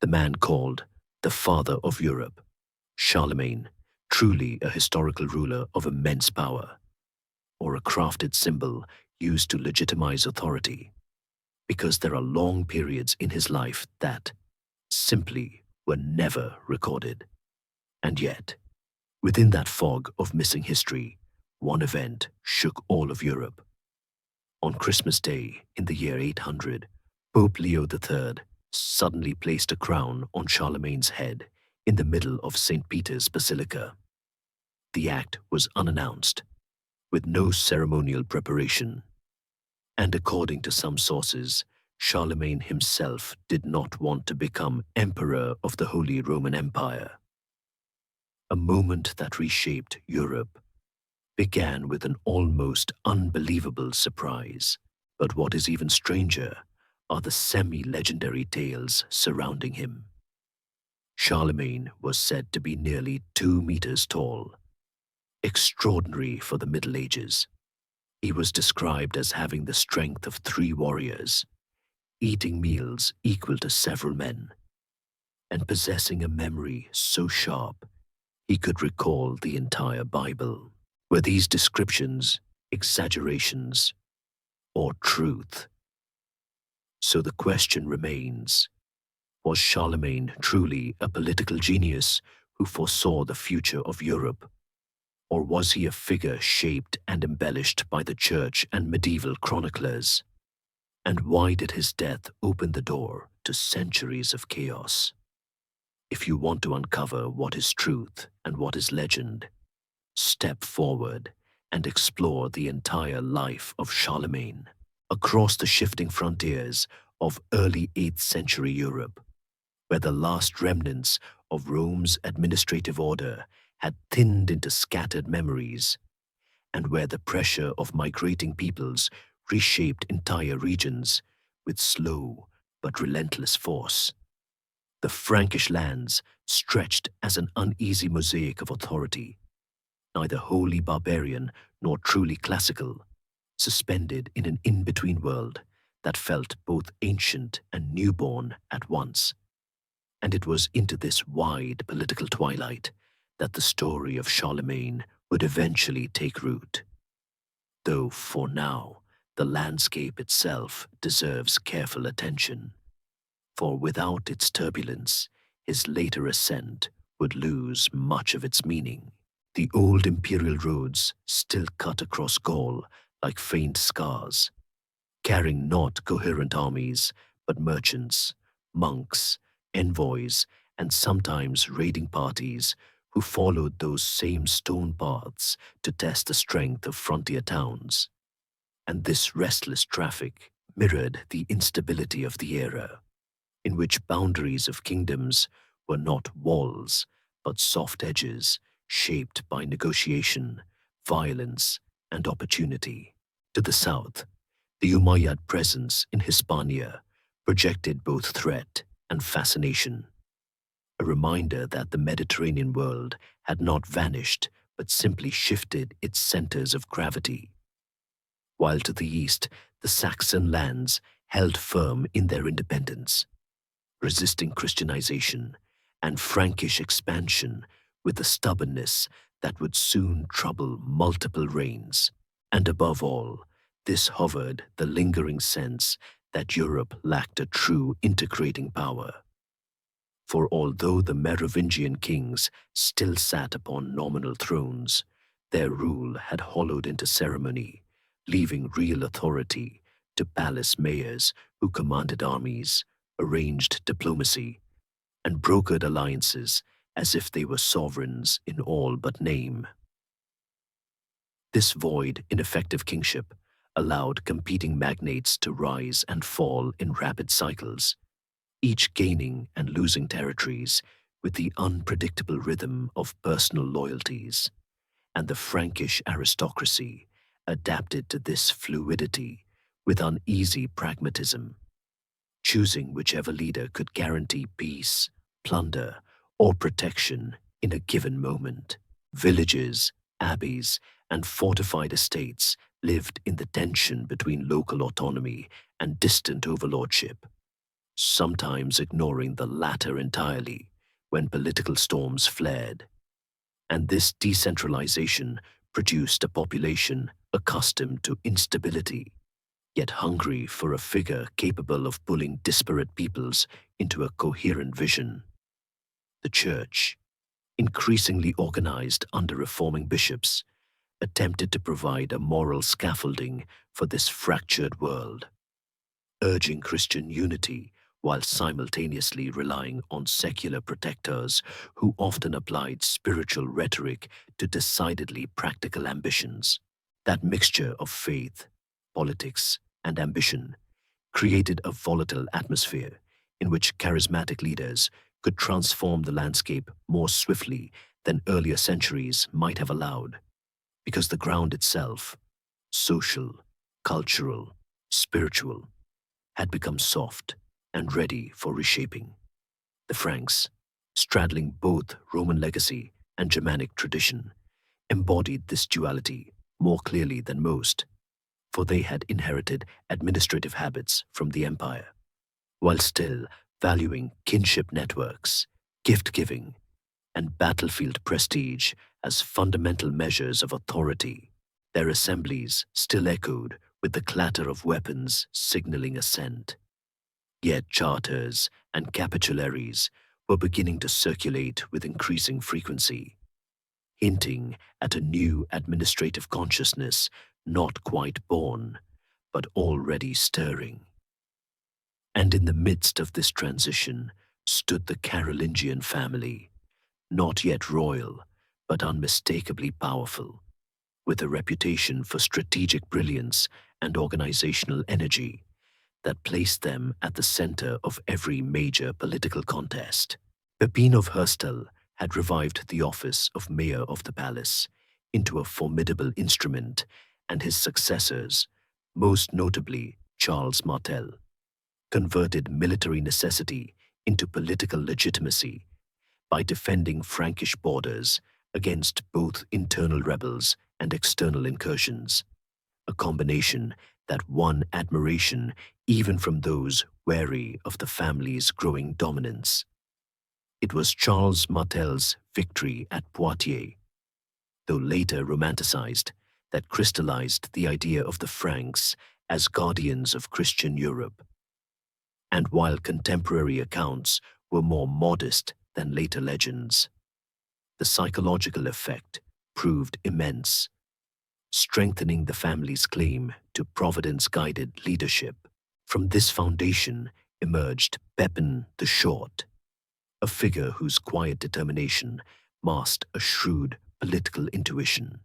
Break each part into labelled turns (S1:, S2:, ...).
S1: the man called the Father of Europe, Charlemagne, truly a historical ruler of immense power, or a crafted symbol used to legitimize authority, because there are long periods in his life that simply were never recorded. And yet, within that fog of missing history, one event shook all of Europe. On Christmas Day in the year 800, Pope Leo III suddenly placed a crown on Charlemagne's head in the middle of St. Peter's Basilica. The act was unannounced, with no ceremonial preparation, and according to some sources, Charlemagne himself did not want to become Emperor of the Holy Roman Empire. A moment that reshaped Europe began with an almost unbelievable surprise. But what is even stranger are the semi-legendary tales surrounding him. Charlemagne was said to be nearly 2 meters tall, extraordinary for the Middle Ages. He was described as having the strength of 3 warriors, eating meals equal to several men, and possessing a memory so sharp he could recall the entire Bible. Were these descriptions exaggerations or truth? So the question remains, was Charlemagne truly a political genius who foresaw the future of Europe? Or was he a figure shaped and embellished by the church and medieval chroniclers? And why did his death open the door to centuries of chaos? If you want to uncover what is truth and what is legend, step forward and explore the entire life of Charlemagne across the shifting frontiers of early 8th century Europe, where the last remnants of Rome's administrative order had thinned into scattered memories, and where the pressure of migrating peoples reshaped entire regions with slow but relentless force. The Frankish lands stretched as an uneasy mosaic of authority, neither wholly barbarian nor truly classical, suspended in an in-between world that felt both ancient and newborn at once. And it was into this wide political twilight that the story of Charlemagne would eventually take root. Though for now, the landscape itself deserves careful attention, for without its turbulence, his later ascent would lose much of its meaning. The old imperial roads still cut across Gaul like faint scars, carrying not coherent armies, but merchants, monks, envoys, and sometimes raiding parties who followed those same stone paths to test the strength of frontier towns. And this restless traffic mirrored the instability of the era, in which boundaries of kingdoms were not walls, but soft edges shaped by negotiation, violence, and opportunity. To the south, the Umayyad presence in Hispania projected both threat and fascination, a reminder that the Mediterranean world had not vanished but simply shifted its centers of gravity. While to the east, the Saxon lands held firm in their independence, resisting Christianization and Frankish expansion with a stubbornness that would soon trouble multiple reigns. And above all, this hovered the lingering sense that Europe lacked a true integrating power. For although the Merovingian kings still sat upon nominal thrones, their rule had hollowed into ceremony, leaving real authority to palace mayors who commanded armies, arranged diplomacy, and brokered alliances as if they were sovereigns in all but name. This void in effective kingship allowed competing magnates to rise and fall in rapid cycles, each gaining and losing territories with the unpredictable rhythm of personal loyalties, and the Frankish aristocracy adapted to this fluidity with uneasy pragmatism, choosing whichever leader could guarantee peace, plunder, or protection in a given moment. Villages, abbeys, and fortified estates lived in the tension between local autonomy and distant overlordship, sometimes ignoring the latter entirely when political storms flared. And this decentralization produced a population accustomed to instability, yet hungry for a figure capable of pulling disparate peoples into a coherent vision. The Church, increasingly organized under reforming bishops, attempted to provide a moral scaffolding for this fractured world, urging Christian unity while simultaneously relying on secular protectors who often applied spiritual rhetoric to decidedly practical ambitions. That mixture of faith, politics, and ambition created a volatile atmosphere in which charismatic leaders could transform the landscape more swiftly than earlier centuries might have allowed, because the ground itself, social, cultural, spiritual, had become soft and ready for reshaping. The Franks, straddling both Roman legacy and Germanic tradition, embodied this duality more clearly than most, for they had inherited administrative habits from the empire, while still valuing kinship networks, gift-giving, and battlefield prestige as fundamental measures of authority. Their assemblies still echoed with the clatter of weapons signaling assent. Yet charters and capitularies were beginning to circulate with increasing frequency, hinting at a new administrative consciousness not quite born, but already stirring. And in the midst of this transition stood the Carolingian family, not yet royal, but unmistakably powerful, with a reputation for strategic brilliance and organizational energy that placed them at the center of every major political contest. Pepin of Herstal had revived the office of mayor of the palace into a formidable instrument, and his successors, most notably Charles Martel, converted military necessity into political legitimacy by defending Frankish borders against both internal rebels and external incursions, a combination that won admiration even from those wary of the family's growing dominance. It was Charles Martel's victory at Poitiers, though later romanticized, that crystallized the idea of the Franks as guardians of Christian Europe. And while contemporary accounts were more modest than later legends, the psychological effect proved immense, strengthening the family's claim to providence-guided leadership. From this foundation emerged Pepin the Short, a figure whose quiet determination masked a shrewd political intuition.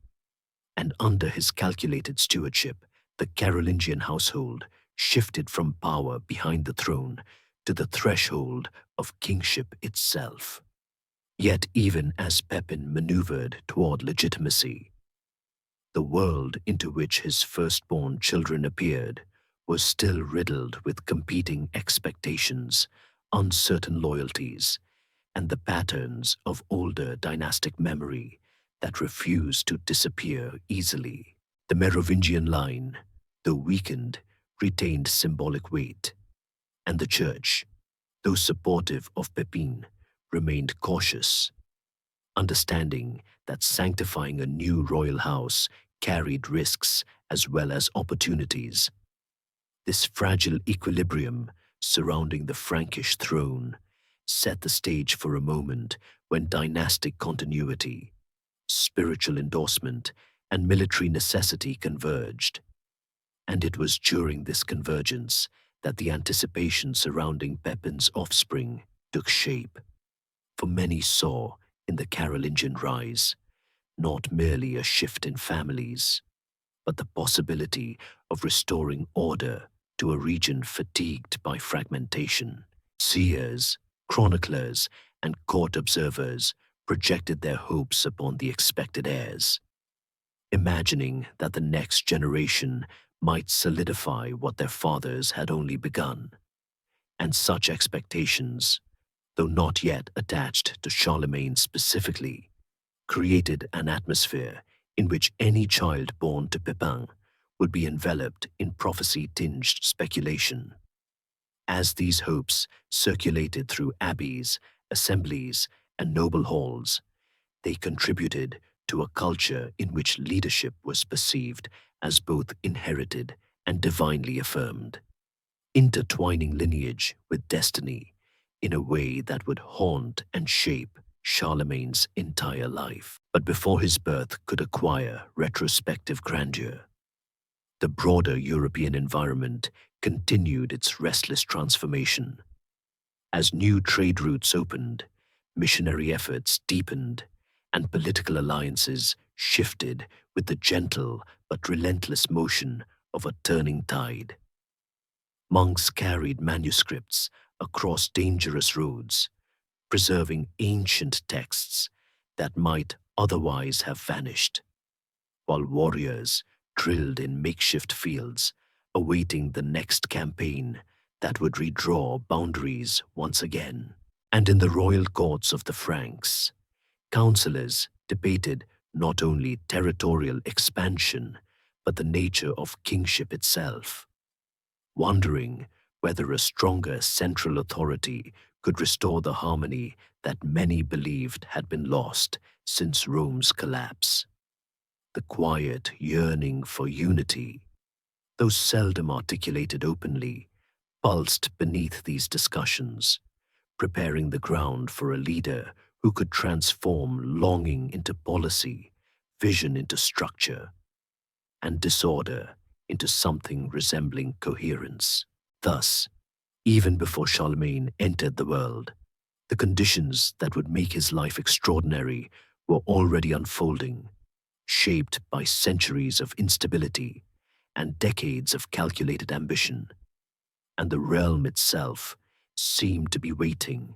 S1: And under his calculated stewardship, the Carolingian household shifted from power behind the throne to the threshold of kingship itself. Yet even as Pepin maneuvered toward legitimacy, the world into which his firstborn children appeared was still riddled with competing expectations, uncertain loyalties, and the patterns of older dynastic memory that refused to disappear easily. The Merovingian line, though weakened, retained symbolic weight, and the Church, though supportive of Pepin, remained cautious, understanding that sanctifying a new royal house carried risks as well as opportunities. This fragile equilibrium surrounding the Frankish throne set the stage for a moment when dynastic continuity, spiritual endorsement, and military necessity converged. And it was during this convergence that the anticipation surrounding Pepin's offspring took shape. For many saw in the Carolingian rise not merely a shift in families, but the possibility of restoring order to a region fatigued by fragmentation. Seers, chroniclers, and court observers projected their hopes upon the expected heirs, imagining that the next generation might solidify what their fathers had only begun. And such expectations, though not yet attached to Charlemagne specifically, created an atmosphere in which any child born to Pepin would be enveloped in prophecy-tinged speculation. As these hopes circulated through abbeys, assemblies, and noble halls, they contributed to a culture in which leadership was perceived as both inherited and divinely affirmed, intertwining lineage with destiny in a way that would haunt and shape Charlemagne's entire life. But before his birth could acquire retrospective grandeur, the broader European environment continued its restless transformation. As new trade routes opened, missionary efforts deepened, and political alliances shifted with the gentle but relentless motion of a turning tide. Monks carried manuscripts across dangerous roads, preserving ancient texts that might otherwise have vanished, while warriors drilled in makeshift fields, awaiting the next campaign that would redraw boundaries once again. And in the royal courts of the Franks, councillors debated not only territorial expansion, but the nature of kingship itself, wondering whether a stronger central authority could restore the harmony that many believed had been lost since Rome's collapse. The quiet yearning for unity, though seldom articulated openly, pulsed beneath these discussions, preparing the ground for a leader who could transform longing into policy, vision into structure, and disorder into something resembling coherence. Thus, even before Charlemagne entered the world, the conditions that would make his life extraordinary were already unfolding, shaped by centuries of instability and decades of calculated ambition, and the realm itself seemed to be waiting,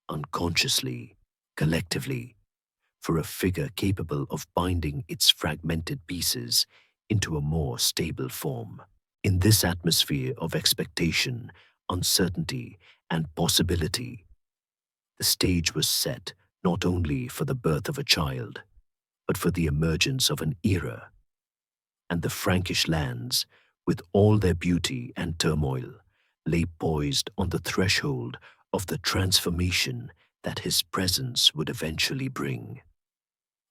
S1: unconsciously, collectively, for a figure capable of binding its fragmented pieces into a more stable form. In this atmosphere of expectation, uncertainty, and possibility, the stage was set not only for the birth of a child, but for the emergence of an era, and the Frankish lands, with all their beauty and turmoil, lay poised on the threshold of the transformation that his presence would eventually bring.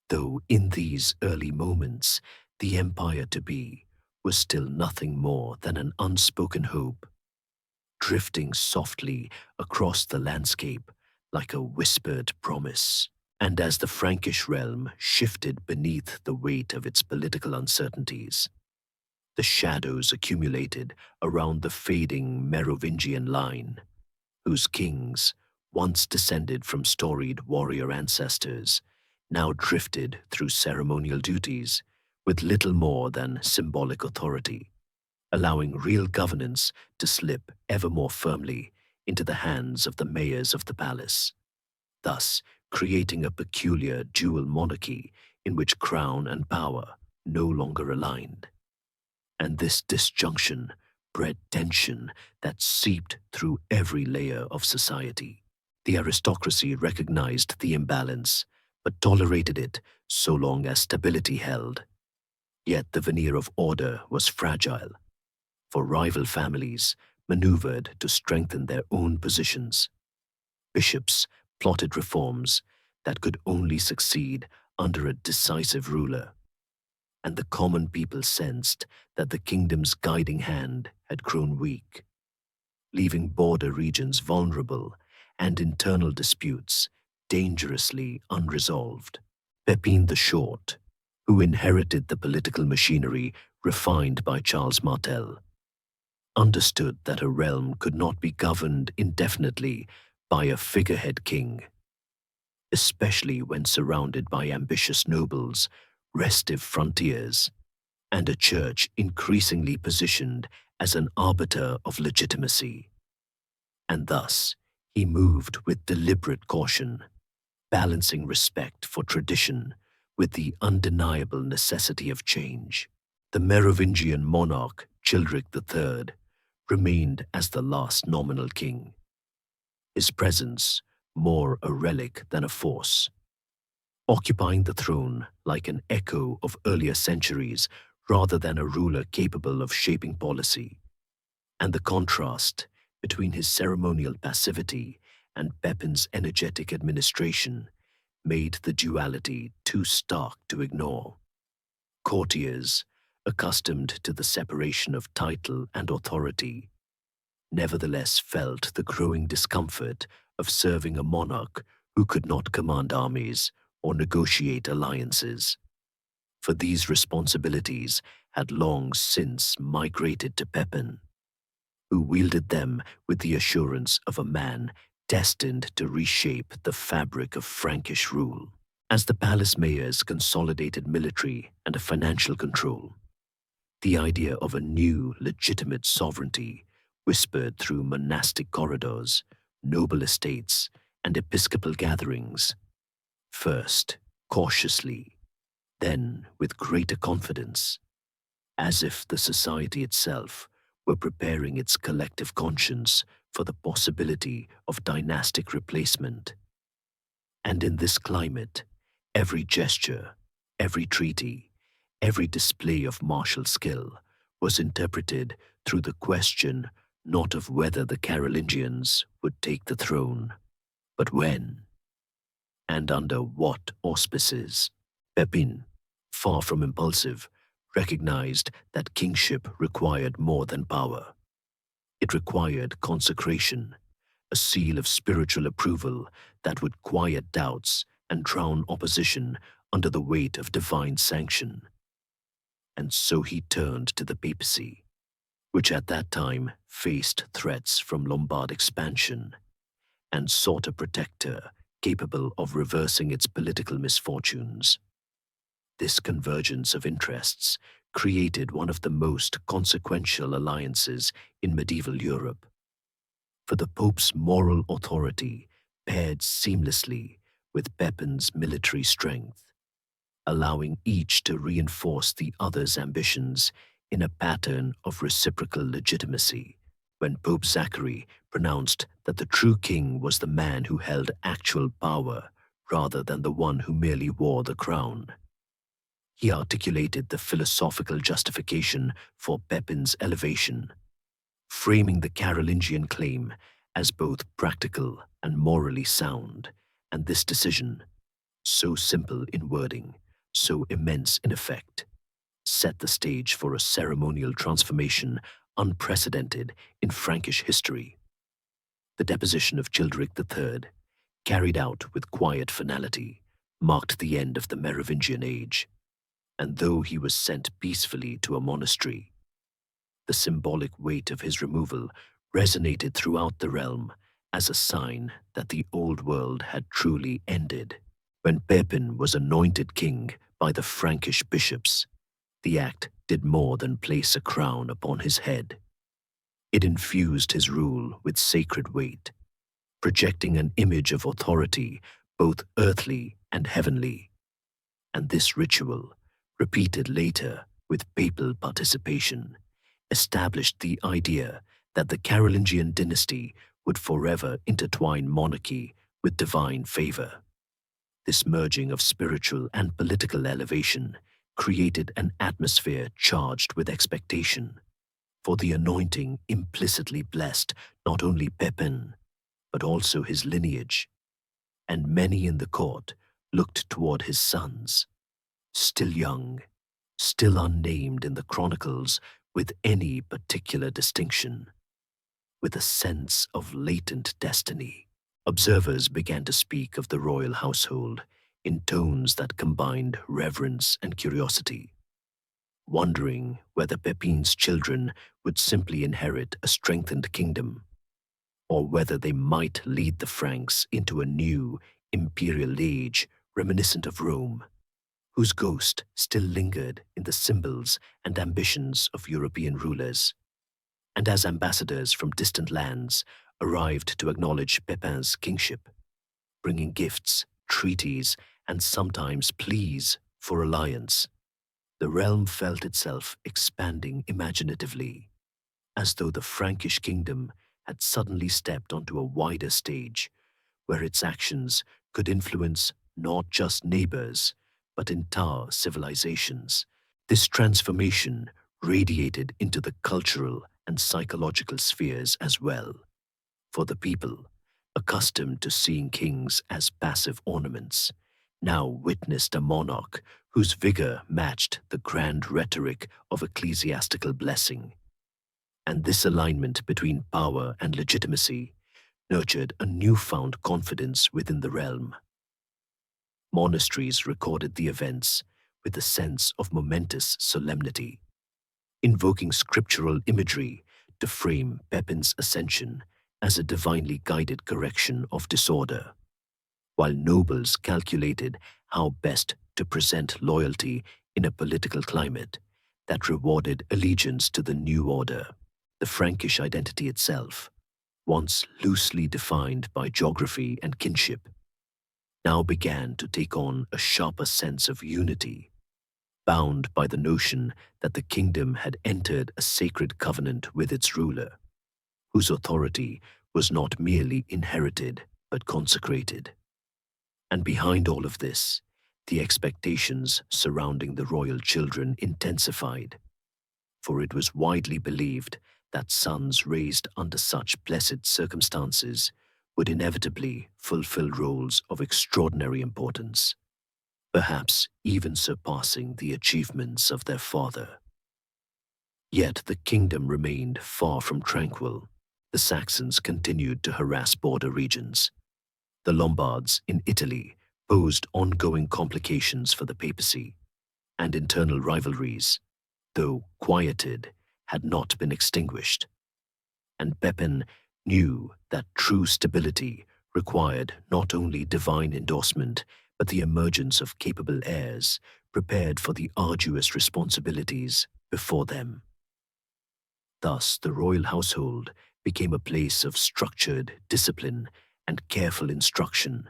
S1: Though in these early moments, the empire to be was still nothing more than an unspoken hope, drifting softly across the landscape like a whispered promise. And as the Frankish realm shifted beneath the weight of its political uncertainties, the shadows accumulated around the fading Merovingian line, whose kings, once descended from storied warrior ancestors, now drifted through ceremonial duties with little more than symbolic authority, allowing real governance to slip ever more firmly into the hands of the mayors of the palace, thus creating a peculiar dual monarchy in which crown and power no longer aligned. And this disjunction bred tension that seeped through every layer of society. The aristocracy recognized the imbalance, but tolerated it so long as stability held. Yet the veneer of order was fragile, for rival families maneuvered to strengthen their own positions. Bishops plotted reforms that could only succeed under a decisive ruler, and the common people sensed that the kingdom's guiding hand had grown weak, leaving border regions vulnerable and internal disputes dangerously unresolved. Pepin the Short, who inherited the political machinery refined by Charles Martel, understood that a realm could not be governed indefinitely by a figurehead king, especially when surrounded by ambitious nobles, restive frontiers, and a church increasingly positioned as an arbiter of legitimacy. And thus, he moved with deliberate caution, balancing respect for tradition with the undeniable necessity of change. The Merovingian monarch, Childeric III, remained as the last nominal king, his presence more a relic than a force, occupying the throne like an echo of earlier centuries rather than a ruler capable of shaping policy. And the contrast between his ceremonial passivity and Pepin's energetic administration made the duality too stark to ignore. Courtiers, accustomed to the separation of title and authority, nevertheless felt the growing discomfort of serving a monarch who could not command armies or negotiate alliances. For these responsibilities had long since migrated to Pepin, who wielded them with the assurance of a man destined to reshape the fabric of Frankish rule. As the palace mayors consolidated military and financial control, the idea of a new, legitimate sovereignty whispered through monastic corridors, noble estates, and episcopal gatherings, first cautiously, then with greater confidence, as if the society itself were preparing its collective conscience for the possibility of dynastic replacement. And in this climate, every gesture, every treaty, every display of martial skill was interpreted through the question not of whether the Carolingians would take the throne, but when, and under what auspices. Pepin, far from impulsive, recognized that kingship required more than power. It required consecration, a seal of spiritual approval that would quiet doubts and drown opposition under the weight of divine sanction. And so he turned to the papacy, which at that time faced threats from Lombard expansion, and sought a protector capable of reversing its political misfortunes. This convergence of interests created one of the most consequential alliances in medieval Europe. For the Pope's moral authority paired seamlessly with Pepin's military strength, allowing each to reinforce the other's ambitions in a pattern of reciprocal legitimacy. When Pope Zachary pronounced that the true king was the man who held actual power rather than the one who merely wore the crown, he articulated the philosophical justification for Pepin's elevation, framing the Carolingian claim as both practical and morally sound, and this decision, so simple in wording, so immense in effect, set the stage for a ceremonial transformation unprecedented in Frankish history. The deposition of Childeric III, carried out with quiet finality, marked the end of the Merovingian age, and though he was sent peacefully to a monastery, the symbolic weight of his removal resonated throughout the realm as a sign that the old world had truly ended. When Pepin was anointed king by the Frankish bishops, the act did more than place a crown upon his head. It infused his rule with sacred weight, projecting an image of authority both earthly and heavenly. And this ritual, repeated later with papal participation, established the idea that the Carolingian dynasty would forever intertwine monarchy with divine favor. This merging of spiritual and political elevation created an atmosphere charged with expectation, for the anointing implicitly blessed not only Pepin, but also his lineage, and many in the court looked toward his sons, still young, still unnamed in the chronicles with any particular distinction, with a sense of latent destiny. Observers began to speak of the royal household in tones that combined reverence and curiosity, wondering whether Pepin's children would simply inherit a strengthened kingdom, or whether they might lead the Franks into a new imperial age reminiscent of Rome, whose ghost still lingered in the symbols and ambitions of European rulers. And as ambassadors from distant lands arrived to acknowledge Pepin's kingship, bringing gifts, treaties, and sometimes pleas for alliance, the realm felt itself expanding imaginatively, as though the Frankish kingdom had suddenly stepped onto a wider stage where its actions could influence not just neighbors, but entire civilizations. This transformation radiated into the cultural and psychological spheres as well. For the people, accustomed to seeing kings as passive ornaments, now witnessed a monarch whose vigor matched the grand rhetoric of ecclesiastical blessing. And this alignment between power and legitimacy nurtured a newfound confidence within the realm. Monasteries recorded the events with a sense of momentous solemnity, invoking scriptural imagery to frame Pepin's ascension as a divinely guided correction of disorder, while nobles calculated how best to present loyalty in a political climate that rewarded allegiance to the new order. The Frankish identity itself, once loosely defined by geography and kinship, now began to take on a sharper sense of unity, bound by the notion that the kingdom had entered a sacred covenant with its ruler, whose authority was not merely inherited but consecrated. And behind all of this, the expectations surrounding the royal children intensified, for it was widely believed that sons raised under such blessed circumstances would inevitably fulfill roles of extraordinary importance, perhaps even surpassing the achievements of their father. Yet the kingdom remained far from tranquil. The Saxons continued to harass border regions. The Lombards in Italy posed ongoing complications for the papacy, and internal rivalries, though quieted, had not been extinguished. And Pepin knew that true stability required not only divine endorsement, but the emergence of capable heirs prepared for the arduous responsibilities before them. Thus, the royal household became a place of structured discipline and careful instruction,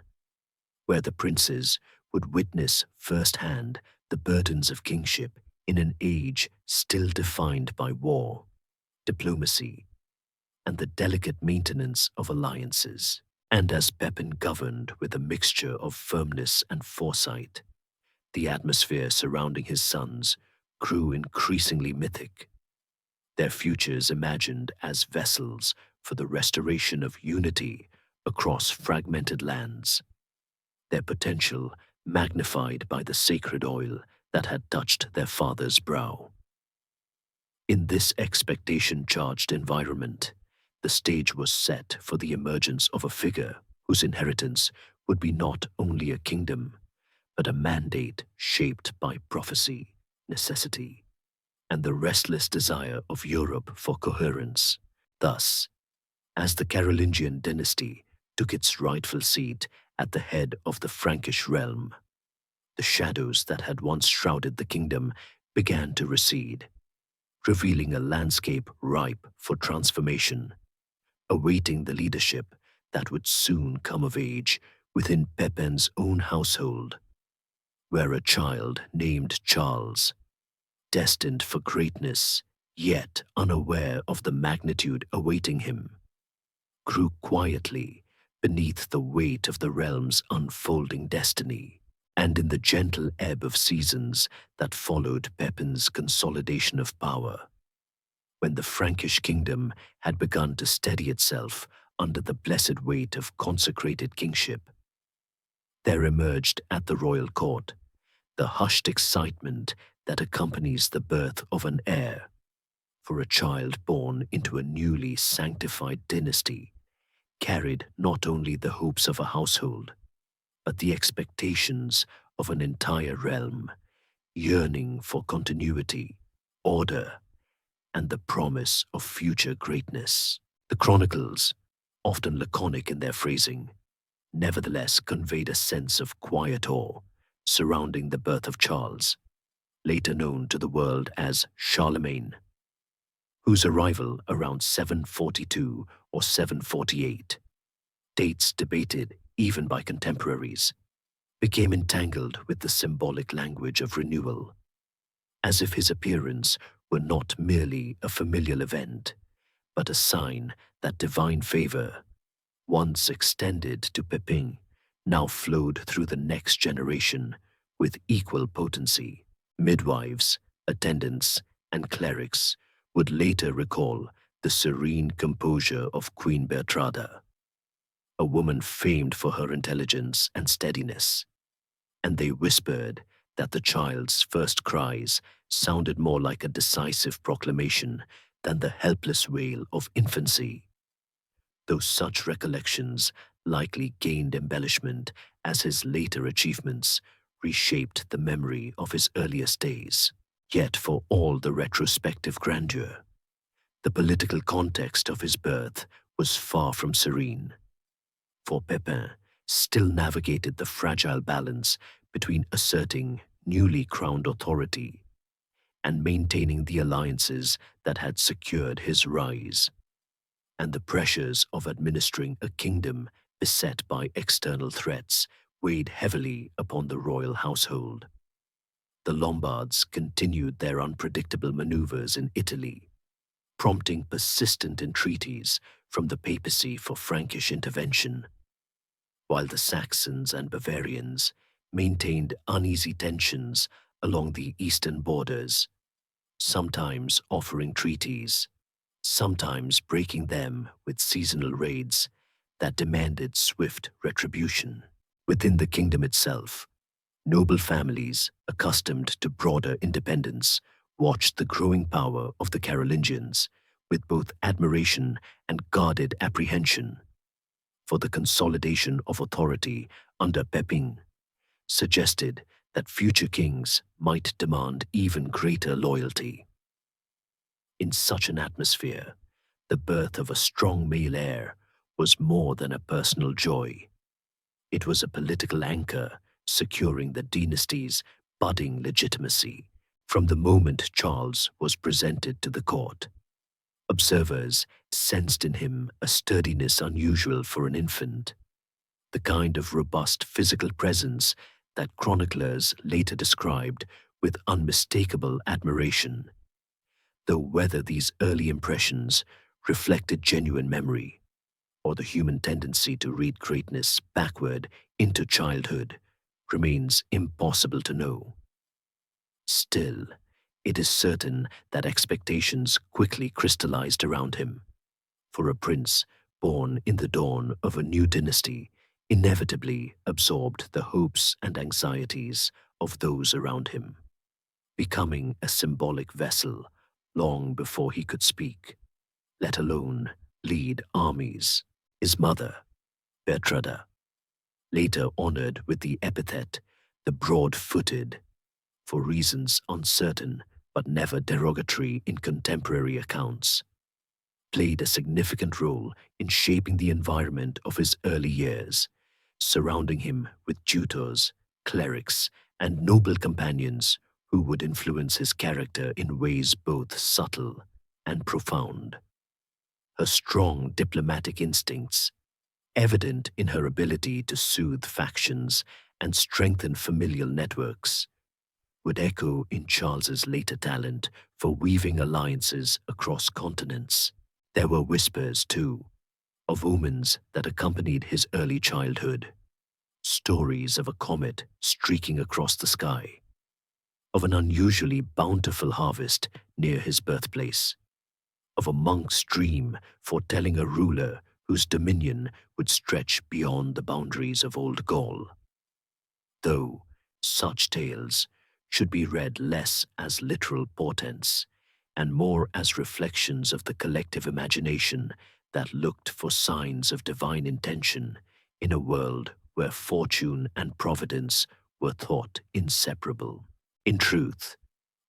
S1: where the princes would witness firsthand the burdens of kingship in an age still defined by war, diplomacy, and the delicate maintenance of alliances. And as Pepin governed with a mixture of firmness and foresight, the atmosphere surrounding his sons grew increasingly mythic, their futures imagined as vessels for the restoration of unity across fragmented lands, their potential magnified by the sacred oil that had touched their father's brow. In this expectation-charged environment, the stage was set for the emergence of a figure whose inheritance would be not only a kingdom, but a mandate shaped by prophecy, necessity, and the restless desire of Europe for coherence. Thus, as the Carolingian dynasty took its rightful seat at the head of the Frankish realm, the shadows that had once shrouded the kingdom began to recede, revealing a landscape ripe for transformation, awaiting the leadership that would soon come of age within Pepin's own household, where a child named Charles, destined for greatness, yet unaware of the magnitude awaiting him, grew quietly beneath the weight of the realm's unfolding destiny. And in the gentle ebb of seasons that followed Pepin's consolidation of power, when the Frankish kingdom had begun to steady itself under the blessed weight of consecrated kingship, there emerged at the royal court the hushed excitement that accompanies the birth of an heir, for a child born into a newly sanctified dynasty carried not only the hopes of a household, but the expectations of an entire realm, yearning for continuity, order, and the promise of future greatness. The chronicles, often laconic in their phrasing, nevertheless conveyed a sense of quiet awe surrounding the birth of Charles, later known to the world as Charlemagne, whose arrival around 742 or 748, dates debated even by contemporaries, became entangled with the symbolic language of renewal, as if his appearance were not merely a familial event, but a sign that divine favor, once extended to Pepin, now flowed through the next generation with equal potency. Midwives, attendants, and clerics would later recall the serene composure of Queen Bertrada, a woman famed for her intelligence and steadiness, and they whispered that the child's first cries sounded more like a decisive proclamation than the helpless wail of infancy, though such recollections likely gained embellishment as his later achievements reshaped the memory of his earliest days. Yet for all the retrospective grandeur, the political context of his birth was far from serene, for Pepin still navigated the fragile balance between asserting newly crowned authority and maintaining the alliances that had secured his rise, and the pressures of administering a kingdom beset by external threats weighed heavily upon the royal household. The Lombards continued their unpredictable maneuvers in Italy, prompting persistent entreaties from the papacy for Frankish intervention, while the Saxons and Bavarians maintained uneasy tensions along the eastern borders, sometimes offering treaties, sometimes breaking them with seasonal raids that demanded swift retribution. Within the kingdom itself, noble families, accustomed to broader independence, watched the growing power of the Carolingians with both admiration and guarded apprehension, for the consolidation of authority under Pepin suggested that future kings might demand even greater loyalty. In such an atmosphere, the birth of a strong male heir was more than a personal joy. It was a political anchor securing the dynasty's budding legitimacy from the moment Charles was presented to the court. Observers sensed in him a sturdiness unusual for an infant, the kind of robust physical presence that chroniclers later described with unmistakable admiration, though whether these early impressions reflected genuine memory or the human tendency to read greatness backward into childhood remains impossible to know. Still, it is certain that expectations quickly crystallized around him, for a prince born in the dawn of a new dynasty inevitably absorbed the hopes and anxieties of those around him, becoming a symbolic vessel long before he could speak, let alone lead armies. His mother, Bertrada, later honored with the epithet the broad-footed, for reasons uncertain but never derogatory in contemporary accounts, played a significant role in shaping the environment of his early years, surrounding him with tutors, clerics, and noble companions who would influence his character in ways both subtle and profound. Her strong diplomatic instincts, evident in her ability to soothe factions and strengthen familial networks, would echo in Charles's later talent for weaving alliances across continents. There were whispers, too, of omens that accompanied his early childhood, stories of a comet streaking across the sky, of an unusually bountiful harvest near his birthplace, of a monk's dream foretelling a ruler whose dominion would stretch beyond the boundaries of Old Gaul. Though such tales should be read less as literal portents and more as reflections of the collective imagination that looked for signs of divine intention in a world where fortune and providence were thought inseparable. In truth,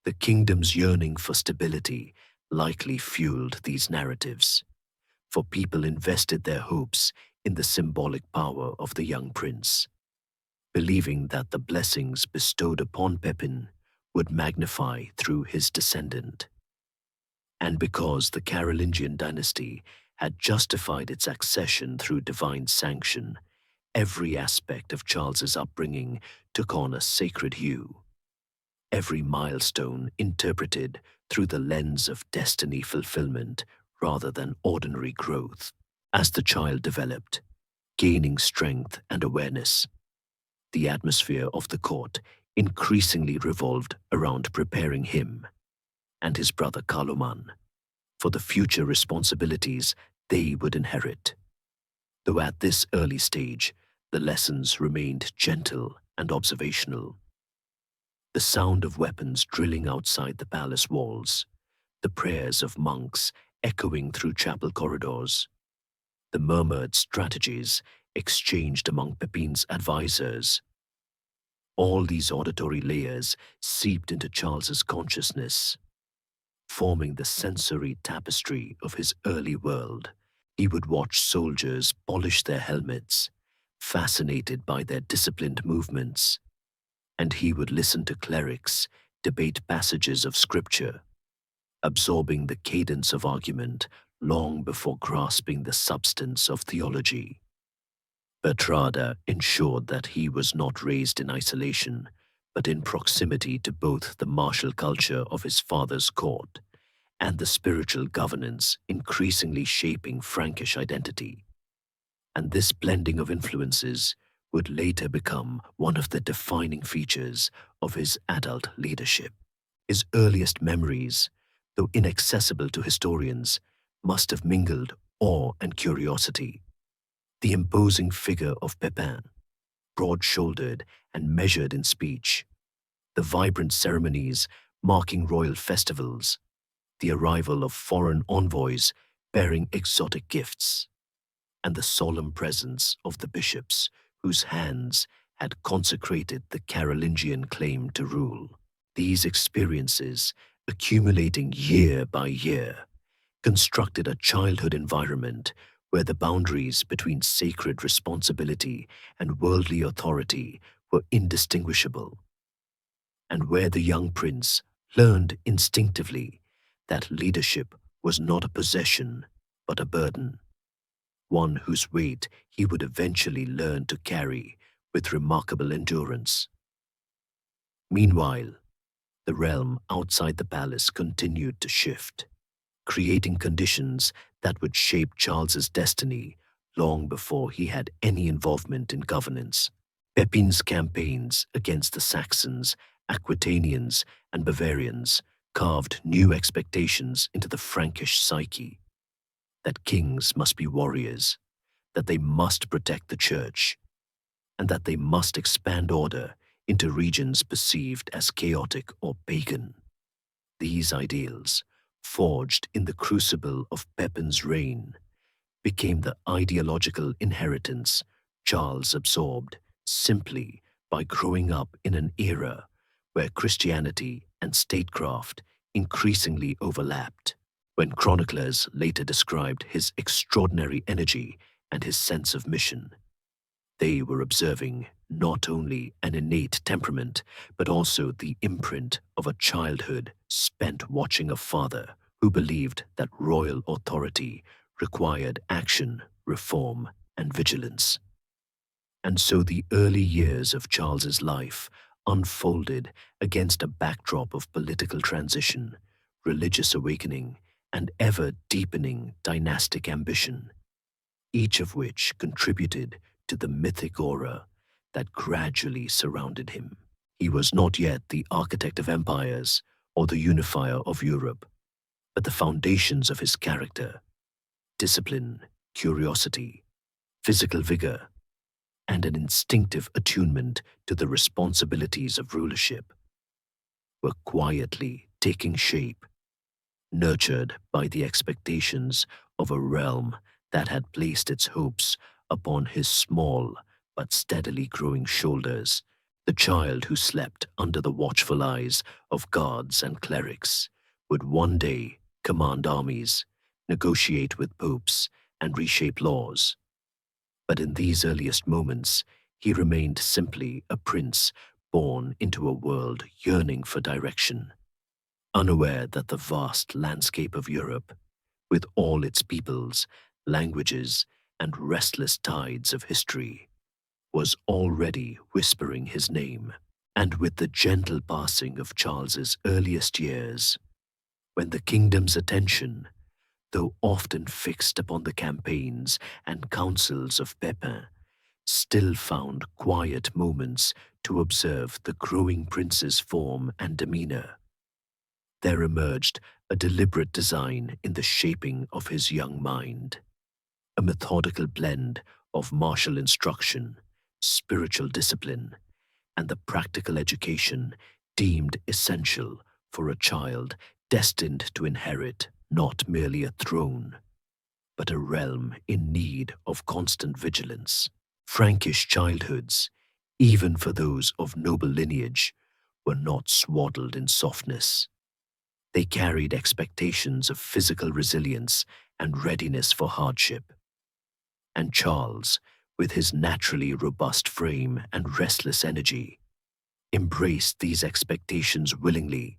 S1: the kingdom's yearning for stability likely fueled these narratives, for people invested their hopes in the symbolic power of the young prince, believing that the blessings bestowed upon Pepin would magnify through his descendant. And because the Carolingian dynasty had justified its accession through divine sanction, every aspect of Charles's upbringing took on a sacred hue, every milestone interpreted through the lens of destiny fulfillment rather than ordinary growth. As the child developed, gaining strength and awareness, the atmosphere of the court increasingly revolved around preparing him and his brother Carloman for the future responsibilities they would inherit. Though at this early stage, the lessons remained gentle and observational. The sound of weapons drilling outside the palace walls, the prayers of monks echoing through chapel corridors, the murmured strategies exchanged among Pepin's advisors. All these auditory layers seeped into Charles's consciousness, forming the sensory tapestry of his early world. He would watch soldiers polish their helmets, fascinated by their disciplined movements, and he would listen to clerics debate passages of scripture, absorbing the cadence of argument long before grasping the substance of theology. Bertrada ensured that he was not raised in isolation, but in proximity to both the martial culture of his father's court and the spiritual governance increasingly shaping Frankish identity. And this blending of influences would later become one of the defining features of his adult leadership. His earliest memories, though inaccessible to historians, must have mingled awe and curiosity. The imposing figure of Pepin, broad-shouldered and measured in speech, the vibrant ceremonies marking royal festivals, the arrival of foreign envoys bearing exotic gifts, and the solemn presence of the bishops whose hands had consecrated the Carolingian claim to rule. These experiences, accumulating year by year, constructed a childhood environment where the boundaries between sacred responsibility and worldly authority were indistinguishable, and where the young prince learned instinctively that leadership was not a possession but a burden, one whose weight he would eventually learn to carry with remarkable endurance. Meanwhile, the realm outside the palace continued to shift, creating conditions that would shape Charles's destiny long before he had any involvement in governance. Pepin's campaigns against the Saxons, Aquitanians, and Bavarians carved new expectations into the Frankish psyche, that kings must be warriors, that they must protect the church, and that they must expand order into regions perceived as chaotic or pagan. These ideals, forged in the crucible of Pepin's reign, became the ideological inheritance Charles absorbed simply by growing up in an era where Christianity and statecraft increasingly overlapped. When chroniclers later described his extraordinary energy and his sense of mission, they were observing not only an innate temperament, but also the imprint of a childhood spent watching a father who believed that royal authority required action, reform, and vigilance. And so the early years of Charles's life unfolded against a backdrop of political transition, religious awakening, and ever-deepening dynastic ambition, each of which contributed to the mythic aura that gradually surrounded him. He was not yet the architect of empires or the unifier of Europe, but the foundations of his character, discipline, curiosity, physical vigor, and an instinctive attunement to the responsibilities of rulership were quietly taking shape, nurtured by the expectations of a realm that had placed its hopes upon his small but steadily growing shoulders. The child who slept under the watchful eyes of guards and clerics would one day command armies, negotiate with popes, and reshape laws. But in these earliest moments, he remained simply a prince born into a world yearning for direction, unaware that the vast landscape of Europe, with all its peoples, languages, and restless tides of history, was already whispering his name. And with the gentle passing of Charles's earliest years, when the kingdom's attention, though often fixed upon the campaigns and counsels of Pepin, still found quiet moments to observe the growing prince's form and demeanor, There emerged a deliberate design in the shaping of his young mind, a methodical blend of martial instruction, spiritual discipline, and the practical education deemed essential for a child destined to inherit not merely a throne, but a realm in need of constant vigilance. Frankish childhoods, even for those of noble lineage, were not swaddled in softness. They carried expectations of physical resilience and readiness for hardship. And Charles, with his naturally robust frame and restless energy, embraced these expectations willingly,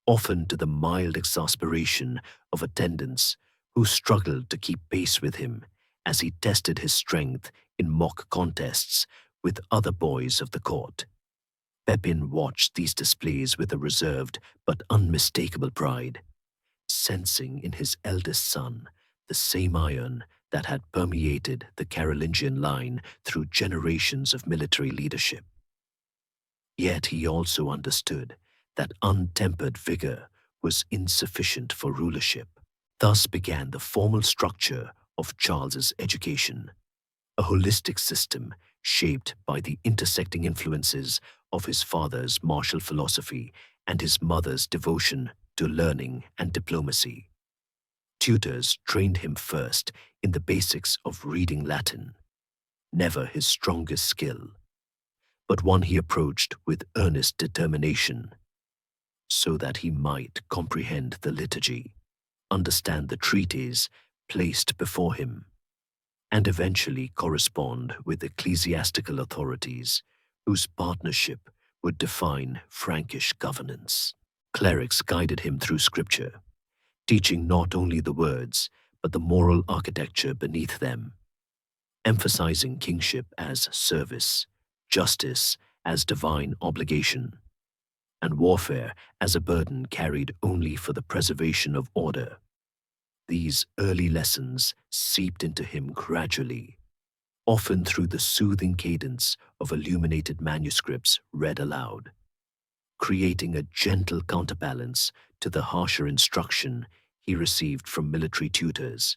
S1: often to the mild exasperation of attendants who struggled to keep pace with him as he tested his strength in mock contests with other boys of the court. Pepin watched these displays with a reserved but unmistakable pride, sensing in his eldest son the same iron that had permeated the Carolingian line through generations of military leadership. Yet he also understood that untempered vigor was insufficient for rulership. Thus began the formal structure of Charles's education, a holistic system shaped by the intersecting influences of his father's martial philosophy and his mother's devotion to learning and diplomacy. Tutors trained him first in the basics of reading Latin, never his strongest skill, but one he approached with earnest determination, so that he might comprehend the liturgy, understand the treatise placed before him, and eventually correspond with ecclesiastical authorities whose partnership would define Frankish governance. Clerics guided him through scripture, teaching not only the words, but the moral architecture beneath them, emphasizing kingship as service, justice as divine obligation, and warfare as a burden carried only for the preservation of order. These early lessons seeped into him gradually, often through the soothing cadence of illuminated manuscripts read aloud, creating a gentle counterbalance to the harsher instruction he received from military tutors,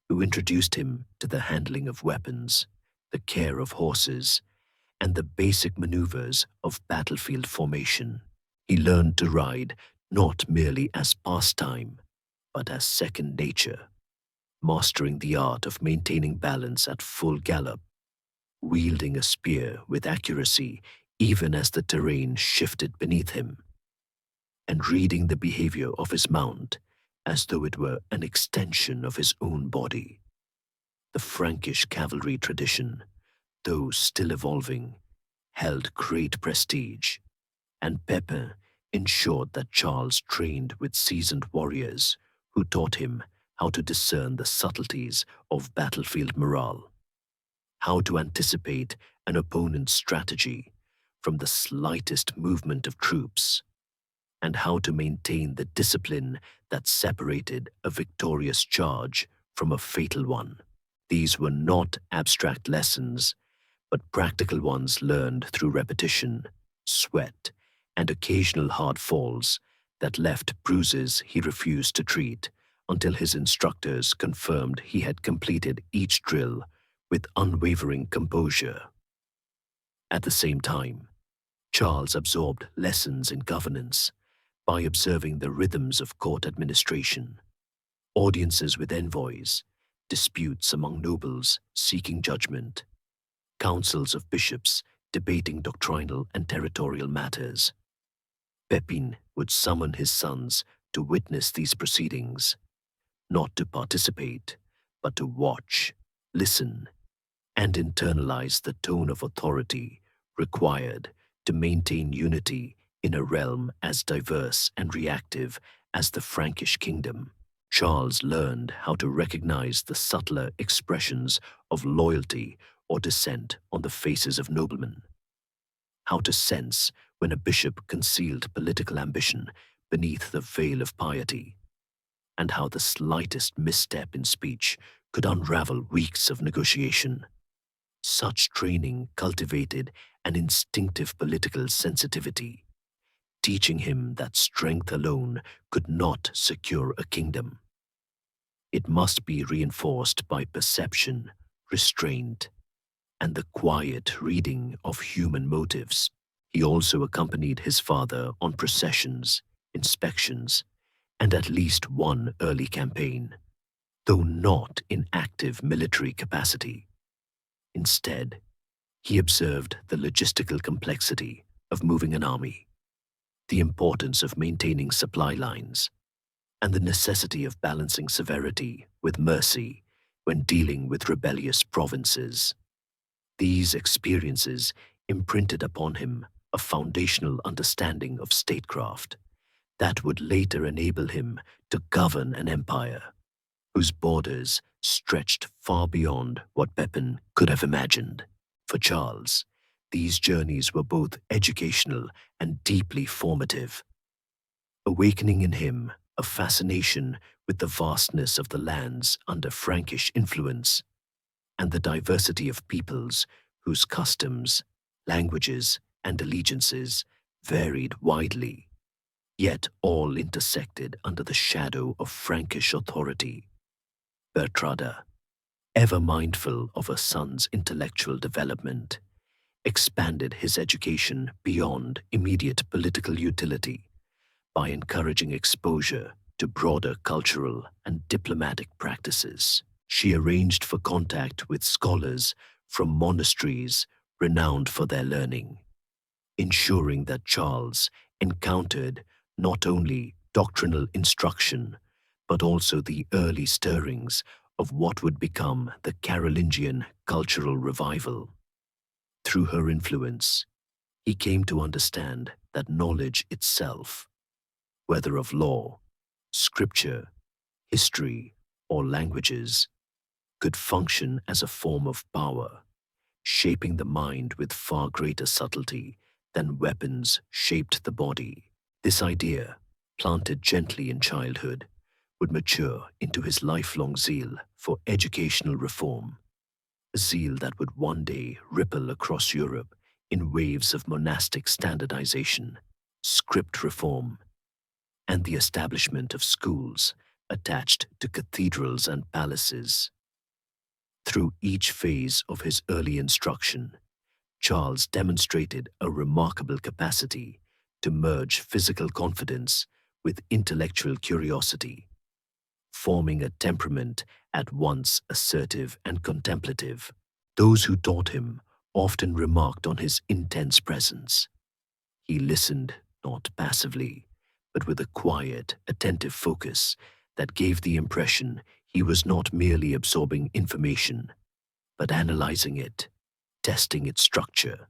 S1: who introduced him to the handling of weapons, the care of horses, and the basic maneuvers of battlefield formation. He learned to ride not merely as pastime, but as second nature, mastering the art of maintaining balance at full gallop, wielding a spear with accuracy even as the terrain shifted beneath him, and reading the behavior of his mount as though it were an extension of his own body. The Frankish cavalry tradition, though still evolving, held great prestige, and Pepin ensured that Charles trained with seasoned warriors who taught him how to discern the subtleties of battlefield morale, how to anticipate an opponent's strategy from the slightest movement of troops, and how to maintain the discipline that separated a victorious charge from a fatal one. These were not abstract lessons, but practical ones learned through repetition, sweat, and occasional hard falls that left bruises he refused to treat until his instructors confirmed he had completed each drill with unwavering composure. At the same time, Charles absorbed lessons in governance by observing the rhythms of court administration, audiences with envoys, disputes among nobles seeking judgment, councils of bishops debating doctrinal and territorial matters. Pepin would summon his sons to witness these proceedings, not to participate, but to watch, listen, and internalize the tone of authority required to maintain unity in a realm as diverse and reactive as the Frankish kingdom. Charles learned how to recognize the subtler expressions of loyalty or dissent on the faces of noblemen, how to sense when a bishop concealed political ambition beneath the veil of piety, and how the slightest misstep in speech could unravel weeks of negotiation. Such training cultivated an instinctive political sensitivity, teaching him that strength alone could not secure a kingdom. It must be reinforced by perception, restraint, and the quiet reading of human motives. He also accompanied his father on processions, inspections, and at least one early campaign, though not in active military capacity. Instead, he observed the logistical complexity of moving an army, the importance of maintaining supply lines, and the necessity of balancing severity with mercy when dealing with rebellious provinces. These experiences imprinted upon him a foundational understanding of statecraft that would later enable him to govern an empire whose borders stretched far beyond what Pepin could have imagined. For Charles, these journeys were both educational and deeply formative, awakening in him a fascination with the vastness of the lands under Frankish influence and the diversity of peoples whose customs, languages, and allegiances varied widely, yet all intersected under the shadow of Frankish authority. Bertrada, ever mindful of her son's intellectual development, expanded his education beyond immediate political utility by encouraging exposure to broader cultural and diplomatic practices. She arranged for contact with scholars from monasteries renowned for their learning, ensuring that Charles encountered not only doctrinal instruction, but also the early stirrings of what would become the Carolingian cultural revival. Through her influence, he came to understand that knowledge itself, whether of law, scripture, history, or languages, could function as a form of power, shaping the mind with far greater subtlety than weapons shaped the body. This idea, planted gently in childhood, would mature into his lifelong zeal for educational reform, a zeal that would one day ripple across Europe in waves of monastic standardization, script reform, and the establishment of schools attached to cathedrals and palaces. Through each phase of his early instruction, Charles demonstrated a remarkable capacity to merge physical confidence with intellectual curiosity, forming a temperament at once assertive and contemplative. Those who taught him often remarked on his intense presence. He listened not passively, but with a quiet, attentive focus that gave the impression he was not merely absorbing information, but analyzing it, testing its structure,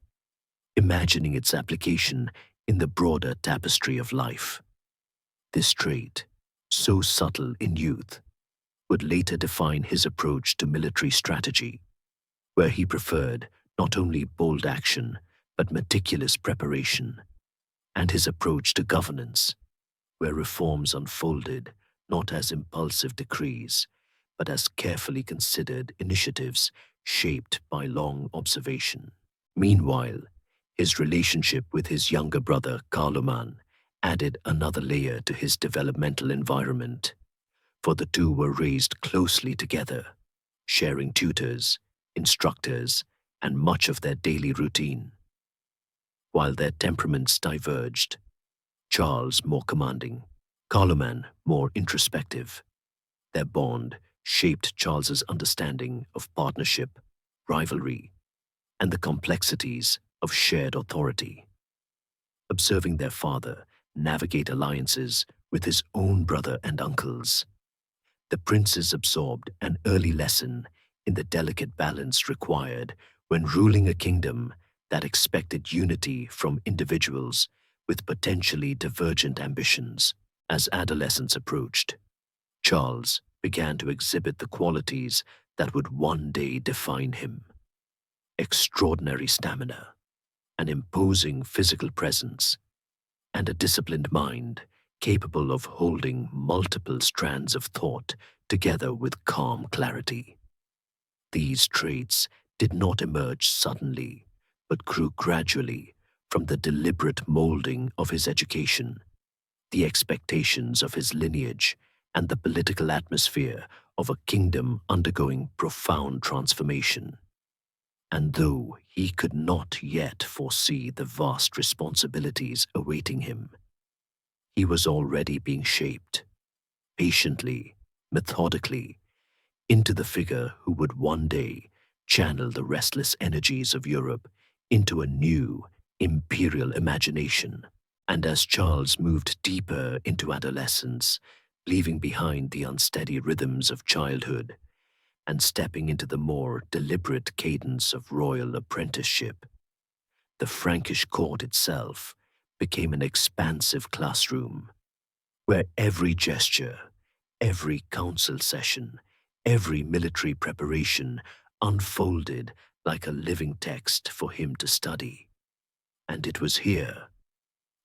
S1: imagining its application in the broader tapestry of life. This trait, so subtle in youth, would later define his approach to military strategy, where he preferred not only bold action, but meticulous preparation, and his approach to governance, where reforms unfolded not as impulsive decrees, but as carefully considered initiatives shaped by long observation. Meanwhile, his relationship with his younger brother Carloman added another layer to his developmental environment, for the two were raised closely together, sharing tutors, instructors, and much of their daily routine. While their temperaments diverged, Charles more commanding, Carloman more introspective, their bond shaped Charles's understanding of partnership, rivalry, and the complexities of shared authority. Observing their father navigate alliances with his own brother and uncles, the princes absorbed an early lesson in the delicate balance required when ruling a kingdom that expected unity from individuals with potentially divergent ambitions. As adolescence approached, Charles began to exhibit the qualities that would one day define him: extraordinary stamina, an imposing physical presence, and a disciplined mind capable of holding multiple strands of thought together with calm clarity. These traits did not emerge suddenly, but grew gradually from the deliberate molding of his education, the expectations of his lineage, and the political atmosphere of a kingdom undergoing profound transformation. And though he could not yet foresee the vast responsibilities awaiting him, he was already being shaped, patiently, methodically, into the figure who would one day channel the restless energies of Europe into a new imperial imagination. And as Charles moved deeper into adolescence, leaving behind the unsteady rhythms of childhood and stepping into the more deliberate cadence of royal apprenticeship, the Frankish court itself became an expansive classroom where every gesture, every council session, every military preparation unfolded like a living text for him to study. And it was here,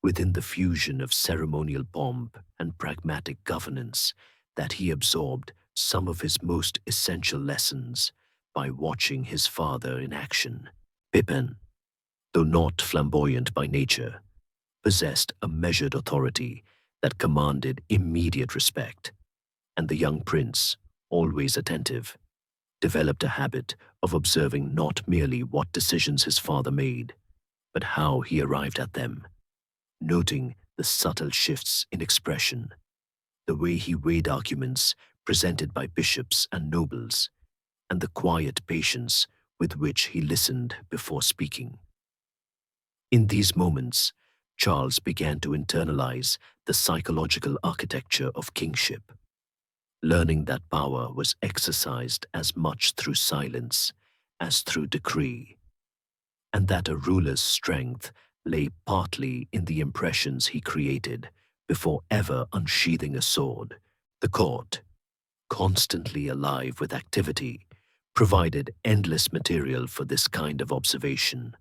S1: within the fusion of ceremonial pomp and pragmatic governance, that he absorbed some of his most essential lessons by watching his father in action. Pippin, though not flamboyant by nature, possessed a measured authority that commanded immediate respect, and the young prince, always attentive, developed a habit of observing not merely what decisions his father made, but how he arrived at them, noting the subtle shifts in expression, the way he weighed arguments presented by bishops and nobles, and the quiet patience with which he listened before speaking. In these moments, Charles began to internalize the psychological architecture of kingship, learning that power was exercised as much through silence as through decree, and that a ruler's strength lay partly in the impressions he created before ever unsheathing a sword. The court, constantly alive with activity, provided endless material for this kind of observation.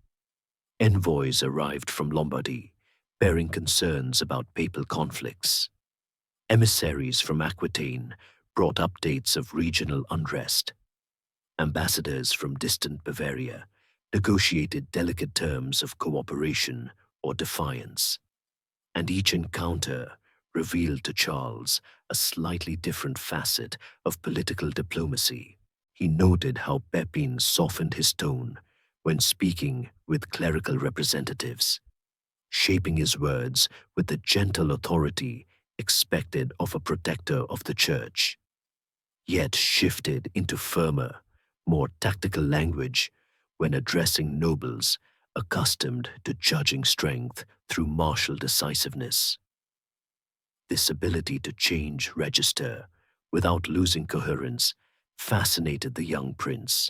S1: Envoys arrived from Lombardy, bearing concerns about papal conflicts. Emissaries from Aquitaine brought updates of regional unrest. Ambassadors from distant Bavaria negotiated delicate terms of cooperation or defiance. And each encounter revealed to Charles a slightly different facet of political diplomacy. He noted how Pepin softened his tone when speaking with clerical representatives, shaping his words with the gentle authority expected of a protector of the church, yet shifted into firmer, more tactical language when addressing nobles accustomed to judging strength through martial decisiveness. This ability to change register without losing coherence fascinated the young prince,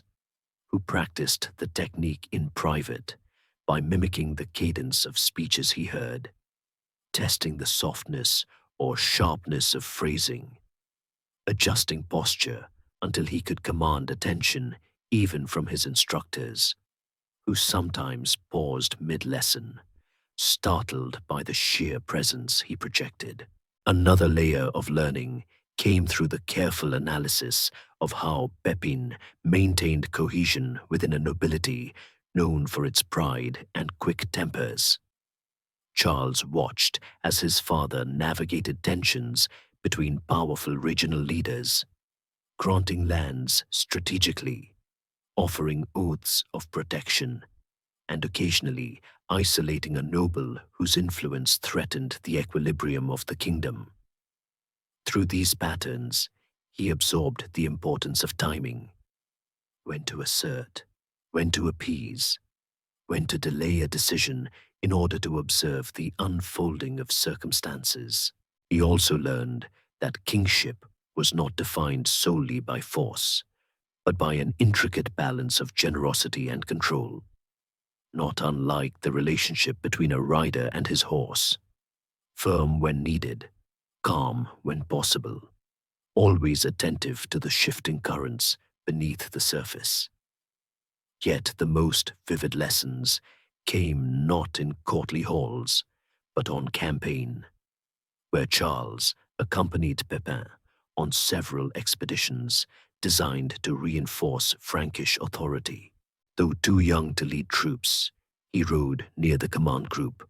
S1: who practiced the technique in private by mimicking the cadence of speeches he heard, testing the softness or sharpness of phrasing, adjusting posture until he could command attention even from his instructors, who sometimes paused mid-lesson, startled by the sheer presence he projected. Another layer of learning came through the careful analysis of how Pepin maintained cohesion within a nobility known for its pride and quick tempers. Charles watched as his father navigated tensions between powerful regional leaders, granting lands strategically, offering oaths of protection, and occasionally isolating a noble whose influence threatened the equilibrium of the kingdom. Through these patterns, he absorbed the importance of timing: when to assert, when to appease, when to delay a decision in order to observe the unfolding of circumstances. He also learned that kingship was not defined solely by force, but by an intricate balance of generosity and control, not unlike the relationship between a rider and his horse: firm when needed, calm when possible, always attentive to the shifting currents beneath the surface. Yet the most vivid lessons came not in courtly halls, but on campaign, where Charles accompanied Pepin on several expeditions designed to reinforce Frankish authority. Though too young to lead troops, He rode near the command group,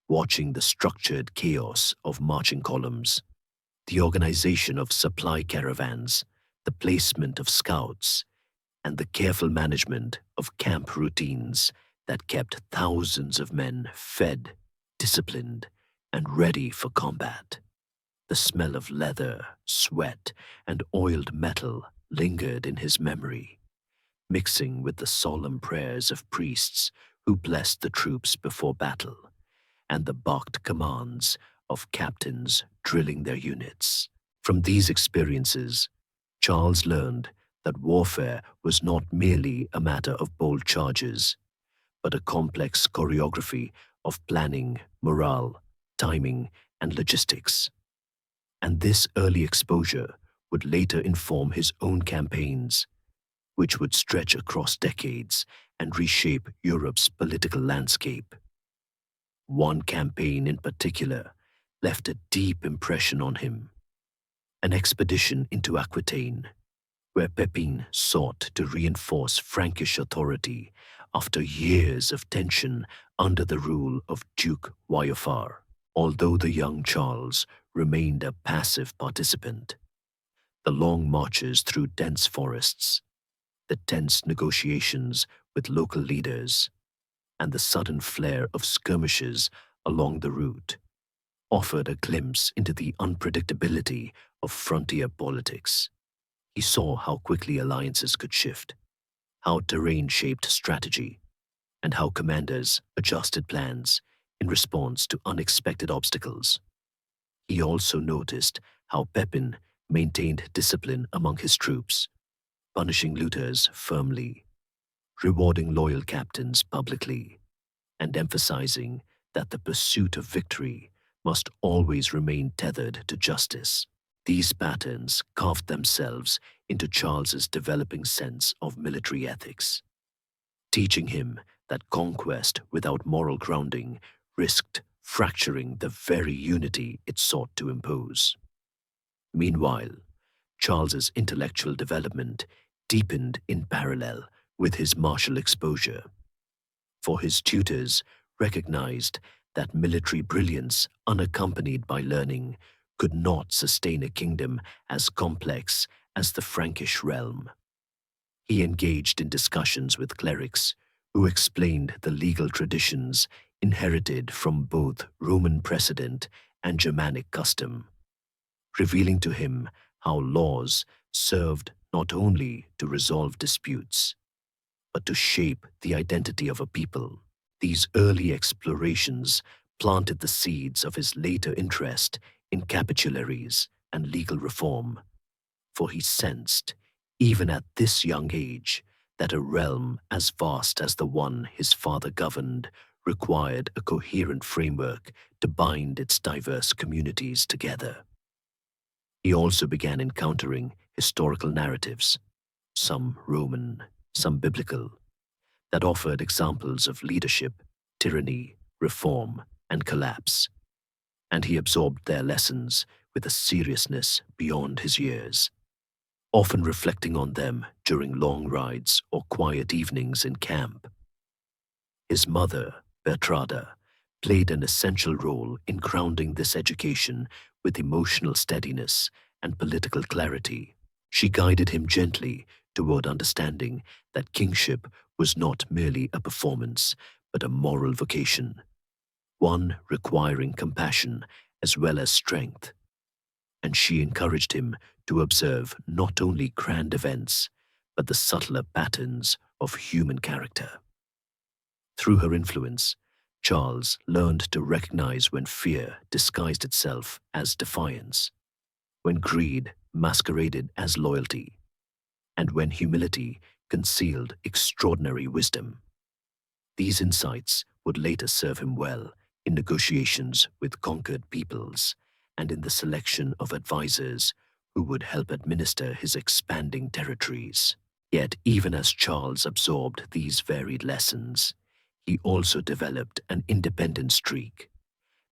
S1: watching the structured chaos of marching columns, the organization of supply caravans, the placement of scouts, and the careful management of camp routines that kept thousands of men fed, disciplined, and ready for combat. The smell of leather, sweat, and oiled metal lingered in his memory, mixing with the solemn prayers of priests who blessed the troops before battle, and the barked commands of captains drilling their units. From these experiences, Charles learned that warfare was not merely a matter of bold charges, but a complex choreography of planning, morale, timing, and logistics. And this early exposure would later inform his own campaigns, which would stretch across decades and reshape Europe's political landscape. One campaign in particular left a deep impression on him: an expedition into Aquitaine, where Pepin sought to reinforce Frankish authority after years of tension under the rule of Duke Waiofar. Although the young Charles remained a passive participant, the long marches through dense forests, the tense negotiations with local leaders, and the sudden flare of skirmishes along the route offered a glimpse into the unpredictability of frontier politics. He saw how quickly alliances could shift, how terrain shaped strategy, and how commanders adjusted plans in response to unexpected obstacles. He also noticed how Pepin maintained discipline among his troops, punishing looters firmly, rewarding loyal captains publicly, and emphasizing that the pursuit of victory must always remain tethered to justice. These patterns carved themselves into Charles's developing sense of military ethics, teaching him that conquest without moral grounding risked fracturing the very unity it sought to impose. Meanwhile, Charles's intellectual development deepened in parallel with his martial exposure, for his tutors recognized that military brilliance unaccompanied by learning could not sustain a kingdom as complex as the Frankish realm. He engaged in discussions with clerics who explained the legal traditions inherited from both Roman precedent and Germanic custom, revealing to him how laws served not only to resolve disputes, but to shape the identity of a people. These early explorations planted the seeds of his later interest in capitularies and legal reform, for he sensed, even at this young age, that a realm as vast as the one his father governed required a coherent framework to bind its diverse communities together. He also began encountering historical narratives, some Roman, some biblical, that offered examples of leadership, tyranny, reform, and collapse, and he absorbed their lessons with a seriousness beyond his years, often reflecting on them during long rides or quiet evenings in camp. His mother, Bertrada, played an essential role in grounding this education with emotional steadiness and political clarity. She guided him gently toward understanding that kingship was not merely a performance, but a moral vocation, one requiring compassion as well as strength. And she encouraged him to observe not only grand events, but the subtler patterns of human character. Through her influence, Charles learned to recognize when fear disguised itself as defiance, when greed masqueraded as loyalty, and when humility concealed extraordinary wisdom. These insights would later serve him well in negotiations with conquered peoples and in the selection of advisors who would help administer his expanding territories. Yet, even as Charles absorbed these varied lessons, he also developed an independent streak,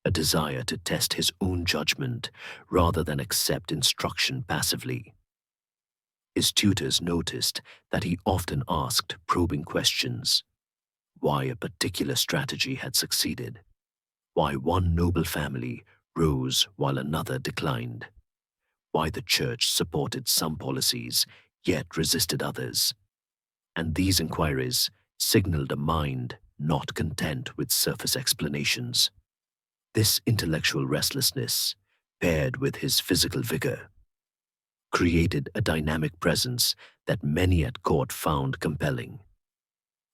S1: a desire to test his own judgment rather than accept instruction passively. His tutors noticed that he often asked probing questions, why a particular strategy had succeeded, why one noble family rose while another declined, why the church supported some policies yet resisted others. And these inquiries signaled a mind not content with surface explanations. This intellectual restlessness, paired with his physical vigor, created a dynamic presence that many at court found compelling.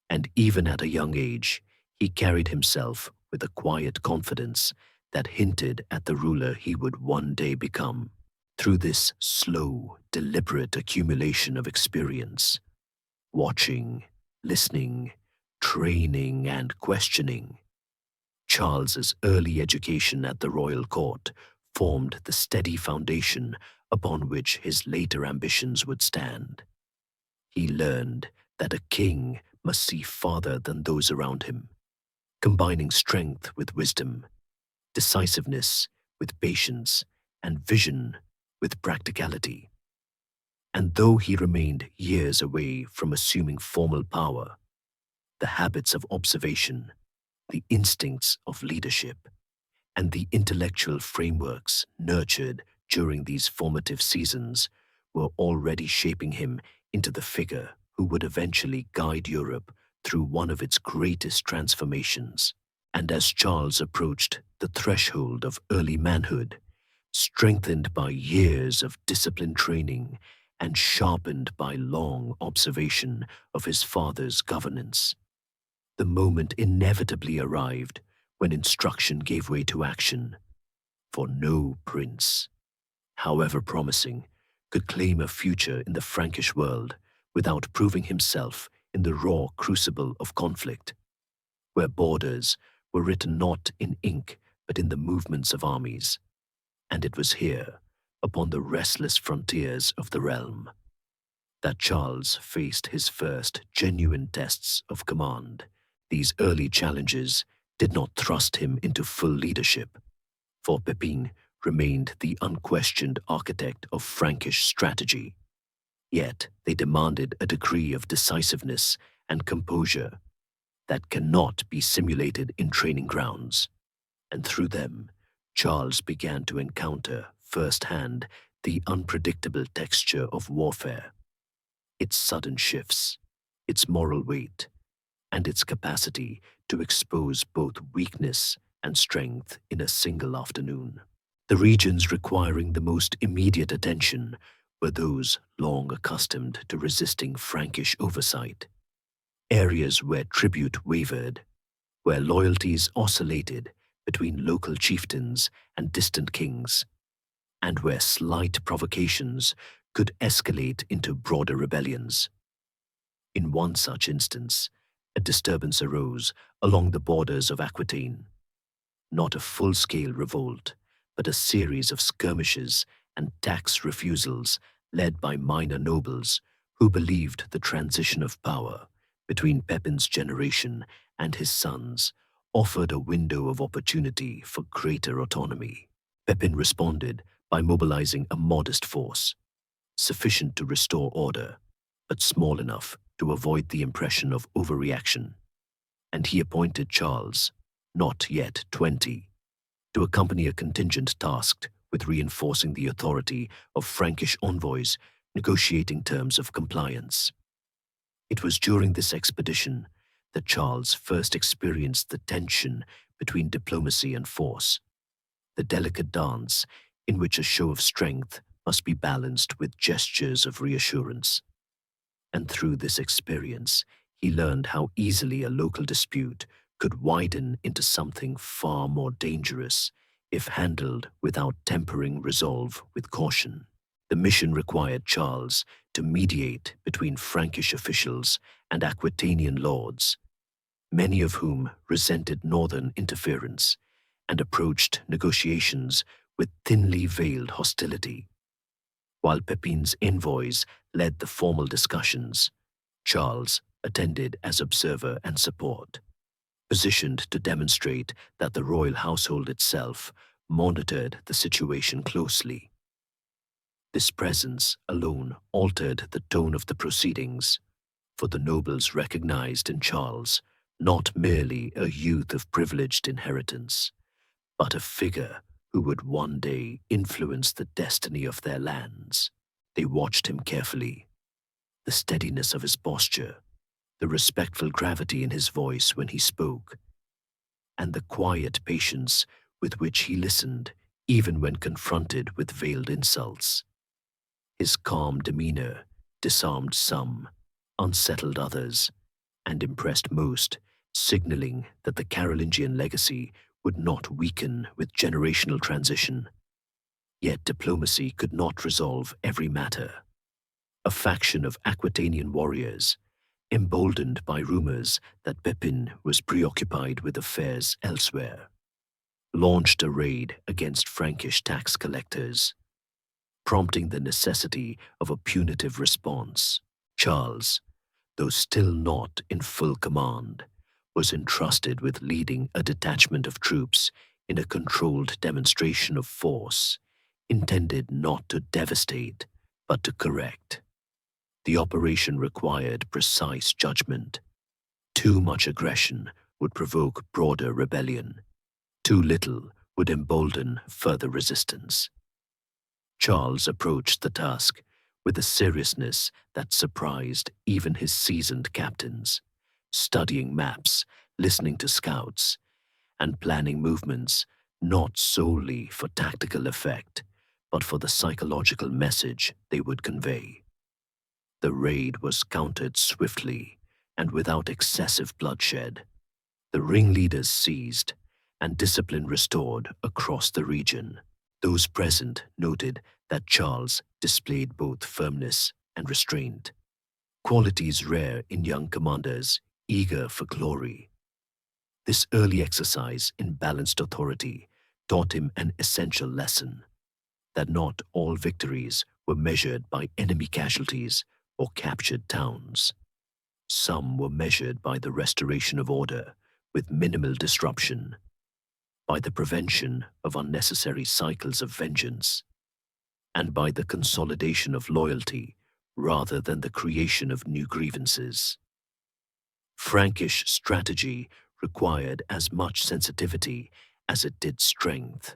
S1: And even at a young age, he carried himself with a quiet confidence that hinted at the ruler he would one day become. Through this slow, deliberate accumulation of experience, watching, listening, training, and questioning, Charles's early education at the royal court formed the steady foundation upon which his later ambitions would stand. He learned that a king must see farther than those around him, combining strength with wisdom, decisiveness with patience, and vision with practicality. And though he remained years away from assuming formal power, the habits of observation, the instincts of leadership, and the intellectual frameworks nurtured during these formative seasons were already shaping him into the figure who would eventually guide Europe through one of its greatest transformations. And as Charles approached the threshold of early manhood, strengthened by years of disciplined training and sharpened by long observation of his father's governance, the moment inevitably arrived when instruction gave way to action, for no prince, however promising, could claim a future in the Frankish world without proving himself in the raw crucible of conflict, where borders were written not in ink but in the movements of armies. And it was here, upon the restless frontiers of the realm, that Charles faced his first genuine tests of command. These early challenges did not thrust him into full leadership, for Pepin remained the unquestioned architect of Frankish strategy. Yet they demanded a degree of decisiveness and composure that cannot be simulated in training grounds. And through them, Charles began to encounter firsthand the unpredictable texture of warfare, its sudden shifts, its moral weight, and its capacity to expose both weakness and strength in a single afternoon. The regions requiring the most immediate attention were those long accustomed to resisting Frankish oversight, areas where tribute wavered, where loyalties oscillated between local chieftains and distant kings, and where slight provocations could escalate into broader rebellions. In one such instance, a disturbance arose along the borders of Aquitaine. Not a full-scale revolt, but a series of skirmishes and tax refusals led by minor nobles who believed the transition of power between Pepin's generation and his sons offered a window of opportunity for greater autonomy. Pepin responded by mobilizing a modest force, sufficient to restore order, but small enough to avoid the impression of overreaction. And he appointed Charles, not yet 20, to accompany a contingent tasked with reinforcing the authority of Frankish envoys negotiating terms of compliance. It was during this expedition that Charles first experienced the tension between diplomacy and force, the delicate dance in which a show of strength must be balanced with gestures of reassurance. And through this experience, he learned how easily a local dispute could widen into something far more dangerous if handled without tempering resolve with caution. The mission required Charles to mediate between Frankish officials and Aquitanian lords, many of whom resented northern interference and approached negotiations with thinly veiled hostility. While Pepin's envoys led the formal discussions, Charles attended as observer and support, positioned to demonstrate that the royal household itself monitored the situation closely. This presence alone altered the tone of the proceedings, for the nobles recognized in Charles not merely a youth of privileged inheritance, but a figure who would one day influence the destiny of their lands. They watched him carefully, the steadiness of his posture, the respectful gravity in his voice when he spoke, and the quiet patience with which he listened even when confronted with veiled insults. His calm demeanor disarmed some, unsettled others, and impressed most, signaling that the Carolingian legacy would not weaken with generational transition. Yet diplomacy could not resolve every matter. A faction of Aquitanian warriors, emboldened by rumors that Pepin was preoccupied with affairs elsewhere, launched a raid against Frankish tax collectors, prompting the necessity of a punitive response. Charles, though still not in full command, was entrusted with leading a detachment of troops in a controlled demonstration of force intended not to devastate but to correct. The operation required precise judgment. Too much aggression would provoke broader rebellion. Too little would embolden further resistance. Charles approached the task with a seriousness that surprised even his seasoned captains, studying maps, listening to scouts, and planning movements not solely for tactical effect, but for the psychological message they would convey. The raid was countered swiftly and without excessive bloodshed. The ringleaders seized and discipline restored across the region. Those present noted that Charles displayed both firmness and restraint, qualities rare in young commanders eager for glory. This early exercise in balanced authority taught him an essential lesson, that not all victories were measured by enemy casualties or captured towns. Some were measured by the restoration of order with minimal disruption, by the prevention of unnecessary cycles of vengeance, and by the consolidation of loyalty rather than the creation of new grievances. Frankish strategy required as much sensitivity as it did strength,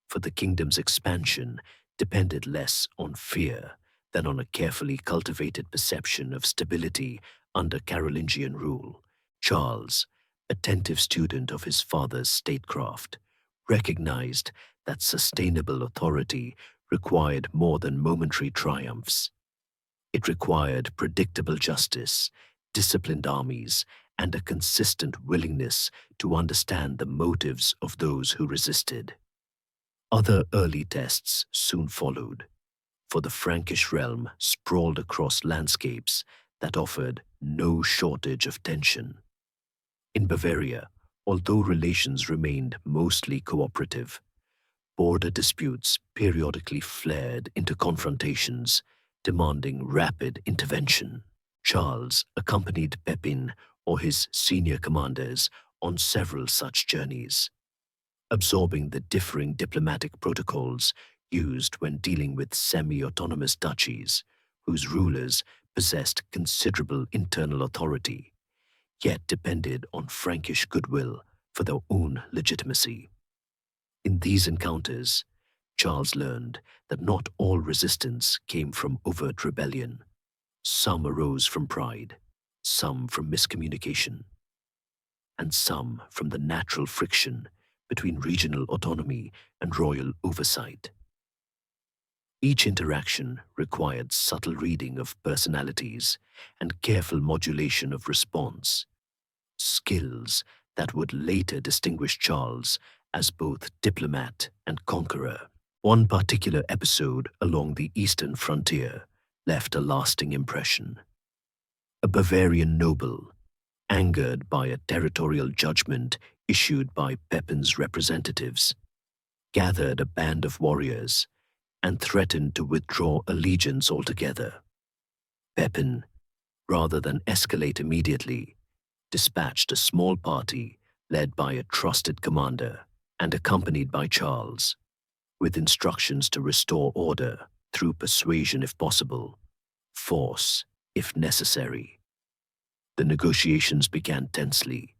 S1: for the kingdom's expansion depended less on fear than on a carefully cultivated perception of stability under Carolingian rule. Charles, attentive student of his father's statecraft, recognized that sustainable authority required more than momentary triumphs. It required predictable justice, disciplined armies, and a consistent willingness to understand the motives of those who resisted. Other early tests soon followed, for the Frankish realm sprawled across landscapes that offered no shortage of tension. In Bavaria, although relations remained mostly cooperative, border disputes periodically flared into confrontations, demanding rapid intervention. Charles accompanied Pepin or his senior commanders on several such journeys, absorbing the differing diplomatic protocols used when dealing with semi-autonomous duchies, whose rulers possessed considerable internal authority, yet depended on Frankish goodwill for their own legitimacy. In these encounters, Charles learned that not all resistance came from overt rebellion. Some arose from pride, some from miscommunication, and some from the natural friction between regional autonomy and royal oversight. Each interaction required subtle reading of personalities and careful modulation of response, skills that would later distinguish Charles as both diplomat and conqueror. One particular episode along the eastern frontier left a lasting impression. A Bavarian noble, angered by a territorial judgment issued by Pepin's representatives, gathered a band of warriors and threatened to withdraw allegiance altogether. Pepin, rather than escalate immediately, dispatched a small party led by a trusted commander and accompanied by Charles, with instructions to restore order through persuasion if possible, force if necessary. The negotiations began tensely,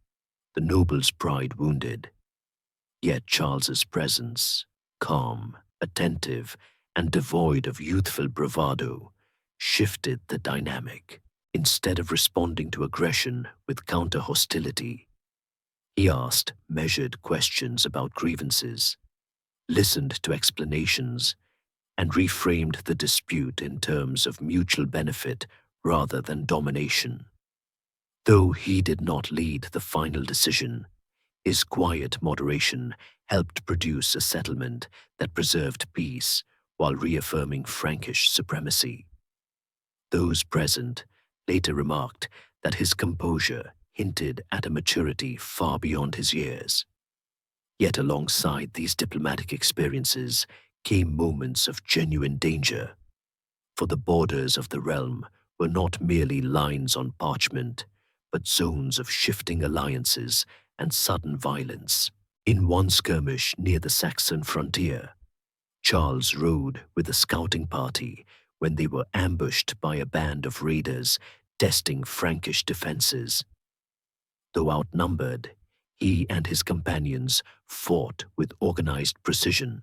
S1: the noble's pride wounded. Yet Charles's presence, calm, attentive, and devoid of youthful bravado, shifted the dynamic. Instead of responding to aggression with counter-hostility, he asked measured questions about grievances, listened to explanations, and reframed the dispute in terms of mutual benefit rather than domination. Though he did not lead the final decision, his quiet moderation helped produce a settlement that preserved peace while reaffirming Frankish supremacy. Those present later remarked that his composure hinted at a maturity far beyond his years. Yet alongside these diplomatic experiences came moments of genuine danger, for the borders of the realm were not merely lines on parchment, but zones of shifting alliances and sudden violence. In one skirmish near the Saxon frontier, Charles rode with a scouting party when they were ambushed by a band of raiders testing Frankish defenses. Though outnumbered, he and his companions fought with organized precision,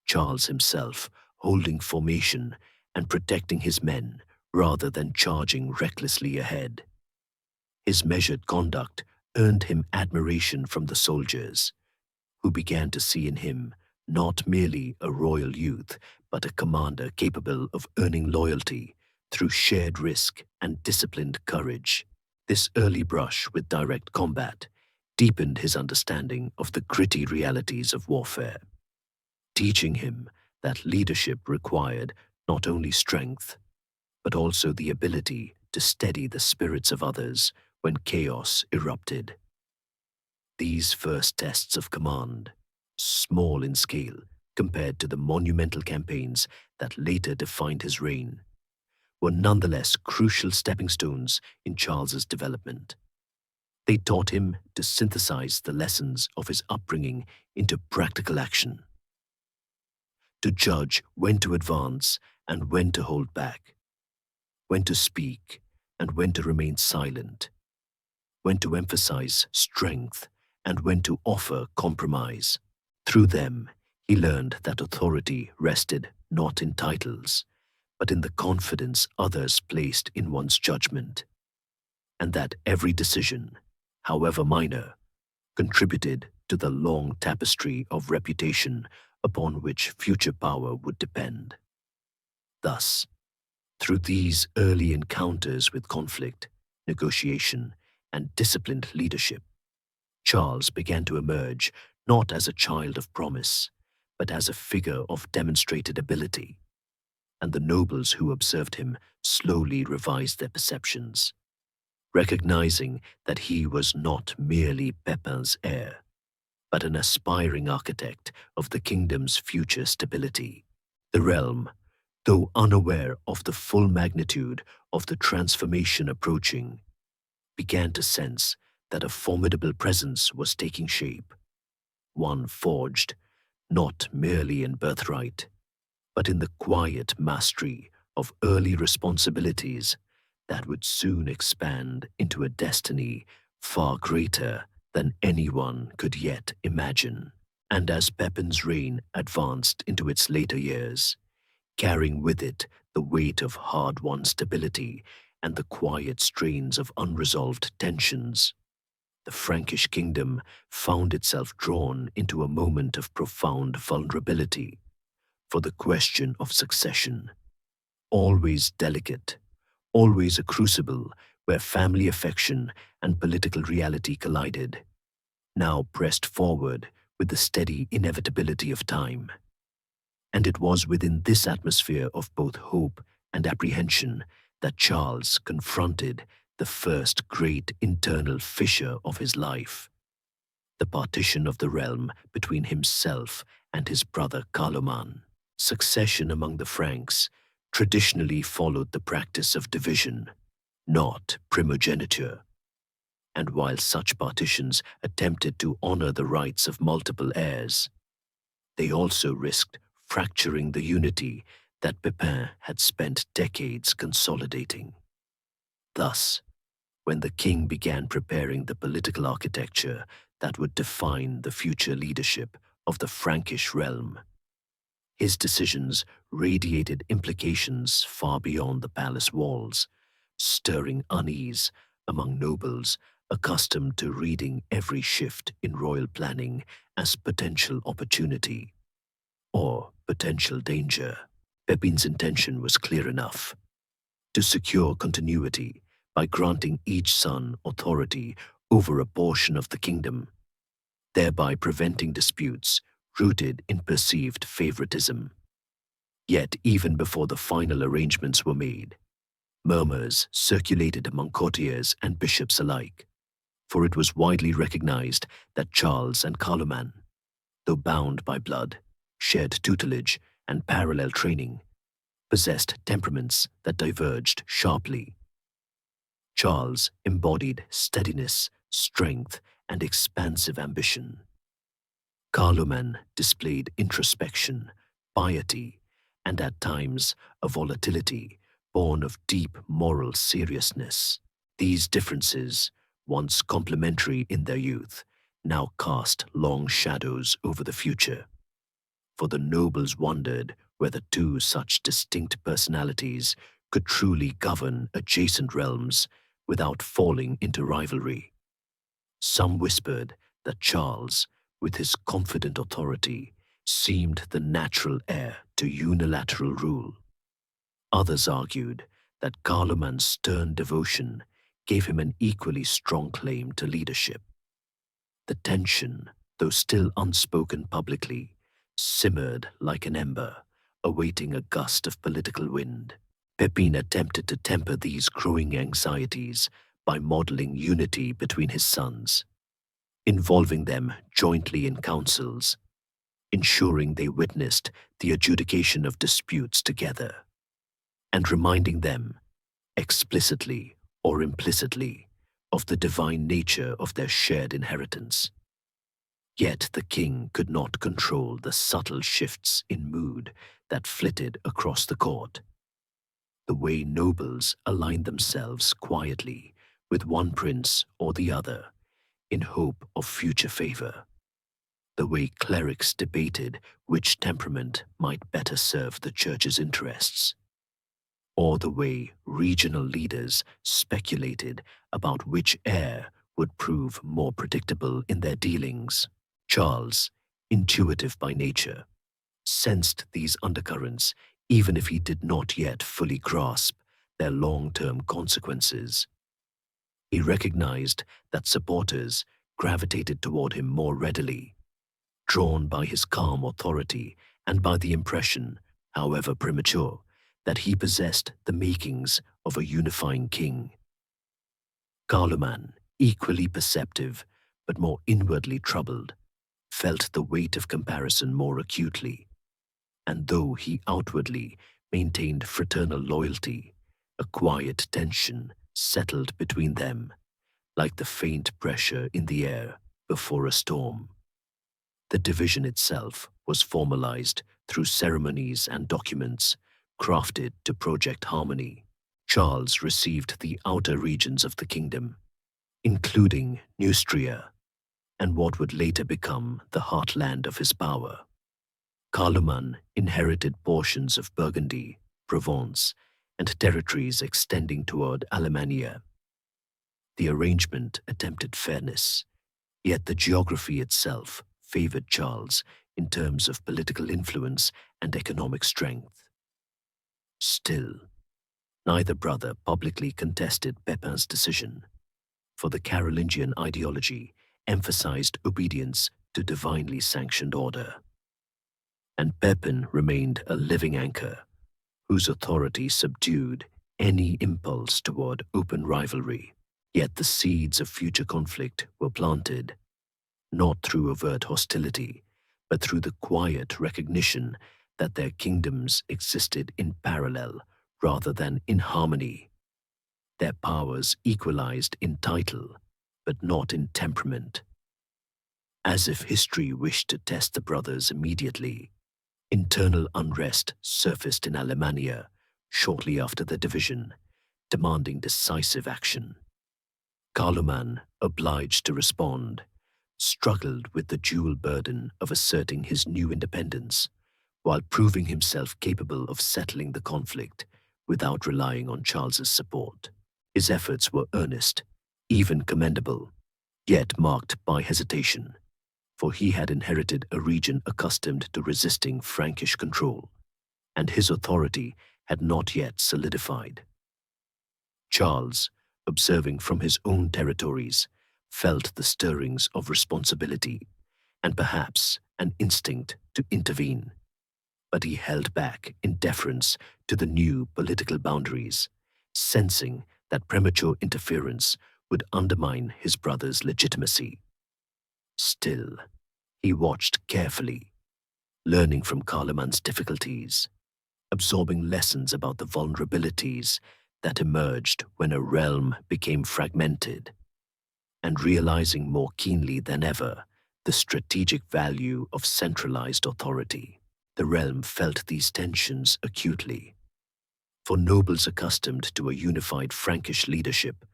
S1: Charles himself holding formation and protecting his men rather than charging recklessly ahead. His measured conduct earned him admiration from the soldiers, who began to see in him not merely a royal youth, but a commander capable of earning loyalty through shared risk and disciplined courage. This early brush with direct combat deepened his understanding of the gritty realities of warfare, teaching him that leadership required not only strength, but also the ability to steady the spirits of others when chaos erupted. These first tests of command, small in scale compared to the monumental campaigns that later defined his reign, were nonetheless crucial stepping stones in Charles's development. They taught him to synthesize the lessons of his upbringing into practical action, to judge when to advance and when to hold back, when to speak and when to remain silent, when to emphasize strength and when to offer compromise. Through them, he learned that authority rested not in titles, but in the confidence others placed in one's judgment, and that every decision, however minor, contributed to the long tapestry of reputation upon which future power would depend. Thus, through these early encounters with conflict, negotiation, and disciplined leadership, Charles began to emerge not as a child of promise, but as a figure of demonstrated ability, and the nobles who observed him slowly revised their perceptions, recognizing that he was not merely Pepin's heir, but an aspiring architect of the kingdom's future stability. The realm, though unaware of the full magnitude of the transformation approaching, began to sense that a formidable presence was taking shape, one forged not merely in birthright, but in the quiet mastery of early responsibilities that would soon expand into a destiny far greater than anyone could yet imagine. And as Pepin's reign advanced into its later years, carrying with it the weight of hard-won stability and the quiet strains of unresolved tensions, the Frankish kingdom found itself drawn into a moment of profound vulnerability. For the question of succession, always delicate, always a crucible where family affection and political reality collided, now pressed forward with the steady inevitability of time. And it was within this atmosphere of both hope and apprehension that Charles confronted the first great internal fissure of his life, the partition of the realm between himself and his brother Carloman. Succession among the Franks traditionally followed the practice of division, not primogeniture, and while such partitions attempted to honor the rights of multiple heirs, they also risked fracturing the unity that Pepin had spent decades consolidating. Thus, when the king began preparing the political architecture that would define the future leadership of the Frankish realm. His decisions radiated implications far beyond the palace walls, stirring unease among nobles accustomed to reading every shift in royal planning as potential opportunity or potential danger. Pepin's intention was clear enough: to secure continuity by granting each son authority over a portion of the kingdom, thereby preventing disputes rooted in perceived favoritism. Yet, even before the final arrangements were made, murmurs circulated among courtiers and bishops alike, for it was widely recognized that Charles and Carloman, though bound by blood, shared tutelage, and parallel training, possessed temperaments that diverged sharply. Charles embodied steadiness, strength, and expansive ambition. Carloman displayed introspection, piety, and at times a volatility born of deep moral seriousness. These differences, once complementary in their youth, now cast long shadows over the future. For the nobles wondered whether two such distinct personalities could truly govern adjacent realms without falling into rivalry. Some whispered that Charles, with his confident authority, seemed the natural heir to unilateral rule. Others argued that Carloman's stern devotion gave him an equally strong claim to leadership. The tension, though still unspoken publicly, simmered like an ember, awaiting a gust of political wind. Pepin attempted to temper these growing anxieties by modeling unity between his sons, involving them jointly in councils, ensuring they witnessed the adjudication of disputes together, and reminding them, explicitly or implicitly, of the divine nature of their shared inheritance. Yet the king could not control the subtle shifts in mood that flitted across the court. The way nobles aligned themselves quietly with one prince or the other in hope of future favor. The way clerics debated which temperament might better serve the church's interests. Or the way regional leaders speculated about which heir would prove more predictable in their dealings. Charles, intuitive by nature, sensed these undercurrents even if he did not yet fully grasp their long-term consequences. He recognized that supporters gravitated toward him more readily, drawn by his calm authority and by the impression, however premature, that he possessed the makings of a unifying king. Carloman, equally perceptive but more inwardly troubled, felt the weight of comparison more acutely, and though he outwardly maintained fraternal loyalty, a quiet tension settled between them, like the faint pressure in the air before a storm. The division itself was formalized through ceremonies and documents crafted to project harmony. Charles received the outer regions of the kingdom, including Neustria, and what would later become the heartland of his power. Carloman inherited portions of Burgundy, Provence, and territories extending toward Alemannia. The arrangement attempted fairness, yet the geography itself favored Charles in terms of political influence and economic strength. Still, neither brother publicly contested Pepin's decision, for the Carolingian ideology emphasized obedience to divinely sanctioned order. And Pepin remained a living anchor, whose authority subdued any impulse toward open rivalry. Yet the seeds of future conflict were planted, not through overt hostility, but through the quiet recognition that their kingdoms existed in parallel rather than in harmony. Their powers equalized in title, but not in temperament. As if history wished to test the brothers immediately, internal unrest surfaced in Alemannia shortly after the division, demanding decisive action. Carloman, obliged to respond, struggled with the dual burden of asserting his new independence while proving himself capable of settling the conflict without relying on Charles's support. His efforts were earnest, even commendable, yet marked by hesitation, for he had inherited a region accustomed to resisting Frankish control, and his authority had not yet solidified. Charles, observing from his own territories, felt the stirrings of responsibility and perhaps an instinct to intervene, but he held back in deference to the new political boundaries, sensing that premature interference would undermine his brother's legitimacy. Still, he watched carefully, learning from Carloman's difficulties, absorbing lessons about the vulnerabilities that emerged when a realm became fragmented, and realizing more keenly than ever the strategic value of centralized authority. The realm felt these tensions acutely, for nobles accustomed to a unified Frankish leadership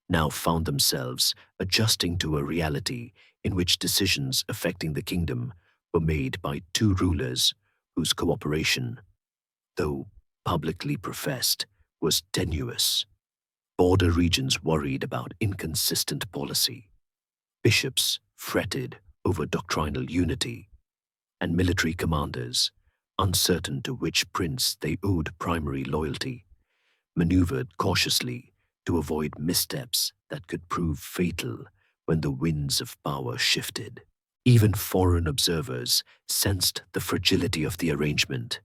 S1: now found themselves adjusting to a reality in which decisions affecting the kingdom were made by two rulers whose cooperation, though publicly professed, was tenuous. Border regions worried about inconsistent policy. Bishops fretted over doctrinal unity, and military commanders, uncertain to which prince they owed primary loyalty, maneuvered cautiously to avoid missteps that could prove fatal when the winds of power shifted. Even foreign observers sensed the fragility of the arrangement,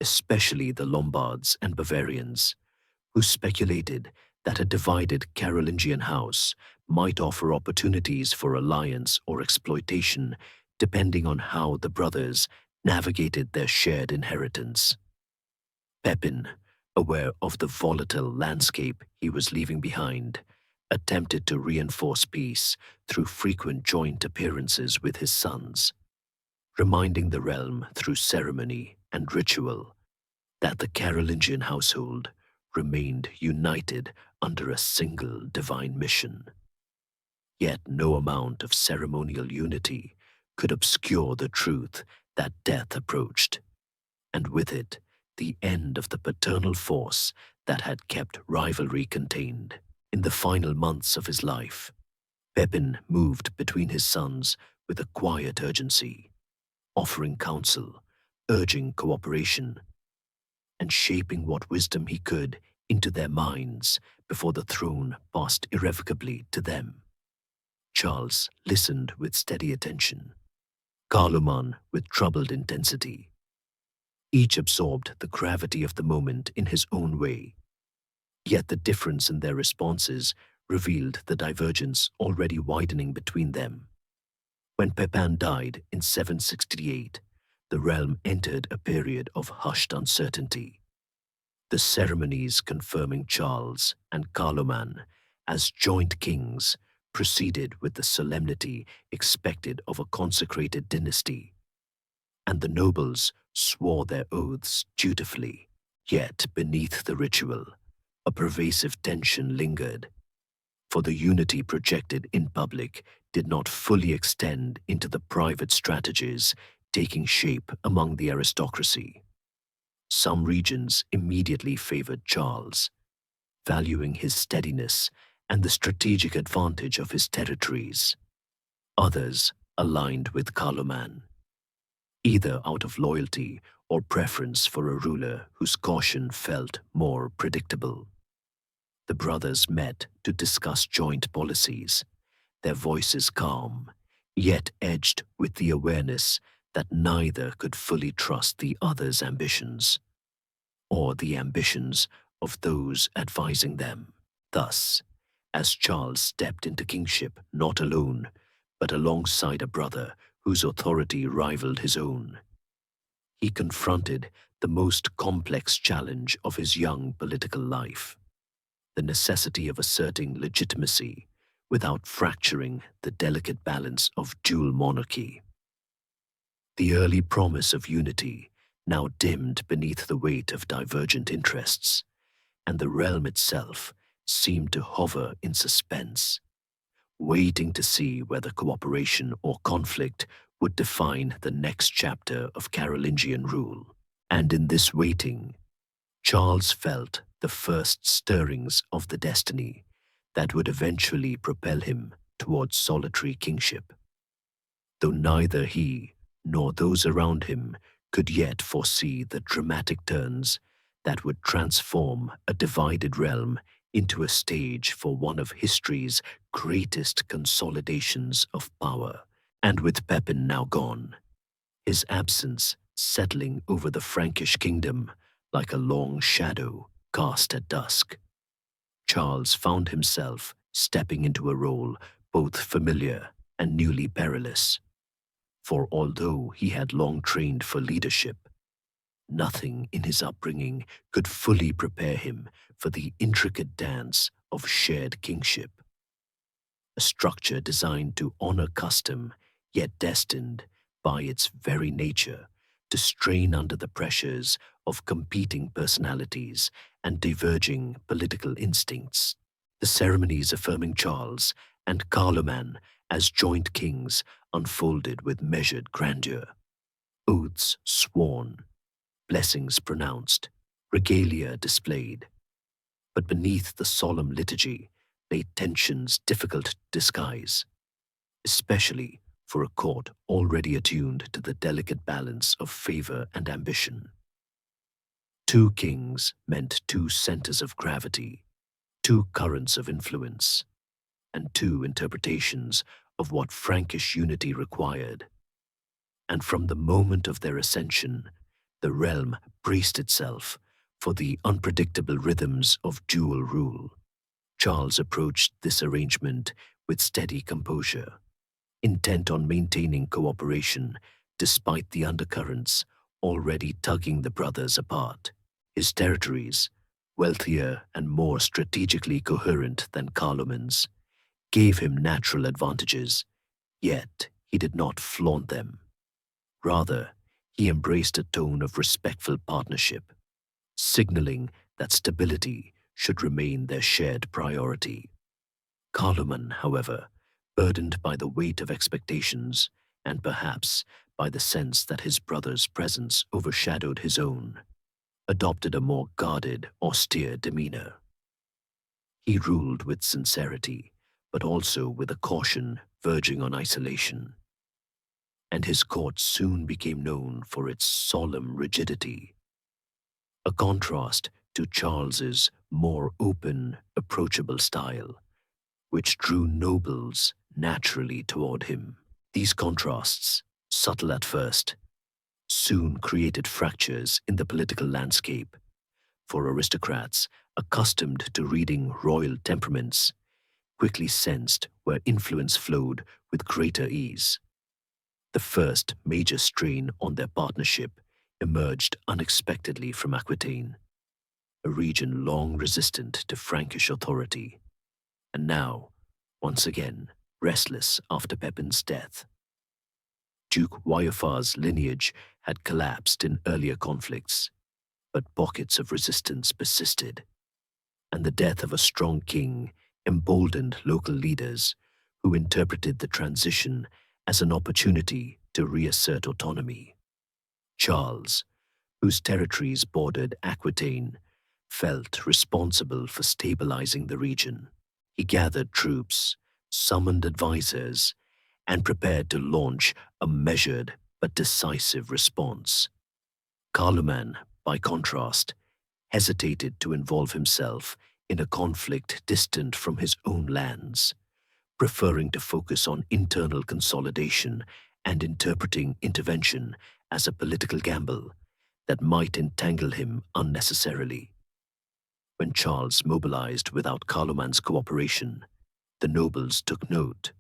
S1: especially the Lombards and Bavarians, who speculated that a divided Carolingian house might offer opportunities for alliance or exploitation depending on how the brothers navigated their shared inheritance. Pepin, aware of the volatile landscape he was leaving behind, attempted to reinforce peace through frequent joint appearances with his sons, reminding the realm through ceremony and ritual that the Carolingian household remained united under a single divine mission. Yet no amount of ceremonial unity could obscure the truth that death approached, and with it, the end of the paternal force that had kept rivalry contained. In the final months of his life, Pepin moved between his sons with a quiet urgency, offering counsel, urging cooperation, and shaping what wisdom he could into their minds before the throne passed irrevocably to them. Charles listened with steady attention, Carloman with troubled intensity. Each absorbed the gravity of the moment in his own way, yet the difference in their responses revealed the divergence already widening between them. When Pepin died in 768, the realm entered a period of hushed uncertainty. The ceremonies confirming Charles and Carloman as joint kings proceeded with the solemnity expected of a consecrated dynasty, and the nobles swore their oaths dutifully. Yet beneath the ritual, a pervasive tension lingered, for the unity projected in public did not fully extend into the private strategies taking shape among the aristocracy. Some regions immediately favored Charles, valuing his steadiness and the strategic advantage of his territories. Others aligned with Carloman, either out of loyalty or preference for a ruler whose caution felt more predictable. The brothers met to discuss joint policies, their voices calm, yet edged with the awareness that neither could fully trust the other's ambitions, or the ambitions of those advising them. Thus, as Charles stepped into kingship not alone, but alongside a brother whose authority rivaled his own, he confronted the most complex challenge of his young political life: the necessity of asserting legitimacy without fracturing the delicate balance of dual monarchy. The early promise of unity now dimmed beneath the weight of divergent interests, and the realm itself seemed to hover in suspense, waiting to see whether cooperation or conflict would define the next chapter of Carolingian rule. And in this waiting, Charles felt the first stirrings of the destiny that would eventually propel him towards solitary kingship. Though neither he nor those around him could yet foresee the dramatic turns that would transform a divided realm into a stage for one of history's greatest consolidations of power. And with Pepin now gone, his absence settling over the Frankish kingdom like a long shadow cast at dusk, Charles found himself stepping into a role both familiar and newly perilous. For although he had long trained for leadership, nothing in his upbringing could fully prepare him for the intricate dance of shared kingship, a structure designed to honor custom, yet destined, by its very nature, to strain under the pressures of competing personalities and diverging political instincts. The ceremonies affirming Charles and Carloman as joint kings unfolded with measured grandeur. Oaths sworn, blessings pronounced, regalia displayed. But beneath the solemn liturgy lay tensions difficult to disguise, especially for a court already attuned to the delicate balance of favor and ambition. Two kings meant two centers of gravity, two currents of influence, and two interpretations of what Frankish unity required. And from the moment of their ascension, the realm braced itself for the unpredictable rhythms of dual rule. Charles approached this arrangement with steady composure, intent on maintaining cooperation despite the undercurrents already tugging the brothers apart. His territories, wealthier and more strategically coherent than Carloman's, gave him natural advantages, yet he did not flaunt them. Rather, he embraced a tone of respectful partnership, signaling that stability should remain their shared priority. Carloman, however, burdened by the weight of expectations and perhaps by the sense that his brother's presence overshadowed his own, adopted a more guarded, austere demeanor. He ruled with sincerity, but also with a caution verging on isolation, and his court soon became known for its solemn rigidity, a contrast to Charles's more open, approachable style, which drew nobles naturally toward him. These contrasts, subtle at first, soon created fractures in the political landscape, for aristocrats accustomed to reading royal temperaments quickly sensed where influence flowed with greater ease. The first major strain on their partnership emerged unexpectedly from Aquitaine, a region long resistant to Frankish authority, and now, once again, restless after Pepin's death. Duke Waiophar's lineage had collapsed in earlier conflicts, but pockets of resistance persisted, and the death of a strong king emboldened local leaders who interpreted the transition as an opportunity to reassert autonomy. Charles, whose territories bordered Aquitaine, felt responsible for stabilizing the region. He gathered troops, summoned advisors, and prepared to launch a measured but decisive response. Carloman, by contrast, hesitated to involve himself in a conflict distant from his own lands, preferring to focus on internal consolidation and interpreting intervention as a political gamble that might entangle him unnecessarily. When Charles mobilized without Carloman's cooperation, the nobles took note.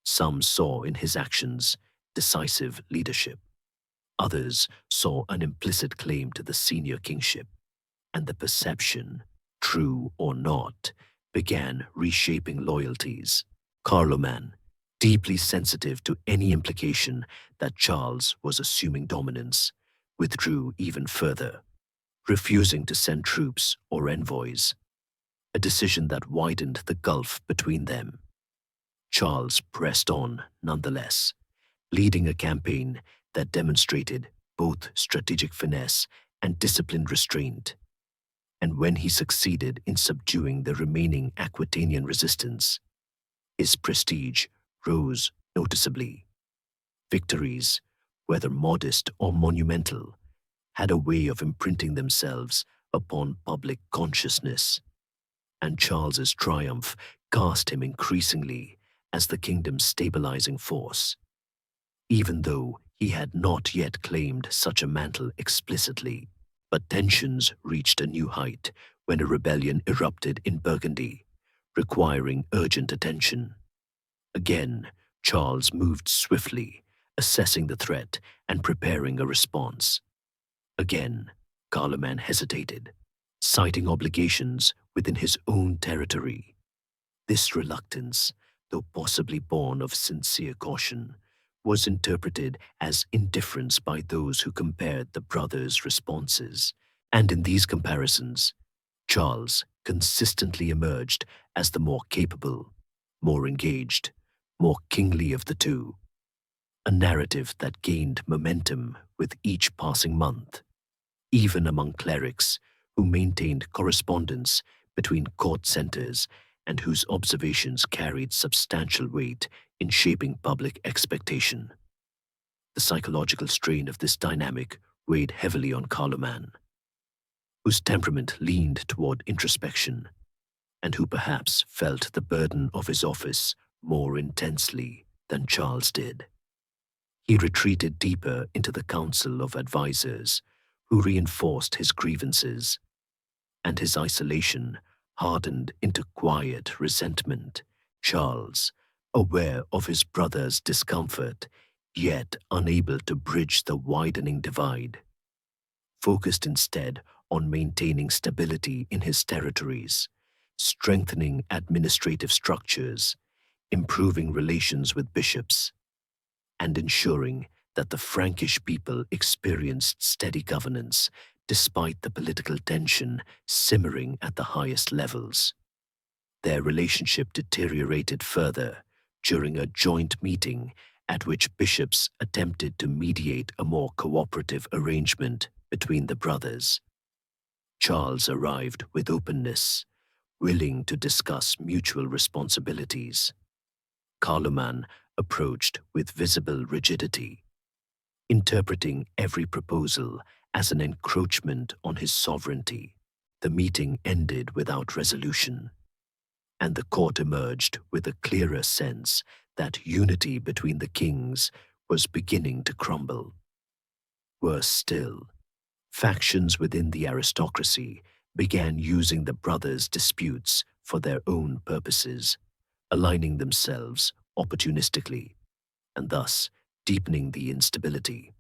S1: Some saw in his actions decisive leadership. Others saw an implicit claim to the senior kingship, and the perception, true or not, began reshaping loyalties. Carloman, deeply sensitive to any implication that Charles was assuming dominance, withdrew even further, refusing to send troops or envoys. a decision that widened the gulf between them. Charles pressed on nonetheless, leading a campaign that demonstrated both strategic finesse and disciplined restraint. And when he succeeded in subduing the remaining Aquitanian resistance, his prestige rose noticeably. Victories, whether modest or monumental, had a way of imprinting themselves upon public consciousness, and Charles's triumph cast him increasingly as the kingdom's stabilizing force, even though he had not yet claimed such a mantle explicitly. But tensions reached a new height when a rebellion erupted in Burgundy, requiring urgent attention. Again, Charles moved swiftly, assessing the threat and preparing a response. Again, Carloman hesitated, citing obligations within his own territory. This reluctance, though possibly born of sincere caution, was interpreted as indifference by those who compared the brothers' responses. And in these comparisons, Charles consistently emerged as the more capable, more engaged, more kingly of the two, a narrative that gained momentum with each passing month, even among clerics who maintained correspondence between court centers and whose observations carried substantial weight in shaping public expectation. The psychological strain of this dynamic weighed heavily on Carloman, whose temperament leaned toward introspection, and who perhaps felt the burden of his office more intensely than Charles did. He retreated deeper into the council of advisers who reinforced his grievances, and his isolation hardened into quiet resentment. Charles, aware of his brother's discomfort, yet unable to bridge the widening divide, focused instead on maintaining stability in his territories, strengthening administrative structures, improving relations with bishops, and ensuring that the Frankish people experienced steady governance despite the political tension simmering at the highest levels. Their relationship deteriorated further during a joint meeting at which bishops attempted to mediate a more cooperative arrangement between the brothers. Charles arrived with openness, willing to discuss mutual responsibilities. Carloman approached with visible rigidity, interpreting every proposal as an encroachment on his sovereignty. The meeting ended without resolution, and the court emerged with a clearer sense that unity between the kings was beginning to crumble. Worse still, factions within the aristocracy began using the brothers' disputes for their own purposes, aligning themselves opportunistically, and thus deepening the instability.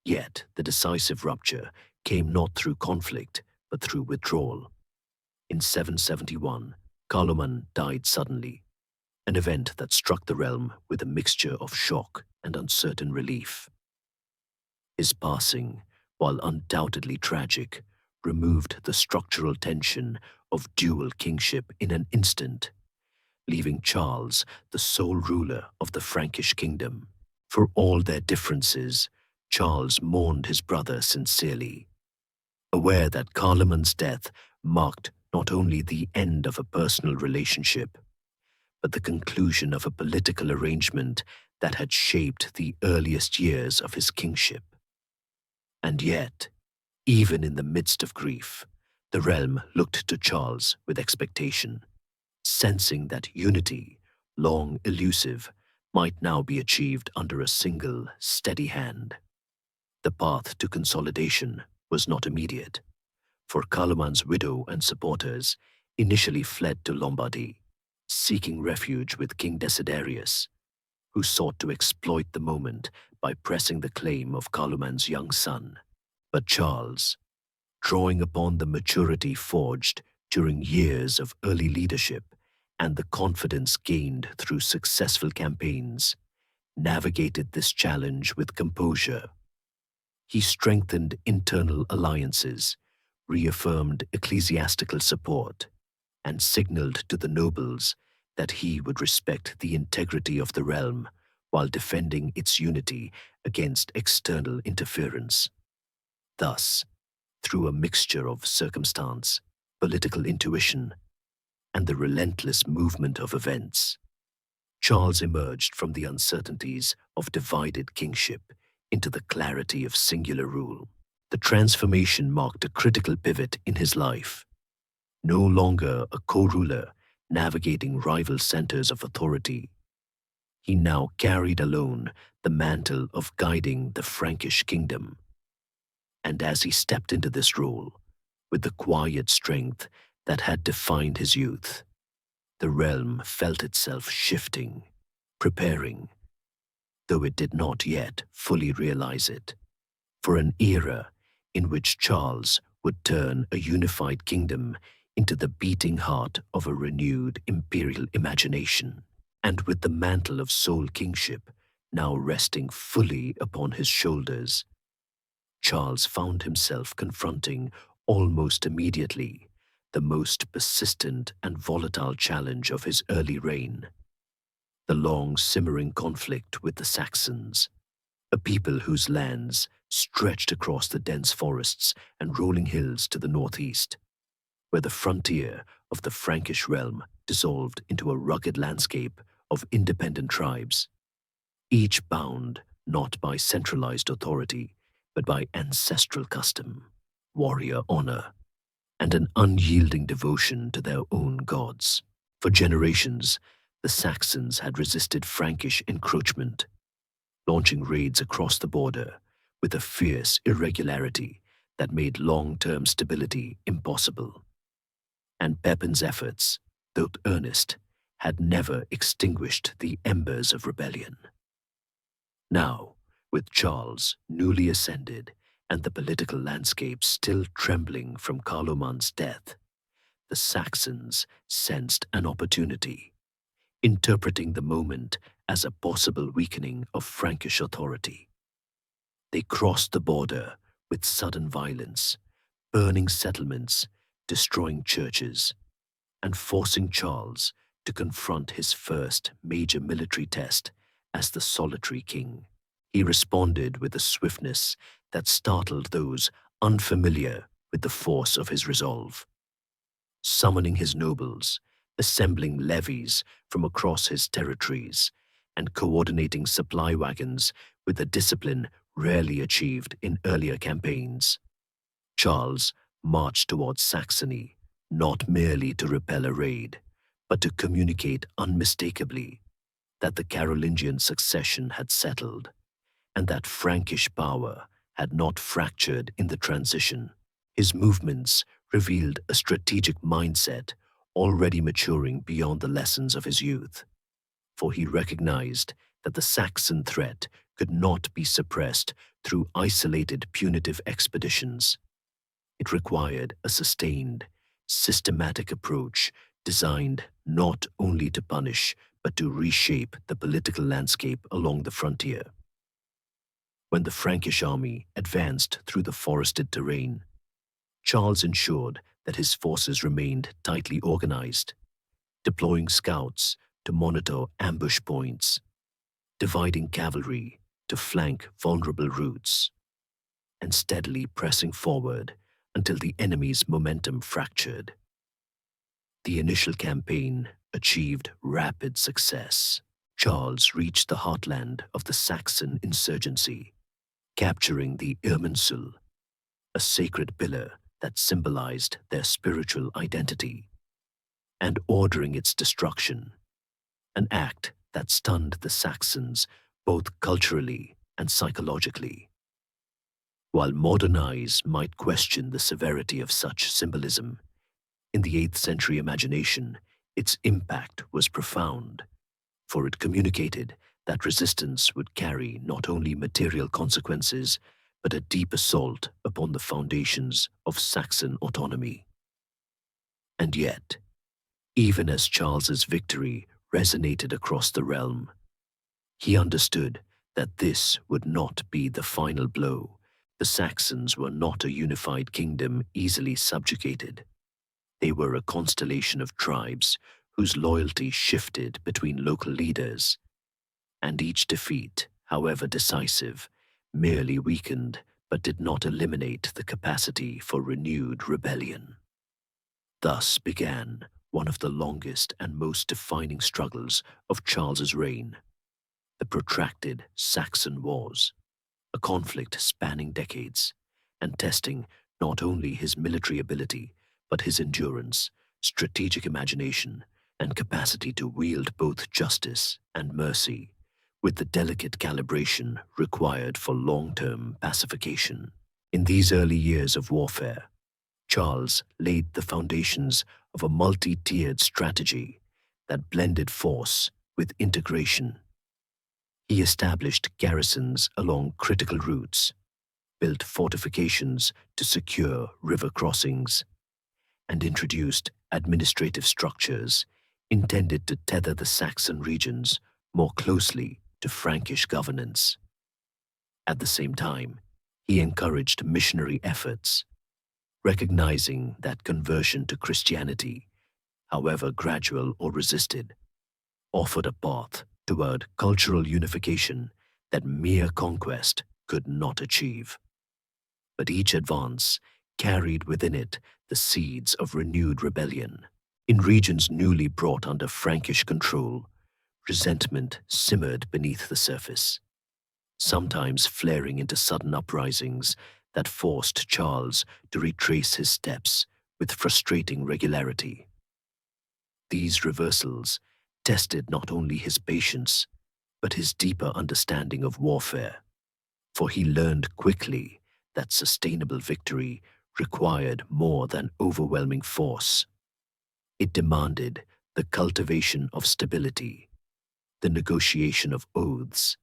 S1: Yet the decisive rupture came not through conflict, but through withdrawal. In 771, Carloman died suddenly, an event that struck the realm with a mixture of shock and uncertain relief. His passing, while undoubtedly tragic, removed the structural tension of dual kingship in an instant, leaving Charles the sole ruler of the Frankish kingdom. For all their differences, Charles mourned his brother sincerely, aware that Carloman's death marked not only the end of a personal relationship, but the conclusion of a political arrangement that had shaped the earliest years of his kingship. And yet, even in the midst of grief, the realm looked to Charles with expectation, sensing that unity, long elusive, might now be achieved under a single, steady hand. The path to consolidation was not immediate, for Carloman's widow and supporters initially fled to Lombardy, seeking refuge with King Desiderius, who sought to exploit the moment by pressing the claim of Carloman's young son. But Charles, drawing upon the maturity forged during years of early leadership and the confidence gained through successful campaigns, navigated this challenge with composure. He strengthened internal alliances, reaffirmed ecclesiastical support, and signaled to the nobles that he would respect the integrity of the realm while defending its unity against external interference. Thus, through a mixture of circumstance, political intuition, and the relentless movement of events, Charles emerged from the uncertainties of divided kingship into the clarity of singular rule. The transformation marked a critical pivot in his life. No longer a co-ruler navigating rival centers of authority, he now carried alone the mantle of guiding the Frankish kingdom. And as he stepped into this role, with the quiet strength that had defined his youth, the realm felt itself shifting, preparing, though it did not yet fully realize it, for an era in which Charles would turn a unified kingdom into the beating heart of a renewed imperial imagination. And with the mantle of sole kingship now resting fully upon his shoulders, Charles found himself confronting almost immediately the most persistent and volatile challenge of his early reign: the long simmering conflict with the Saxons, a people whose lands stretched across the dense forests and rolling hills to the northeast, where the frontier of the Frankish realm dissolved into a rugged landscape of independent tribes, each bound not by centralized authority, but by ancestral custom, warrior honor, and an unyielding devotion to their own gods. For generations, the Saxons had resisted Frankish encroachment, launching raids across the border with a fierce irregularity that made long-term stability impossible. And Pepin's efforts, though earnest, had never extinguished the embers of rebellion. Now, with Charles newly ascended and the political landscape still trembling from Carloman's death, the Saxons sensed an opportunity, interpreting the moment as a possible weakening of Frankish authority. They crossed the border with sudden violence, burning settlements, destroying churches, and forcing Charles to confront his first major military test as the solitary king. He responded with a swiftness that startled those unfamiliar with the force of his resolve. Summoning his nobles, assembling levies from across his territories, and coordinating supply wagons with a discipline rarely achieved in earlier campaigns, Charles marched towards Saxony, not merely to repel a raid, but to communicate unmistakably that the Carolingian succession had settled, and that Frankish power had not fractured in the transition. His movements revealed a strategic mindset already maturing beyond the lessons of his youth, for he recognized that the Saxon threat could not be suppressed through isolated punitive expeditions. It required a sustained, systematic approach designed not only to punish but to reshape the political landscape along the frontier. When the Frankish army advanced through the forested terrain, Charles ensured that his forces remained tightly organized, deploying scouts to monitor ambush points, dividing cavalry to flank vulnerable routes, and steadily pressing forward until the enemy's momentum fractured. The initial campaign achieved rapid success. Charles reached the heartland of the Saxon insurgency, capturing the Irminsul, a sacred pillar that symbolized their spiritual identity, and ordering its destruction, an act that stunned the Saxons both culturally and psychologically. While modern eyes might question the severity of such symbolism, in the 8th century imagination, its impact was profound, for it communicated that resistance would carry not only material consequences, but a deep assault upon the foundations of Saxon autonomy. And yet, even as Charles's victory resonated across the realm, he understood that this would not be the final blow. The Saxons were not a unified kingdom easily subjugated. They were a constellation of tribes whose loyalty shifted between local leaders, and each defeat, however decisive, merely weakened but did not eliminate the capacity for renewed rebellion. Thus began one of the longest and most defining struggles of Charles's reign, the protracted Saxon Wars, a conflict spanning decades and testing not only his military ability but his endurance, strategic imagination, and capacity to wield both justice and mercy with the delicate calibration required for long-term pacification. In these early years of warfare, Charles laid the foundations of a multi-tiered strategy that blended force with integration. He established garrisons along critical routes, built fortifications to secure river crossings, and introduced administrative structures intended to tether the Saxon regions more closely to Frankish governance. At the same time, he encouraged missionary efforts, recognizing that conversion to Christianity, however gradual or resisted, offered a path toward cultural unification that mere conquest could not achieve. But each advance carried within it the seeds of renewed rebellion. In regions newly brought under Frankish control, resentment simmered beneath the surface, sometimes flaring into sudden uprisings that forced Charles to retrace his steps with frustrating regularity. These reversals tested not only his patience, but his deeper understanding of warfare, for he learned quickly that sustainable victory required more than overwhelming force. It demanded the cultivation of stability, the negotiation of oaths,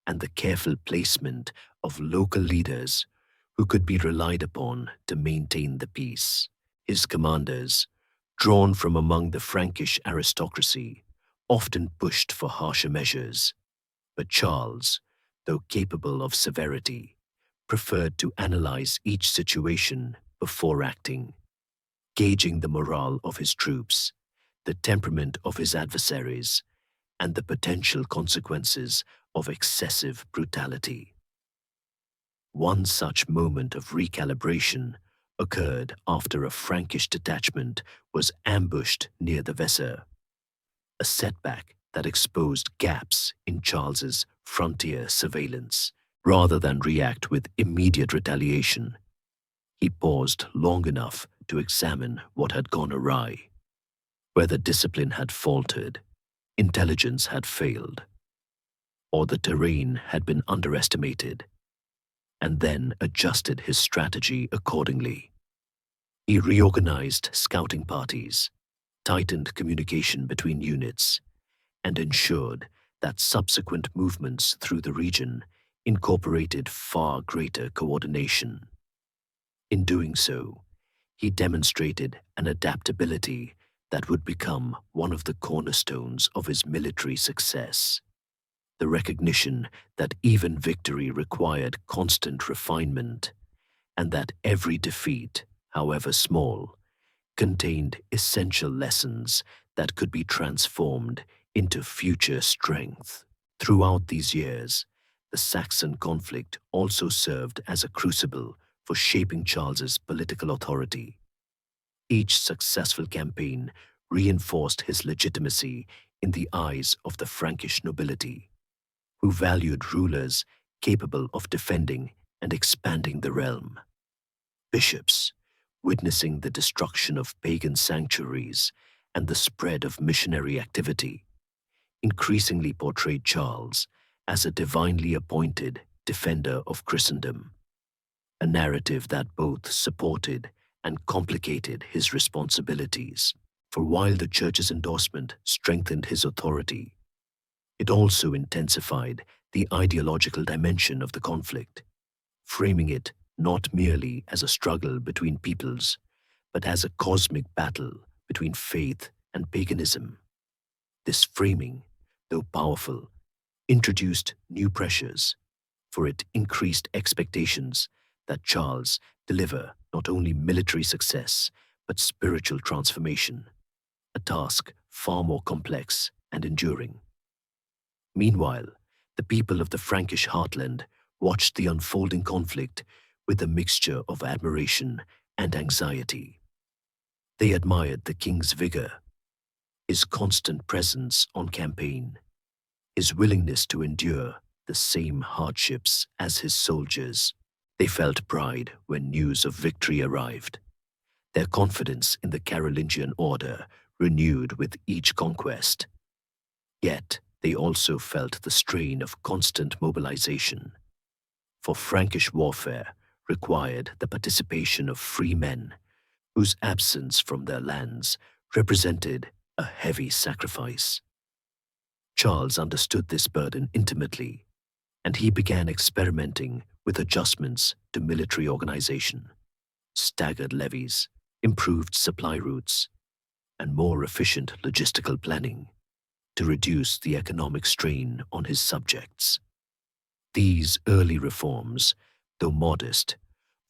S1: and the careful placement of local leaders who could be relied upon to maintain the peace. His commanders, drawn from among the Frankish aristocracy, often pushed for harsher measures, but Charles, though capable of severity, preferred to analyze each situation before acting, gauging the morale of his troops, the temperament of his adversaries, and the potential consequences of excessive brutality. One such moment of recalibration occurred after a Frankish detachment was ambushed near the Weser, a setback that exposed gaps in Charles's frontier surveillance. Rather than react with immediate retaliation, he paused long enough to examine what had gone awry, whether discipline had faltered, intelligence had failed, or the terrain had been underestimated, and then adjusted his strategy accordingly. He reorganized scouting parties, tightened communication between units, and ensured that subsequent movements through the region incorporated far greater coordination. In doing so, he demonstrated an adaptability that would become one of the cornerstones of his military success. The recognition that even victory required constant refinement, and that every defeat, however small, contained essential lessons that could be transformed into future strength. Throughout these years, the Saxon conflict also served as a crucible for shaping Charles's political authority. Each successful campaign reinforced his legitimacy in the eyes of the Frankish nobility, who valued rulers capable of defending and expanding the realm. Bishops, witnessing the destruction of pagan sanctuaries and the spread of missionary activity, increasingly portrayed Charles as a divinely appointed defender of Christendom, a narrative that both supported and complicated his responsibilities. For while the Church's endorsement strengthened his authority, it also intensified the ideological dimension of the conflict, framing it not merely as a struggle between peoples, but as a cosmic battle between faith and paganism. This framing, though powerful, introduced new pressures, for it increased expectations that Charles deliver not only military success, but spiritual transformation, a task far more complex and enduring. Meanwhile, the people of the Frankish heartland watched the unfolding conflict with a mixture of admiration and anxiety. They admired the king's vigor, his constant presence on campaign, his willingness to endure the same hardships as his soldiers. They felt pride when news of victory arrived, their confidence in the Carolingian order renewed with each conquest. Yet they also felt the strain of constant mobilization, for Frankish warfare required the participation of free men whose absence from their lands represented a heavy sacrifice. Charles understood this burden intimately, and he began experimenting with adjustments to military organization, staggered levies, improved supply routes, and more efficient logistical planning to reduce the economic strain on his subjects. These early reforms, though modest,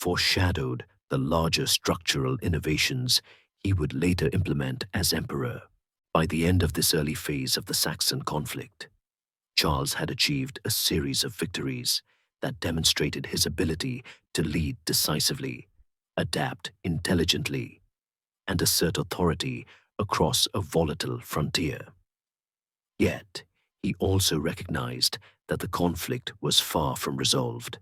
S1: foreshadowed the larger structural innovations he would later implement as emperor. By the end of this early phase of the Saxon conflict, Charles had achieved a series of victories that demonstrated his ability to lead decisively, adapt intelligently, and assert authority across a volatile frontier. Yet, he also recognized that the conflict was far from resolved.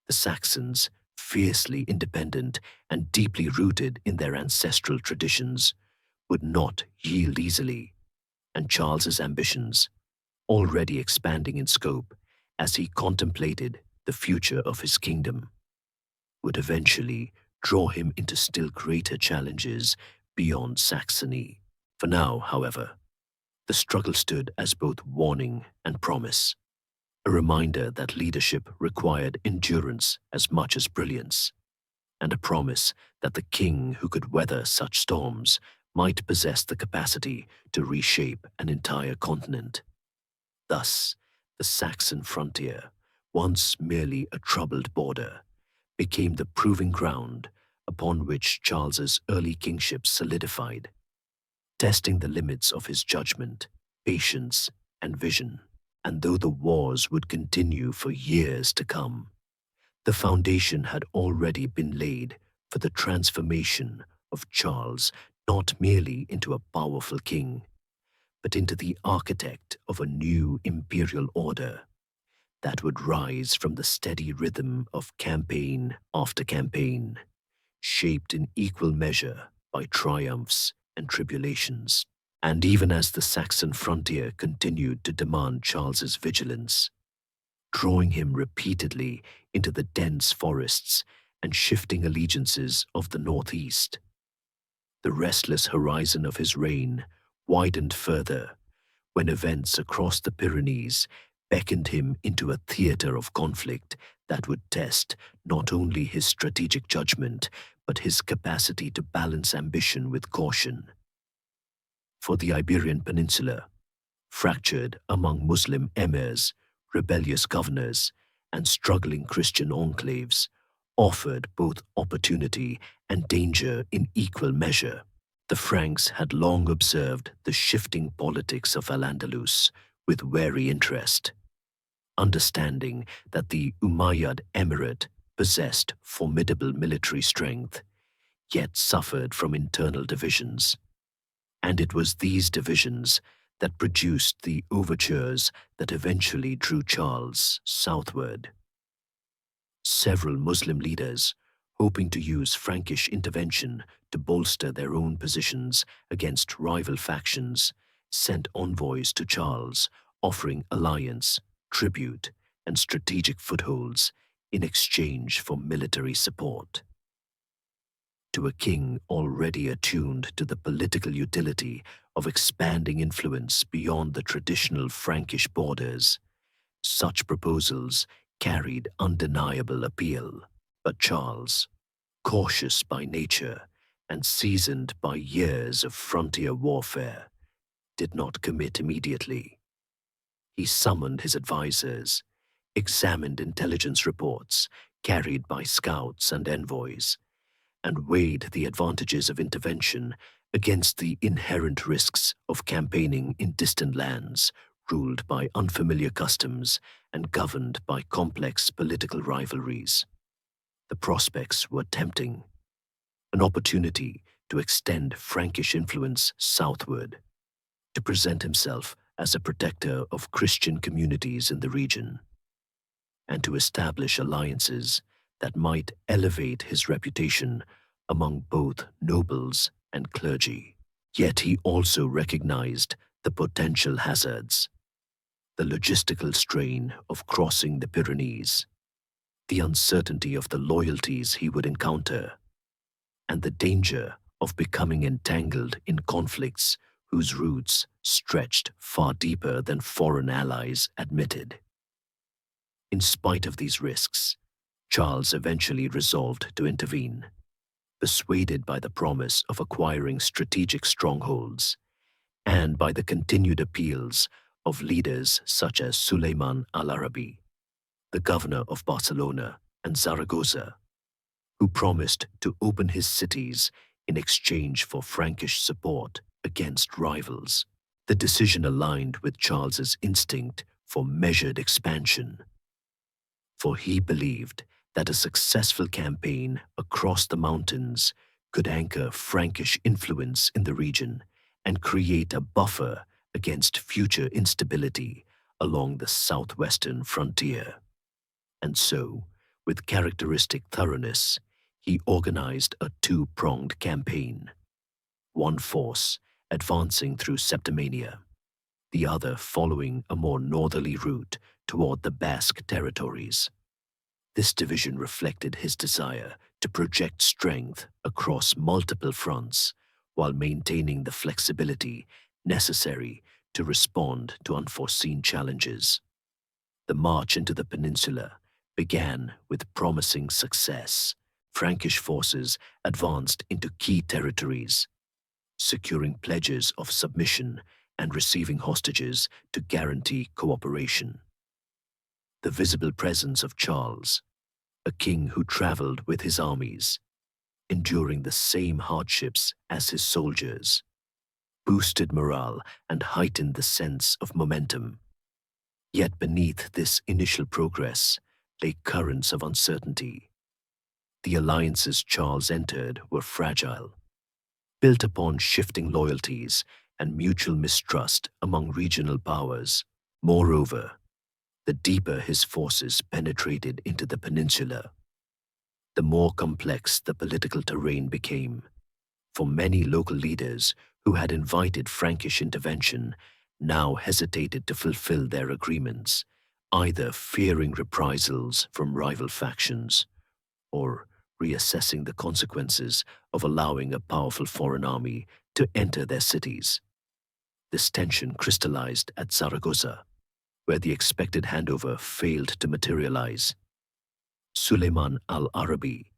S1: The Saxons, fiercely independent and deeply rooted in their ancestral traditions, would not yield easily, and Charles's ambitions, already expanding in scope as he contemplated the future of his kingdom, would eventually draw him into still greater challenges beyond Saxony. For now, however, the struggle stood as both warning and promise, a reminder that leadership required endurance as much as brilliance, and a promise that the king who could weather such storms might possess the capacity to reshape an entire continent. Thus, the Saxon frontier, once merely a troubled border, became the proving ground upon which Charles's early kingship solidified, testing the limits of his judgment, patience, and vision. And though the wars would continue for years to come, the foundation had already been laid for the transformation of Charles not merely into a powerful king, but into the architect of a new imperial order that would rise from the steady rhythm of campaign after campaign, shaped in equal measure by triumphs and tribulations. And even as the Saxon frontier continued to demand Charles's vigilance, drawing him repeatedly into the dense forests and shifting allegiances of the northeast, the restless horizon of his reign widened further when events across the Pyrenees beckoned him into a theater of conflict that would test not only his strategic judgment, but his capacity to balance ambition with caution. For the Iberian Peninsula, fractured among Muslim emirs, rebellious governors, and struggling Christian enclaves, offered both opportunity and danger in equal measure. The Franks had long observed the shifting politics of Al-Andalus with wary interest, understanding that the Umayyad Emirate possessed formidable military strength, yet suffered from internal divisions. And it was these divisions that produced the overtures that eventually drew Charles southward. Several Muslim leaders, hoping to use Frankish intervention to bolster their own positions against rival factions, sent envoys to Charles, offering alliance, tribute, and strategic footholds in exchange for military support. To a king already attuned to the political utility of expanding influence beyond the traditional Frankish borders, such proposals carried undeniable appeal. But Charles, cautious by nature and seasoned by years of frontier warfare, did not commit immediately. He summoned his advisors, examined intelligence reports carried by scouts and envoys, and weighed the advantages of intervention against the inherent risks of campaigning in distant lands ruled by unfamiliar customs and governed by complex political rivalries. The prospects were tempting, an opportunity to extend Frankish influence southward, to present himself as a protector of Christian communities in the region, and to establish alliances that might elevate his reputation among both nobles and clergy. Yet he also recognized the potential hazards, the logistical strain of crossing the Pyrenees, the uncertainty of the loyalties he would encounter, and the danger of becoming entangled in conflicts whose roots stretched far deeper than foreign allies admitted. In spite of these risks, Charles eventually resolved to intervene, persuaded by the promise of acquiring strategic strongholds and by the continued appeals of leaders such as Suleiman al-Arabi, the governor of Barcelona and Zaragoza, who promised to open his cities in exchange for Frankish support against rivals. The decision aligned with Charles's instinct for measured expansion, for he believed that a successful campaign across the mountains could anchor Frankish influence in the region and create a buffer against future instability along the southwestern frontier. And so, with characteristic thoroughness, he organized a two-pronged campaign, one force advancing through Septimania, the other following a more northerly route toward the Basque territories. This division reflected his desire to project strength across multiple fronts while maintaining the flexibility necessary to respond to unforeseen challenges. The march into the peninsula began with promising success. Frankish forces advanced into key territories, securing pledges of submission and receiving hostages to guarantee cooperation. The visible presence of Charles, a king who traveled with his armies, enduring the same hardships as his soldiers, boosted morale and heightened the sense of momentum. Yet beneath this initial progress lay currents of uncertainty. The alliances Charles entered were fragile, built upon shifting loyalties and mutual mistrust among regional powers. Moreover, the deeper his forces penetrated into the peninsula, the more complex the political terrain became. For many local leaders who had invited Frankish intervention now hesitated to fulfill their agreements, either fearing reprisals from rival factions or reassessing the consequences of allowing a powerful foreign army to enter their cities. This tension crystallized at Zaragoza, where the expected handover failed to materialize. Suleiman al-Arabi,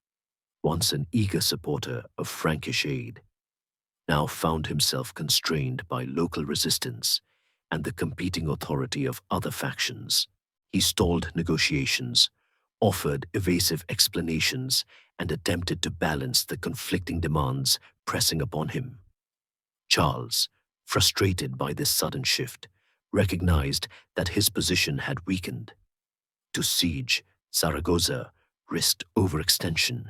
S1: once an eager supporter of Frankish aid, now found himself constrained by local resistance and the competing authority of other factions. He stalled negotiations, offered evasive explanations, and attempted to balance the conflicting demands pressing upon him. Charles, frustrated by this sudden shift, recognized that his position had weakened. To siege Zaragoza risked overextension.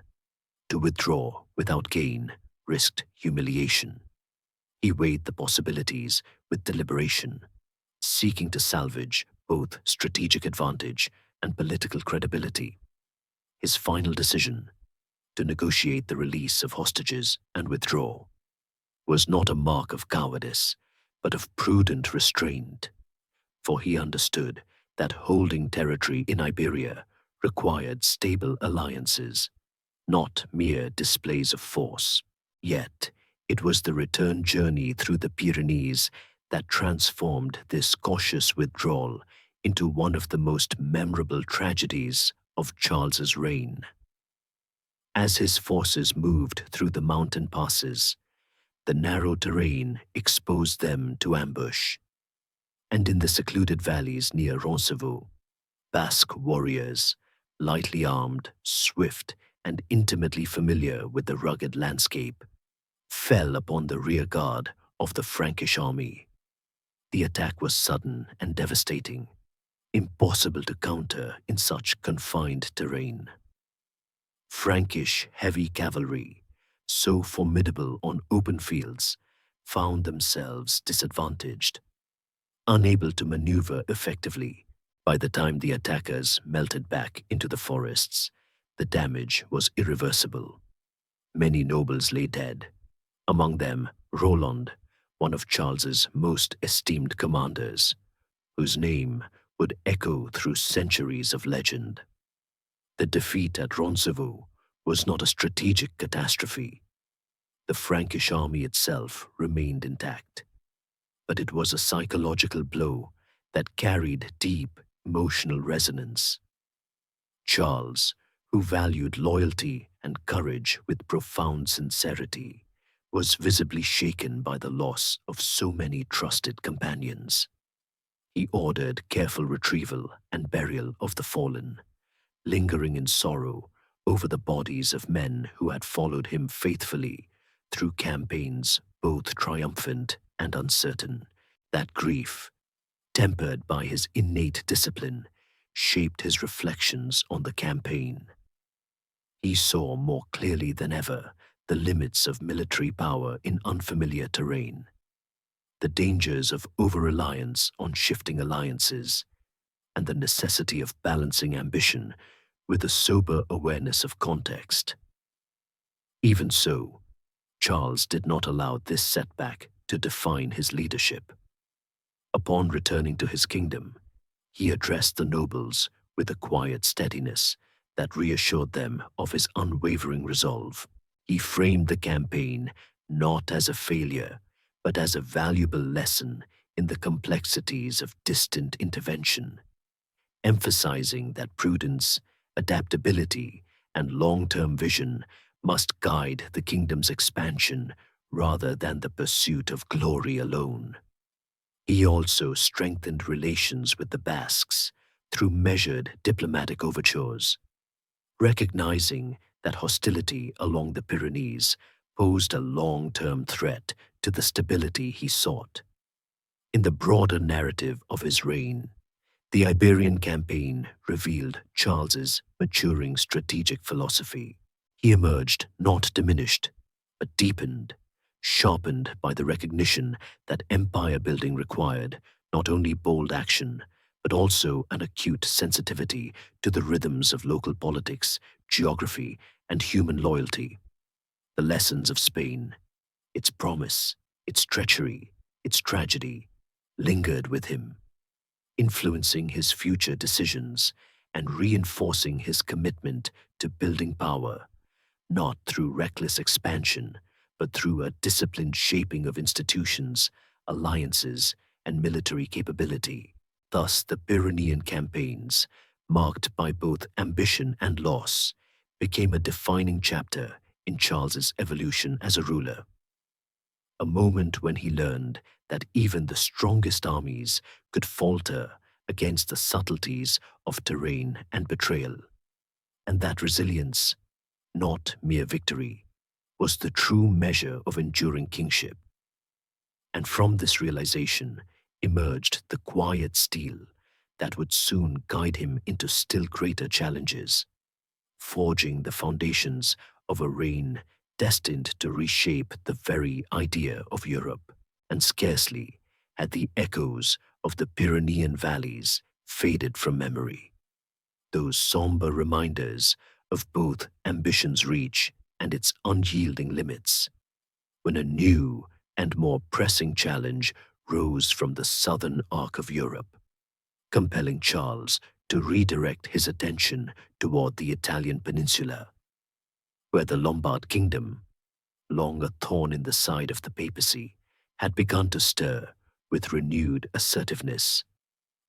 S1: To withdraw without gain risked humiliation. He weighed the possibilities with deliberation, seeking to salvage both strategic advantage and political credibility. His final decision, to negotiate the release of hostages and withdraw, was not a mark of cowardice, but of prudent restraint, for he understood that holding territory in Iberia required stable alliances, not mere displays of force. Yet, it was the return journey through the Pyrenees that transformed this cautious withdrawal into one of the most memorable tragedies of Charles's reign. As his forces moved through the mountain passes, the narrow terrain exposed them to ambush, and in the secluded valleys near Roncevaux, Basque warriors, lightly armed, swift, and intimately familiar with the rugged landscape, fell upon the rear guard of the Frankish army. The attack was sudden and devastating, impossible to counter in such confined terrain. Frankish heavy cavalry, so formidable on open fields, found themselves disadvantaged, unable to maneuver effectively. By the time the attackers melted back into the forests, the damage was irreversible. Many nobles lay dead, among them Roland, one of Charles's most esteemed commanders, whose name would echo through centuries of legend. The defeat at Roncevaux was not a strategic catastrophe. The Frankish army itself remained intact, but it was a psychological blow that carried deep emotional resonance. Charles, who valued loyalty and courage with profound sincerity, was visibly shaken by the loss of so many trusted companions. He ordered careful retrieval and burial of the fallen, lingering in sorrow over the bodies of men who had followed him faithfully through campaigns both triumphant and uncertain. That grief, tempered by his innate discipline, shaped his reflections on the campaign. He saw more clearly than ever the limits of military power in unfamiliar terrain, the dangers of over-reliance on shifting alliances, and the necessity of balancing ambition with a sober awareness of context. Even so, Charles did not allow this setback to define his leadership. Upon returning to his kingdom, he addressed the nobles with a quiet steadiness that reassured them of his unwavering resolve. He framed the campaign not as a failure, but as a valuable lesson in the complexities of distant intervention, emphasizing that prudence, adaptability, and long-term vision must guide the kingdom's expansion rather than the pursuit of glory alone. He also strengthened relations with the Basques through measured diplomatic overtures, recognizing that hostility along the Pyrenees posed a long-term threat to the stability he sought. In the broader narrative of his reign, the Iberian campaign revealed Charles's maturing strategic philosophy. He emerged not diminished, but deepened, sharpened by the recognition that empire building required not only bold action, but also an acute sensitivity to the rhythms of local politics, geography, and human loyalty. The lessons of Spain, its promise, its treachery, its tragedy, lingered with him, influencing his future decisions and reinforcing his commitment to building power, not through reckless expansion, but through a disciplined shaping of institutions, alliances, and military capability. Thus, the Pyrenean campaigns, marked by both ambition and loss, became a defining chapter in Charles's evolution as a ruler. A moment when he learned that even the strongest armies could falter against the subtleties of terrain and betrayal, and that resilience, not mere victory, was the true measure of enduring kingship. And from this realization emerged the quiet steel that would soon guide him into still greater challenges, forging the foundations of a reign destined to reshape the very idea of Europe. And scarcely had the echoes of the Pyrenean valleys faded from memory, those somber reminders of both ambition's reach and its unyielding limits, when a new and more pressing challenge rose from the southern arc of Europe, compelling Charles to redirect his attention toward the Italian peninsula, where the Lombard kingdom, long a thorn in the side of the papacy, had begun to stir with renewed assertiveness.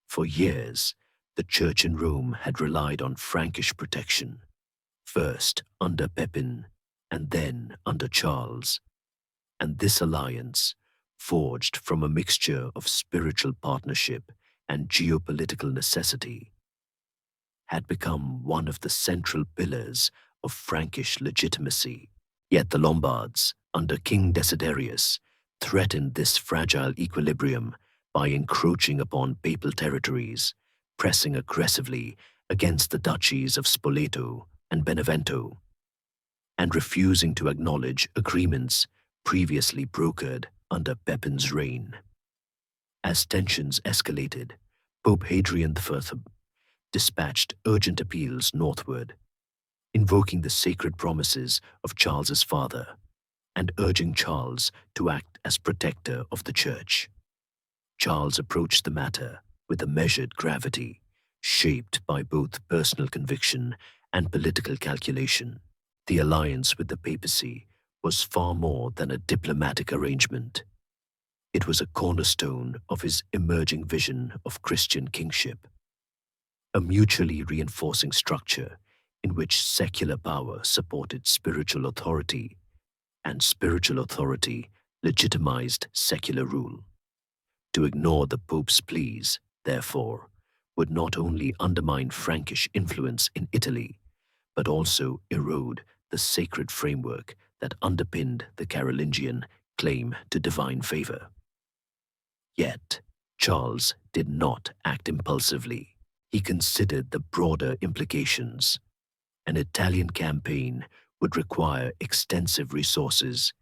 S1: For years, the Church in Rome had relied on Frankish protection, first under Pepin and then under Charles, and this alliance, forged from a mixture of spiritual partnership and geopolitical necessity, had become one of the central pillars of Frankish legitimacy. Yet the Lombards, under King Desiderius, threatened this fragile equilibrium by encroaching upon papal territories, pressing aggressively against the duchies of Spoleto and Benevento, and refusing to acknowledge agreements previously brokered under Pepin's reign. As tensions escalated, Pope Hadrian IV dispatched urgent appeals northward, invoking the sacred promises of Charles's father and urging Charles to act as protector of the Church. Charles approached the matter with a measured gravity, shaped by both personal conviction and political calculation. The alliance with the papacy was far more than a diplomatic arrangement. It was a cornerstone of his emerging vision of Christian kingship, a mutually reinforcing structure in which secular power supported spiritual authority and spiritual authority legitimized secular rule. To ignore the Pope's pleas, therefore, would not only undermine Frankish influence in Italy, but also erode the sacred framework that underpinned the Carolingian claim to divine favor. Yet, Charles did not act impulsively. He considered the broader implications. An Italian campaign would require extensive resources,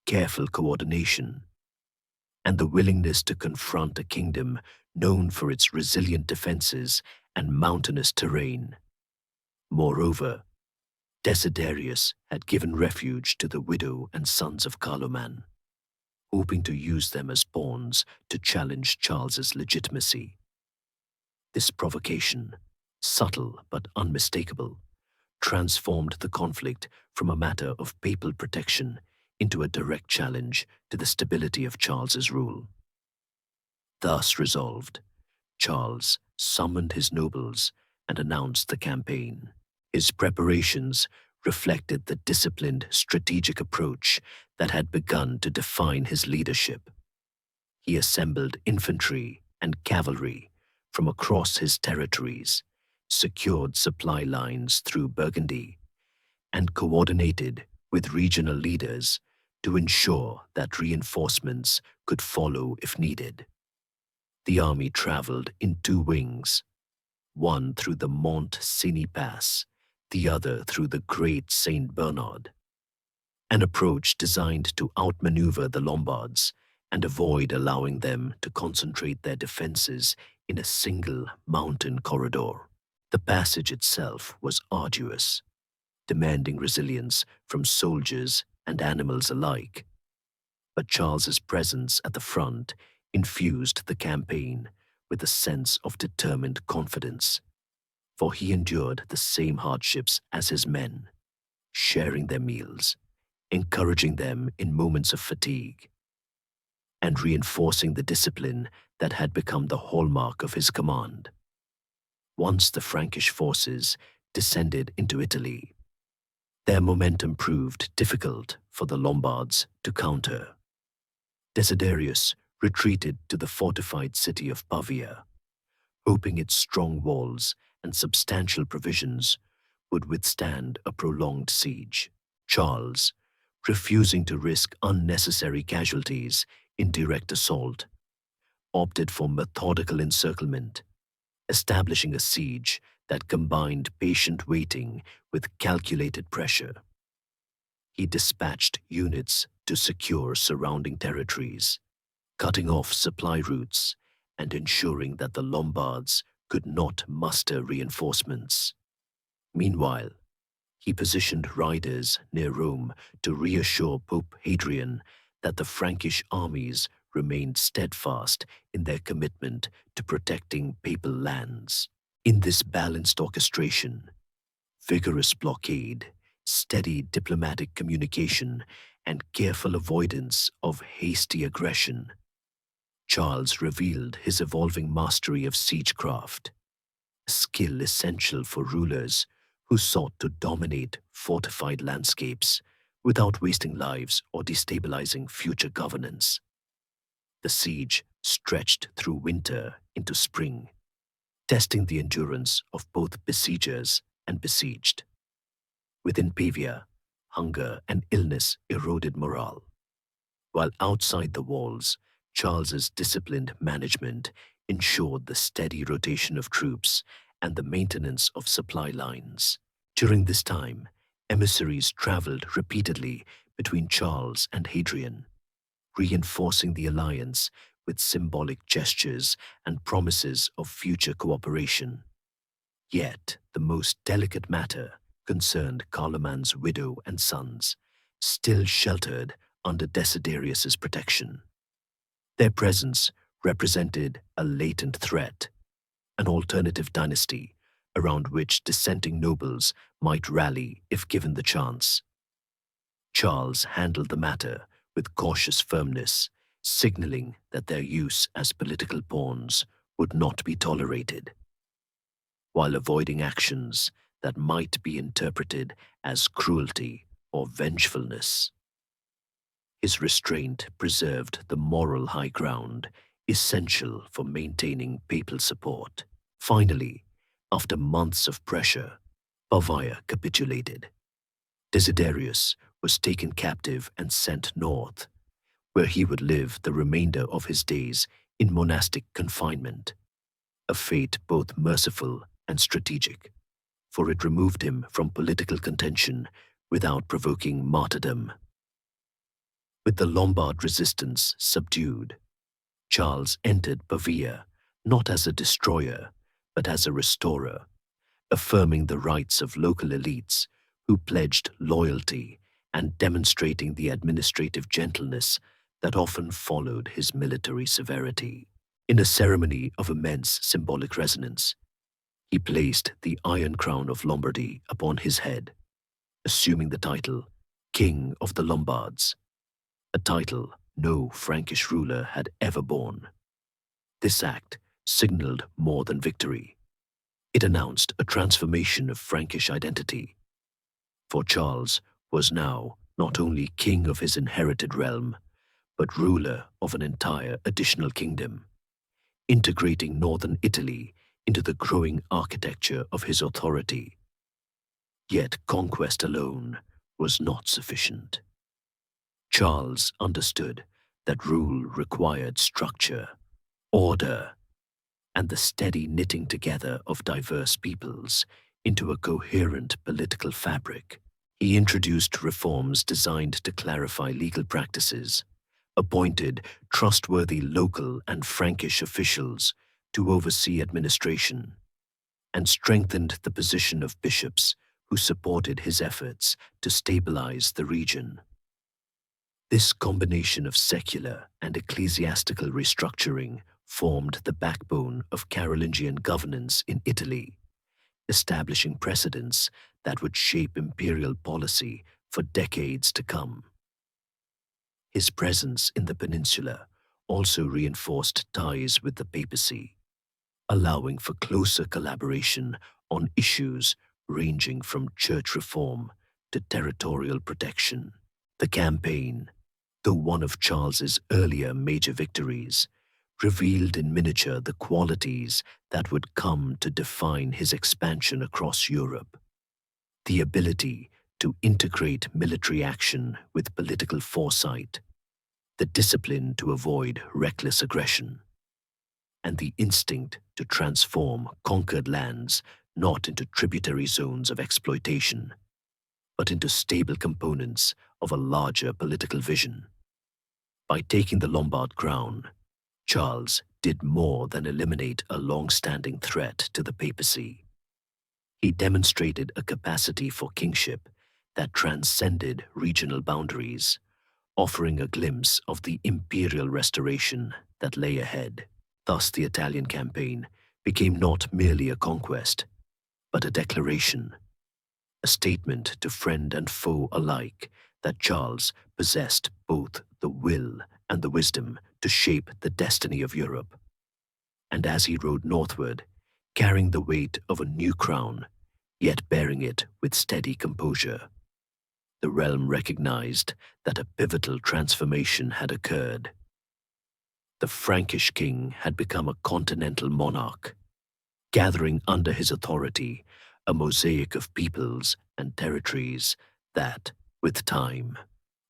S1: careful coordination, and the willingness to confront a kingdom known for its resilient defenses and mountainous terrain. Moreover, Desiderius had given refuge to the widow and sons of Carloman, hoping to use them as pawns to challenge Charles's legitimacy. This provocation, subtle but unmistakable, transformed the conflict from a matter of papal protection into a direct challenge to the stability of Charles's rule. Thus resolved, Charles summoned his nobles and announced the campaign. His preparations reflected the disciplined, strategic approach that had begun to define his leadership. He assembled infantry and cavalry from across his territories, secured supply lines through Burgundy, and coordinated with regional leaders to ensure that reinforcements could follow if needed. The army traveled in two wings, one through the Mont Cenis Pass, the other through the Great Saint Bernard, an approach designed to outmaneuver the Lombards and avoid allowing them to concentrate their defenses in a single mountain corridor. The passage itself was arduous, demanding resilience from soldiers and animals alike. But Charles's presence at the front infused the campaign with a sense of determined confidence, for he endured the same hardships as his men, sharing their meals, encouraging them in moments of fatigue, and reinforcing the discipline that had become the hallmark of his command. Once the Frankish forces descended into Italy, their momentum proved difficult for the Lombards to counter. Desiderius retreated to the fortified city of Pavia, hoping its strong walls and substantial provisions would withstand a prolonged siege. Charles, refusing to risk unnecessary casualties in direct assault, opted for methodical encirclement, establishing a siege that combined patient waiting with calculated pressure. He dispatched units to secure surrounding territories, cutting off supply routes and ensuring that the Lombards could not muster reinforcements. Meanwhile, he positioned riders near Rome to reassure Pope Hadrian that the Frankish armies remained steadfast in their commitment to protecting papal lands. In this balanced orchestration, vigorous blockade, steady diplomatic communication, and careful avoidance of hasty aggression, Charles revealed his evolving mastery of siegecraft, a skill essential for rulers who sought to dominate fortified landscapes without wasting lives or destabilizing future governance. The siege stretched through winter into spring, testing the endurance of both besiegers and besieged. Within Pavia, hunger and illness eroded morale, while outside the walls, Charles's disciplined management ensured the steady rotation of troops and the maintenance of supply lines. During this time, emissaries traveled repeatedly between Charles and Hadrian, reinforcing the alliance with symbolic gestures and promises of future cooperation. Yet, the most delicate matter concerned Carloman's widow and sons, still sheltered under Desiderius's protection. Their presence represented a latent threat, an alternative dynasty around which dissenting nobles might rally if given the chance. Charles handled the matter with cautious firmness, signaling that their use as political pawns would not be tolerated, while avoiding actions that might be interpreted as cruelty or vengefulness. His restraint preserved the moral high ground essential for maintaining papal support. Finally, after months of pressure, Bavaria capitulated. Desiderius was taken captive and sent north, where he would live the remainder of his days in monastic confinement, a fate both merciful and strategic, for it removed him from political contention without provoking martyrdom. With the Lombard resistance subdued, Charles entered Pavia not as a destroyer, but as a restorer, affirming the rights of local elites who pledged loyalty and demonstrating the administrative gentleness that often followed his military severity. In a ceremony of immense symbolic resonance, he placed the Iron Crown of Lombardy upon his head, assuming the title King of the Lombards, a title no Frankish ruler had ever borne. This act signaled more than victory. It announced a transformation of Frankish identity, for Charles was now not only king of his inherited realm, but ruler of an entire additional kingdom, integrating northern Italy into the growing architecture of his authority. Yet conquest alone was not sufficient. Charles understood that rule required structure, order, and the steady knitting together of diverse peoples into a coherent political fabric. He introduced reforms designed to clarify legal practices, appointed trustworthy local and Frankish officials to oversee administration, and strengthened the position of bishops who supported his efforts to stabilize the region. This combination of secular and ecclesiastical restructuring formed the backbone of Carolingian governance in Italy, establishing precedents that would shape imperial policy for decades to come. His presence in the peninsula also reinforced ties with the papacy, allowing for closer collaboration on issues ranging from church reform to territorial protection. The campaign, though one of Charles's earlier major victories, revealed in miniature the qualities that would come to define his expansion across Europe. The ability to integrate military action with political foresight, the discipline to avoid reckless aggression, and the instinct to transform conquered lands not into tributary zones of exploitation, but into stable components of a larger political vision. By taking the Lombard crown, Charles did more than eliminate a long-standing threat to the papacy. He demonstrated a capacity for kingship that transcended regional boundaries, offering a glimpse of the imperial restoration that lay ahead. Thus, the Italian campaign became not merely a conquest, but a declaration, a statement to friend and foe alike that Charles possessed both the will and the wisdom to shape the destiny of Europe. And as he rode northward, carrying the weight of a new crown, yet bearing it with steady composure, the realm recognized that a pivotal transformation had occurred. The Frankish king had become a continental monarch, gathering under his authority a mosaic of peoples and territories that, with time,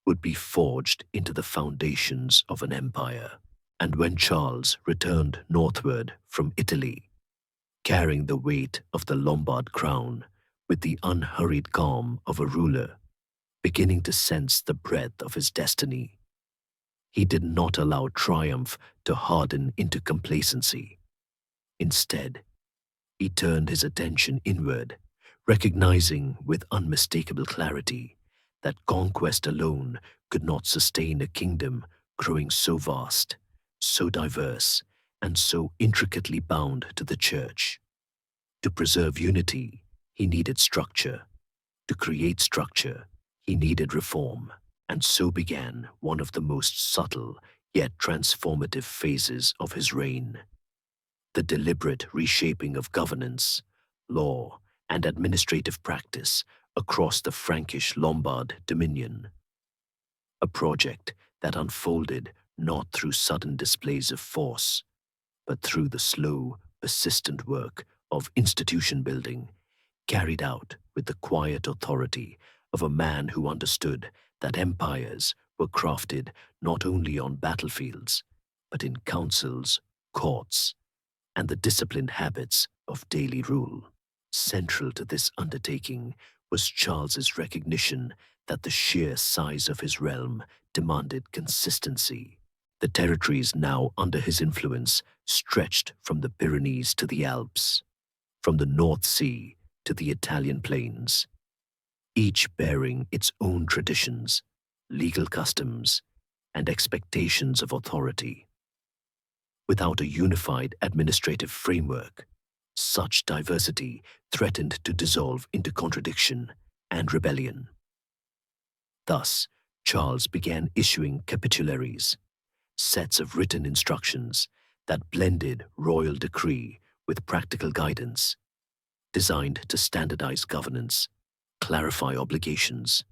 S1: would be forged into the foundations of an empire. And when Charles returned northward from Italy, carrying the weight of the Lombard crown with the unhurried calm of a ruler, beginning to sense the breadth of his destiny, he did not allow triumph to harden into complacency. Instead, he turned his attention inward, recognizing with unmistakable clarity that conquest alone could not sustain a kingdom growing so vast, so diverse, and so intricately bound to the church. To preserve unity, he needed structure. To create structure, he needed reform. And so began one of the most subtle yet transformative phases of his reign: the deliberate reshaping of governance, law, and administrative practice across the Frankish Lombard dominion. A project that unfolded not through sudden displays of force, but through the slow, persistent work of institution building, carried out with the quiet authority of a man who understood that empires were crafted not only on battlefields, but in councils, courts, and the disciplined habits of daily rule. Central to this undertaking was Charles's recognition that the sheer size of his realm demanded consistency. The territories now under his influence stretched from the Pyrenees to the Alps, from the North Sea to the Italian plains, each bearing its own traditions, legal customs, and expectations of authority. Without a unified administrative framework, such diversity threatened to dissolve into contradiction and rebellion. Thus, Charles began issuing capitularies, sets of written instructions that blended royal decree with practical guidance, designed to standardize governance, clarify obligations,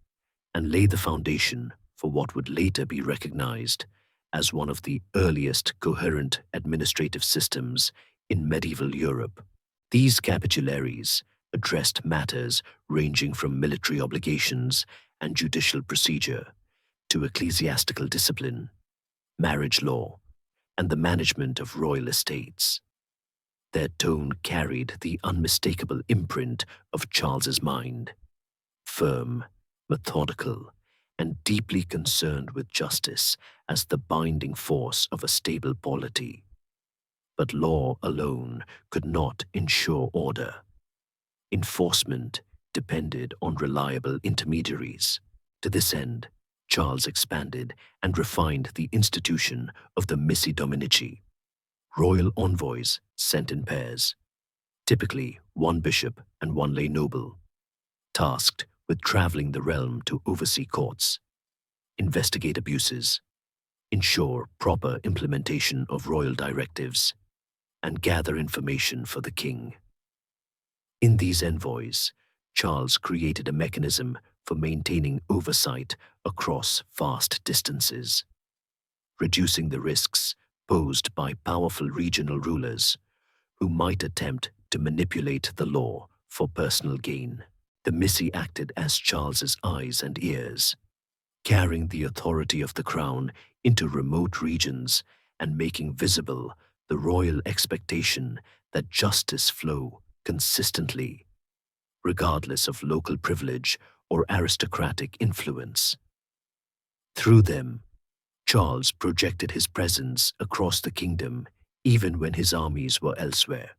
S1: and lay the foundation for what would later be recognized as one of the earliest coherent administrative systems in medieval Europe. These capitularies addressed matters ranging from military obligations and judicial procedure to ecclesiastical discipline, marriage law, and the management of royal estates. Their tone carried the unmistakable imprint of Charles's mind: firm, methodical, and deeply concerned with justice as the binding force of a stable polity. But law alone could not ensure order. Enforcement depended on reliable intermediaries. To this end, Charles expanded and refined the institution of the missi dominici, royal envoys sent in pairs, typically one bishop and one lay noble, tasked with traveling the realm to oversee courts, investigate abuses, ensure proper implementation of royal directives, and gather information for the king. In these envoys, Charles created a mechanism for maintaining oversight across vast distances, reducing the risks posed by powerful regional rulers who might attempt to manipulate the law for personal gain. The missi acted as Charles's eyes and ears, carrying the authority of the crown into remote regions and making visible the royal expectation that justice flow consistently, regardless of local privilege or aristocratic influence. Through them, Charles projected his presence across the kingdom even when his armies were elsewhere,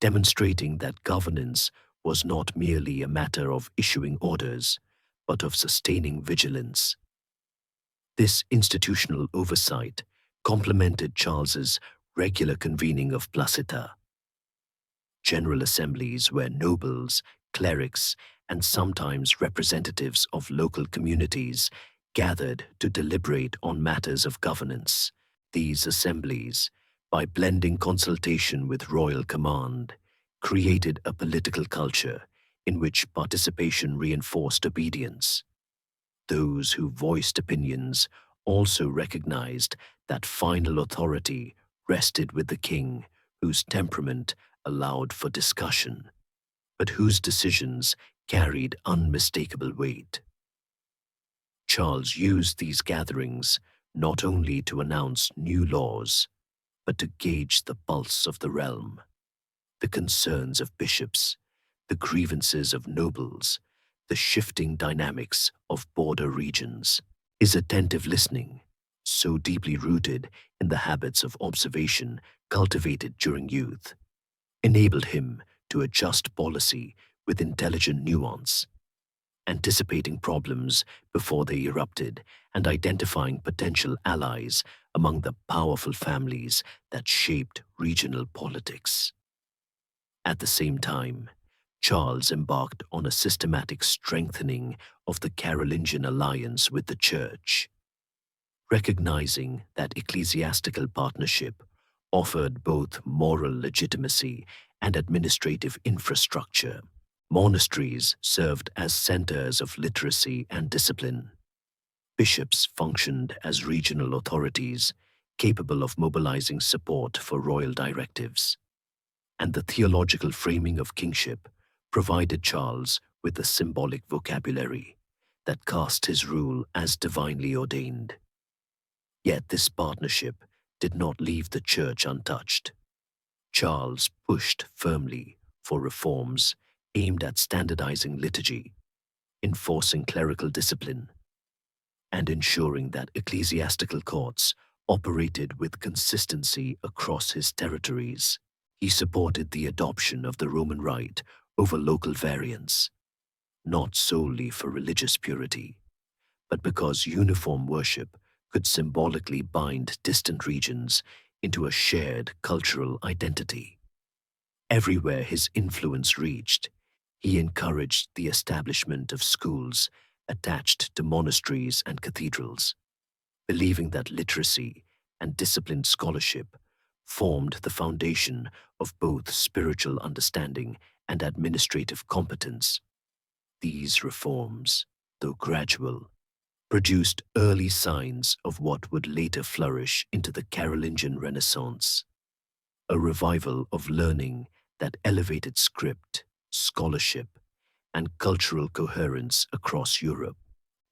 S1: demonstrating that governance was not merely a matter of issuing orders, but of sustaining vigilance. This institutional oversight complemented Charles's regular convening of placeta, general assemblies where nobles, clerics, and sometimes representatives of local communities gathered to deliberate on matters of governance. These assemblies, by blending consultation with royal command, created a political culture in which participation reinforced obedience. Those who voiced opinions also recognized that final authority rested with the king, whose temperament allowed for discussion, but whose decisions carried unmistakable weight. Charles used these gatherings not only to announce new laws, but to gauge the pulse of the realm, the concerns of bishops, the grievances of nobles, the shifting dynamics of border regions. His attentive listening, so deeply rooted in the habits of observation cultivated during youth, enabled him to adjust policy with intelligent nuance, anticipating problems before they erupted and identifying potential allies among the powerful families that shaped regional politics. At the same time, Charles embarked on a systematic strengthening of the Carolingian alliance with the Church, recognizing that ecclesiastical partnership offered both moral legitimacy and administrative infrastructure. Monasteries served as centers of literacy and discipline. Bishops functioned as regional authorities capable of mobilizing support for royal directives. And the theological framing of kingship provided Charles with a symbolic vocabulary that cast his rule as divinely ordained. Yet this partnership did not leave the church untouched. Charles pushed firmly for reforms aimed at standardizing liturgy, enforcing clerical discipline, and ensuring that ecclesiastical courts operated with consistency across his territories. He supported the adoption of the Roman Rite over local variants, not solely for religious purity, but because uniform worship could symbolically bind distant regions into a shared cultural identity. Everywhere his influence reached, he encouraged the establishment of schools attached to monasteries and cathedrals, believing that literacy and disciplined scholarship formed the foundation of both spiritual understanding and administrative competence. These reforms, though gradual, produced early signs of what would later flourish into the Carolingian Renaissance, a revival of learning that elevated script, scholarship, and cultural coherence across Europe.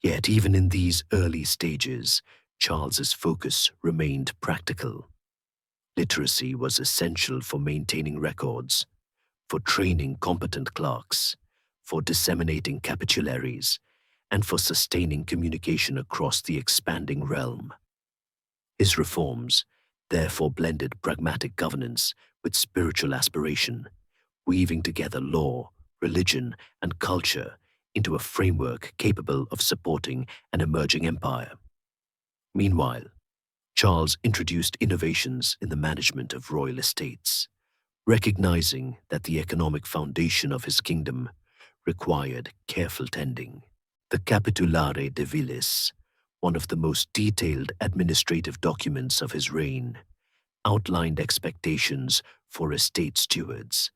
S1: Yet even in these early stages, Charles's focus remained practical. Literacy was essential for maintaining records, for training competent clerks, for disseminating capitularies, and for sustaining communication across the expanding realm. His reforms therefore blended pragmatic governance with spiritual aspiration, weaving together law, religion, and culture into a framework capable of supporting an emerging empire. Meanwhile, Charles introduced innovations in the management of royal estates, recognizing that the economic foundation of his kingdom required careful tending. The Capitulare de Villis, one of the most detailed administrative documents of his reign, outlined expectations for estate stewards,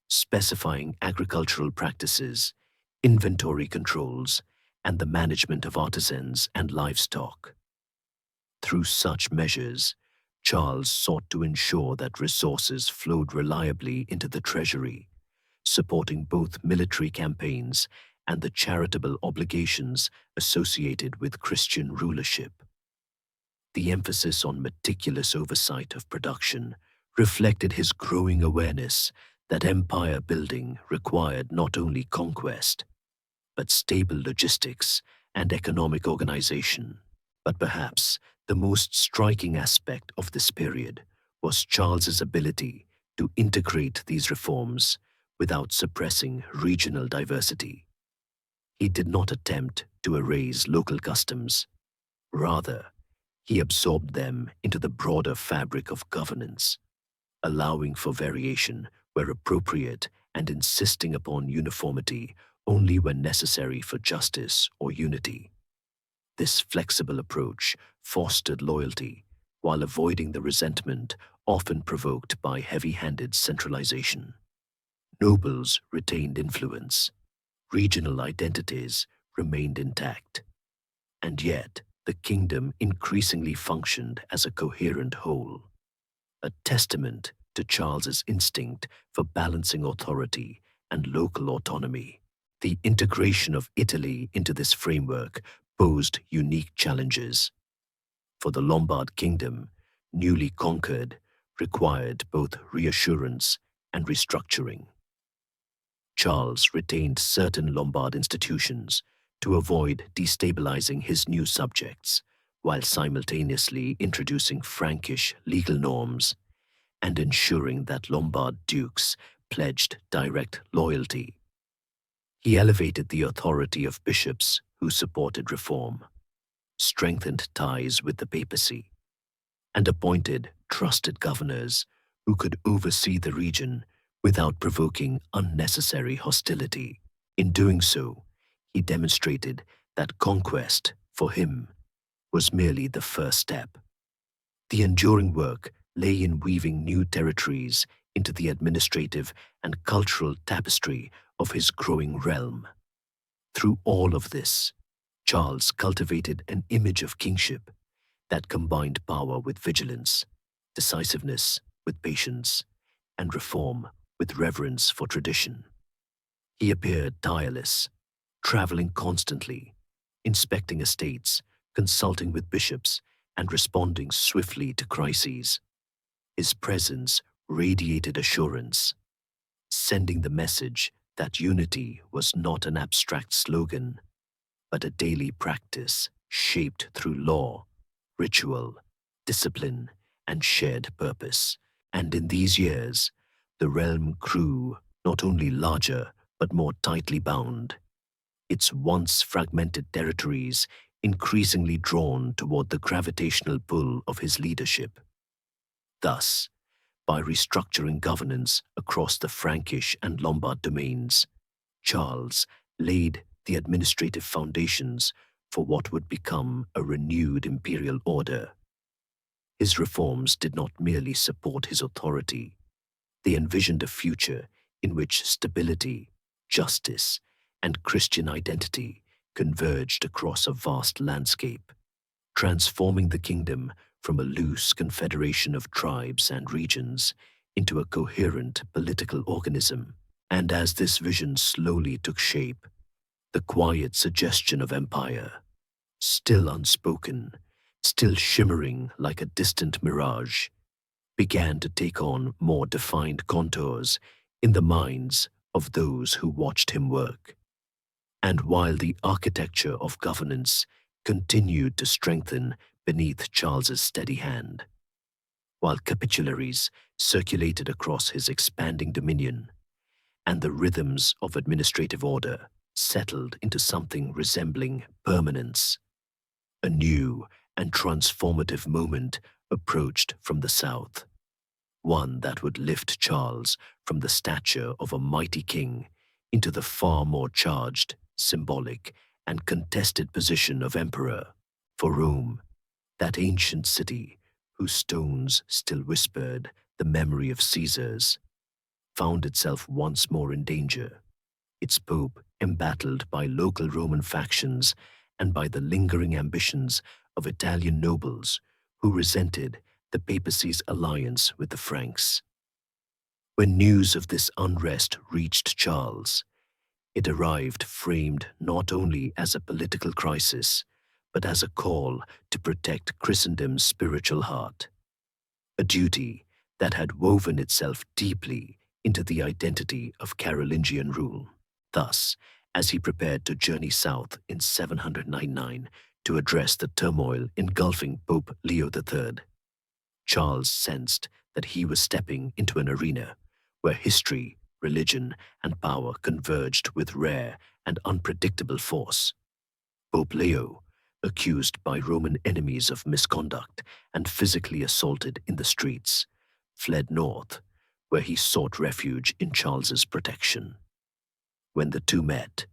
S1: specifying agricultural practices, inventory controls, and the management of artisans and livestock. Through such measures, Charles sought to ensure that resources flowed reliably into the treasury, supporting both military campaigns and the charitable obligations associated with Christian rulership. The emphasis on meticulous oversight of production reflected his growing awareness that empire building required not only conquest, but stable logistics and economic organization. But perhaps the most striking aspect of this period was Charles's ability to integrate these reforms without suppressing regional diversity. He did not attempt to erase local customs. Rather, he absorbed them into the broader fabric of governance, allowing for variation where appropriate and insisting upon uniformity only when necessary for justice or unity. This flexible approach fostered loyalty while avoiding the resentment often provoked by heavy-handed centralization. Nobles retained influence, regional identities remained intact, and yet the kingdom increasingly functioned as a coherent whole, a testament to Charles's instinct for balancing authority and local autonomy. The integration of Italy into this framework posed unique challenges. For the Lombard kingdom, newly conquered, required both reassurance and restructuring. Charles retained certain Lombard institutions to avoid destabilizing his new subjects, while simultaneously introducing Frankish legal norms and ensuring that Lombard dukes pledged direct loyalty. He elevated the authority of bishops who supported reform, strengthened ties with the papacy, and appointed trusted governors who could oversee the region without provoking unnecessary hostility. In doing so, he demonstrated that conquest, for him, was merely the first step. The enduring work lay in weaving new territories into the administrative and cultural tapestry of his growing realm. Through all of this, Charles cultivated an image of kingship that combined power with vigilance, decisiveness with patience, and reform with reverence for tradition. He appeared tireless, traveling constantly, inspecting estates, consulting with bishops, and responding swiftly to crises. His presence radiated assurance, sending the message that unity was not an abstract slogan, but a daily practice shaped through law, ritual, discipline, and shared purpose. And in these years, the realm grew not only larger, but more tightly bound, its once fragmented territories increasingly drawn toward the gravitational pull of his leadership. Thus, by restructuring governance across the Frankish and Lombard domains, Charles laid the administrative foundations for what would become a renewed imperial order. His reforms did not merely support his authority, they envisioned a future in which stability, justice, and Christian identity converged across a vast landscape, transforming the kingdom from a loose confederation of tribes and regions into a coherent political organism. And as this vision slowly took shape, the quiet suggestion of empire, still unspoken, still shimmering like a distant mirage, began to take on more defined contours in the minds of those who watched him work. And while the architecture of governance continued to strengthen beneath Charles's steady hand, while capitularies circulated across his expanding dominion, and the rhythms of administrative order settled into something resembling permanence, a new and transformative moment approached from the south, one that would lift Charles from the stature of a mighty king into the far more charged, symbolic, and contested position of emperor. For Rome, that ancient city whose stones still whispered the memory of Caesars, found itself once more in danger, its pope embattled by local Roman factions and by the lingering ambitions of Italian nobles who resented the papacy's alliance with the Franks. When news of this unrest reached Charles, it arrived framed not only as a political crisis, but as a call to protect Christendom's spiritual heart, a duty that had woven itself deeply into the identity of Carolingian rule. Thus, as he prepared to journey south in 799 to address the turmoil engulfing Pope Leo III, Charles sensed that he was stepping into an arena where history, religion, and power converged with rare and unpredictable force. Pope Leo, accused by Roman enemies of misconduct and physically assaulted in the streets, fled north, where he sought refuge in Charles's protection. When the two met,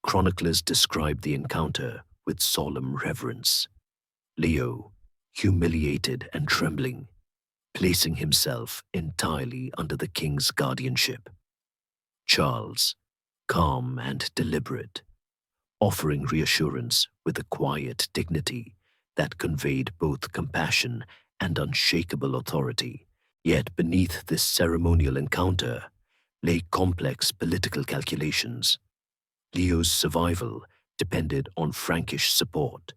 S1: chroniclers describe the encounter with solemn reverence. Leo, humiliated and trembling, placing himself entirely under the king's guardianship. Charles, calm and deliberate, offering reassurance with a quiet dignity that conveyed both compassion and unshakable authority. Yet beneath this ceremonial encounter, lay complex political calculations. Leo's survival depended on Frankish support.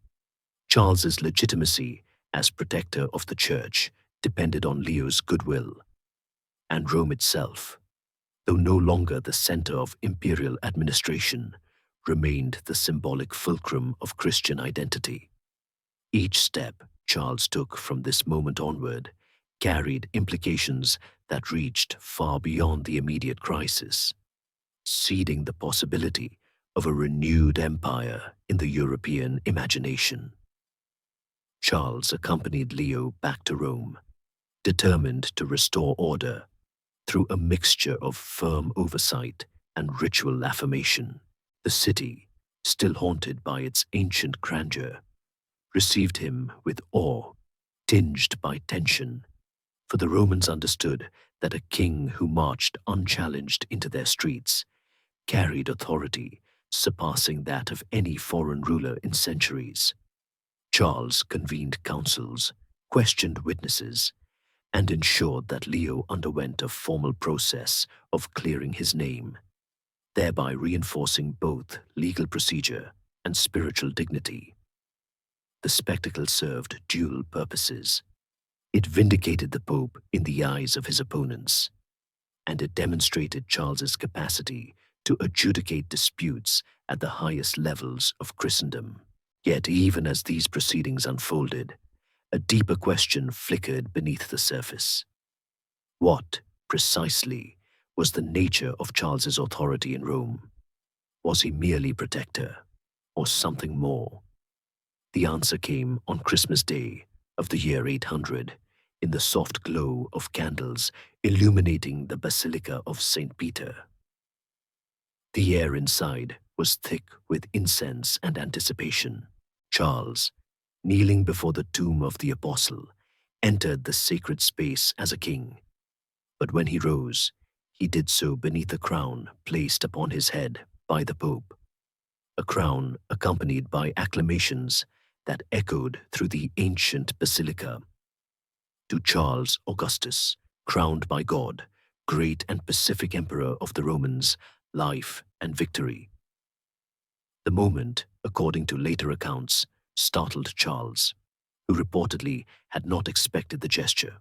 S1: Charles's legitimacy as protector of the church depended on Leo's goodwill. And Rome itself, though no longer the center of imperial administration, remained the symbolic fulcrum of Christian identity. Each step Charles took from this moment onward carried implications that reached far beyond the immediate crisis, seeding the possibility of a renewed empire in the European imagination. Charles accompanied Leo back to Rome, determined to restore order through a mixture of firm oversight and ritual affirmation. The city, still haunted by its ancient grandeur, received him with awe, tinged by tension, for the Romans understood that a king who marched unchallenged into their streets carried authority surpassing that of any foreign ruler in centuries. Charles convened councils, questioned witnesses, and ensured that Leo underwent a formal process of clearing his name, thereby reinforcing both legal procedure and spiritual dignity. The spectacle served dual purposes. It vindicated the Pope in the eyes of his opponents, and it demonstrated Charles's capacity to adjudicate disputes at the highest levels of Christendom. Yet even as these proceedings unfolded, a deeper question flickered beneath the surface. What, precisely, was the nature of Charles's authority in Rome? Was he merely protector, or something more? The answer came on Christmas Day of the year 800, in the soft glow of candles illuminating the Basilica of St. Peter. The air inside was thick with incense and anticipation. Charles, kneeling before the tomb of the apostle, entered the sacred space as a king. But when he rose, he did so beneath a crown placed upon his head by the Pope, a crown accompanied by acclamations that echoed through the ancient basilica. To Charles Augustus, crowned by God, great and pacific emperor of the Romans, life and victory. The moment, according to later accounts, startled Charles, who reportedly had not expected the gesture,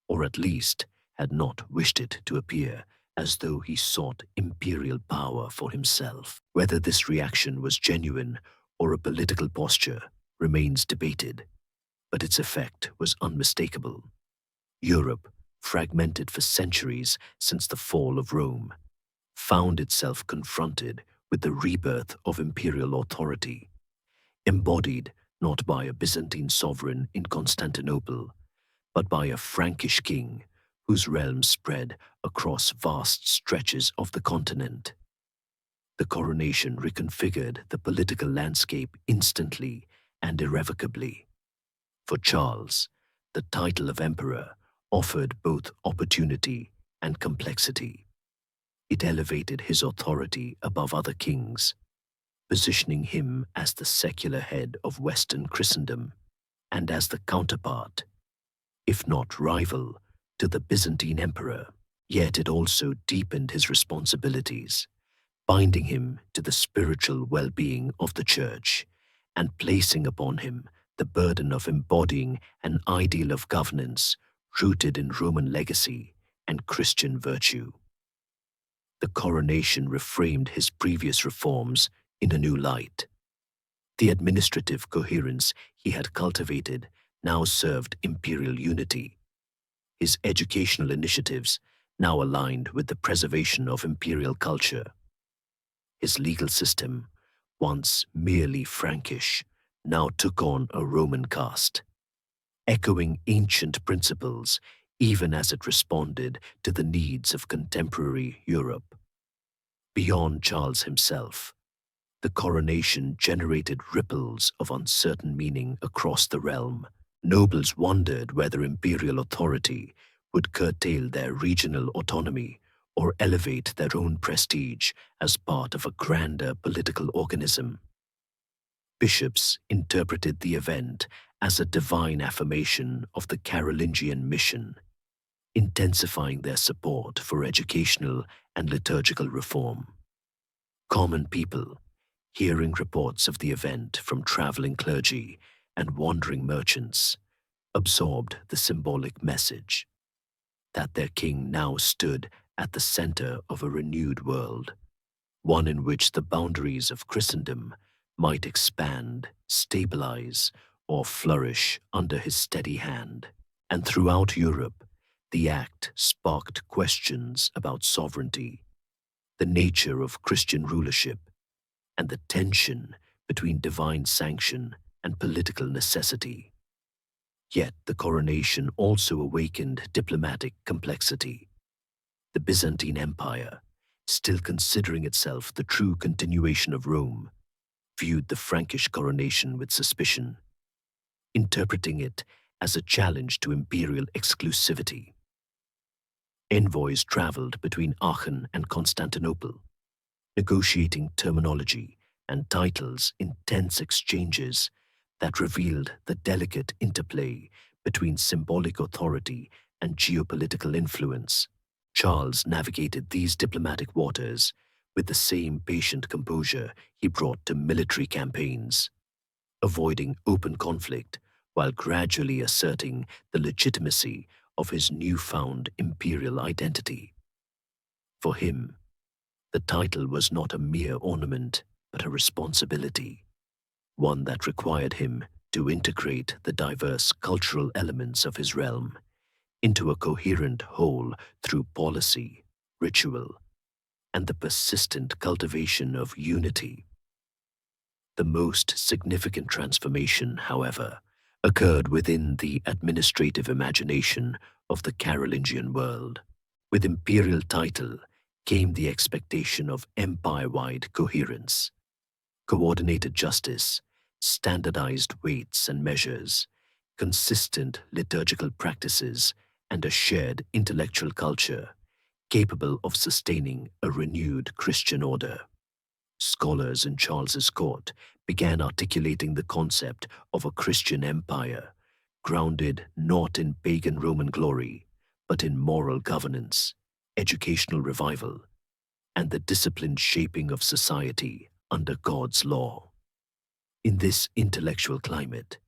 S1: or at least had not wished it to appear as though he sought imperial power for himself. Whether this reaction was genuine or a political posture remains debated, but its effect was unmistakable. Europe, fragmented for centuries since the fall of Rome, found itself confronted with the rebirth of imperial authority, embodied not by a Byzantine sovereign in Constantinople, but by a Frankish king whose realm spread across vast stretches of the continent. The coronation reconfigured the political landscape instantly and irrevocably. For Charles, the title of emperor offered both opportunity and complexity. It elevated his authority above other kings, positioning him as the secular head of Western Christendom and as the counterpart, if not rival, to the Byzantine emperor. Yet it also deepened his responsibilities, binding him to the spiritual well-being of the church and placing upon him the burden of embodying an ideal of governance rooted in Roman legacy and Christian virtue. The coronation reframed his previous reforms in a new light. The administrative coherence he had cultivated now served imperial unity. His educational initiatives now aligned with the preservation of imperial culture. His legal system, once merely Frankish, now took on a Roman cast, echoing ancient principles even as it responded to the needs of contemporary Europe. Beyond Charles himself, the coronation generated ripples of uncertain meaning across the realm. Nobles wondered whether imperial authority would curtail their regional autonomy or elevate their own prestige as part of a grander political organism. Bishops interpreted the event as a divine affirmation of the Carolingian mission, intensifying their support for educational and liturgical reform. Common people, hearing reports of the event from traveling clergy and wandering merchants, absorbed the symbolic message that their king now stood at the center of a renewed world, one in which the boundaries of Christendom might expand, stabilize, or flourish under his steady hand. And throughout Europe, the act sparked questions about sovereignty, the nature of Christian rulership, and the tension between divine sanction and political necessity. Yet the coronation also awakened diplomatic complexity. The Byzantine Empire, still considering itself the true continuation of Rome, viewed the Frankish coronation with suspicion, interpreting it as a challenge to imperial exclusivity. Envoys traveled between Aachen and Constantinople, negotiating terminology and titles in tense exchanges that revealed the delicate interplay between symbolic authority and geopolitical influence. Charles navigated these diplomatic waters with the same patient composure he brought to military campaigns, avoiding open conflict while gradually asserting the legitimacy of his newfound imperial identity. For him, the title was not a mere ornament, but a responsibility, one that required him to integrate the diverse cultural elements of his realm into a coherent whole through policy, ritual, and the persistent cultivation of unity. The most significant transformation, however, occurred within the administrative imagination of the Carolingian world. With imperial title came the expectation of empire-wide coherence, coordinated justice, standardized weights and measures, consistent liturgical practices, and a shared intellectual culture capable of sustaining a renewed Christian order. Scholars in Charles's court began articulating the concept of a Christian empire, grounded not in pagan Roman glory, but in moral governance, educational revival, and the disciplined shaping of society under God's law. In this intellectual climate,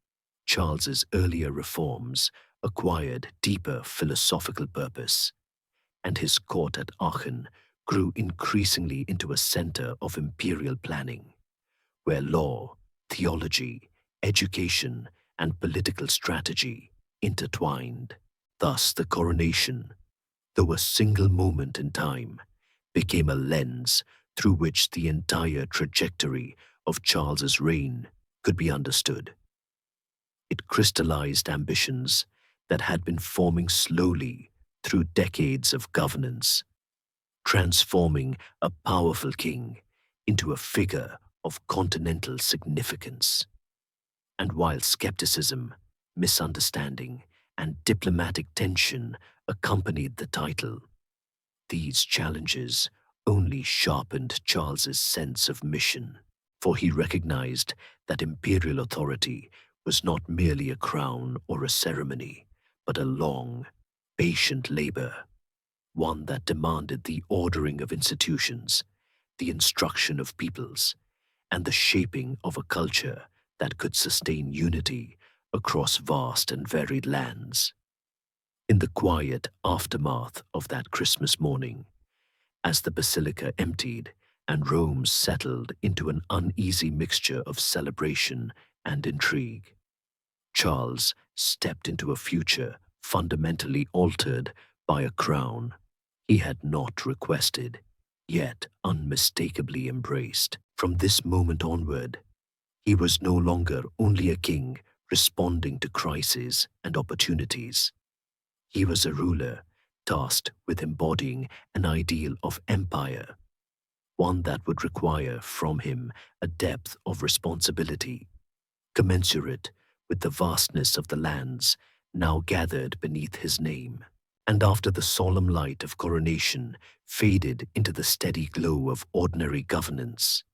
S1: Charles's earlier reforms acquired deeper philosophical purpose, and his court at Aachen grew increasingly into a center of imperial planning, where law, theology, education, and political strategy intertwined. Thus, the coronation, though a single moment in time, became a lens through which the entire trajectory of Charles's reign could be understood. It crystallized ambitions that had been forming slowly through decades of governance, transforming a powerful king into a figure of continental significance. And while skepticism, misunderstanding, and diplomatic tension accompanied the title, these challenges only sharpened Charles's sense of mission, for he recognized that imperial authority was not merely a crown or a ceremony, but a long, patient labor, one that demanded the ordering of institutions, the instruction of peoples, and the shaping of a culture that could sustain unity across vast and varied lands. In the quiet aftermath of that Christmas morning, as the basilica emptied and Rome settled into an uneasy mixture of celebration and intrigue, Charles stepped into a future fundamentally altered by a crown he had not requested, yet unmistakably embraced. From this moment onward, he was no longer only a king responding to crises and opportunities. He was a ruler tasked with embodying an ideal of empire, one that would require from him a depth of responsibility commensurate with the vastness of the lands now gathered beneath his name. And after the solemn light of coronation faded into the steady glow of ordinary governance,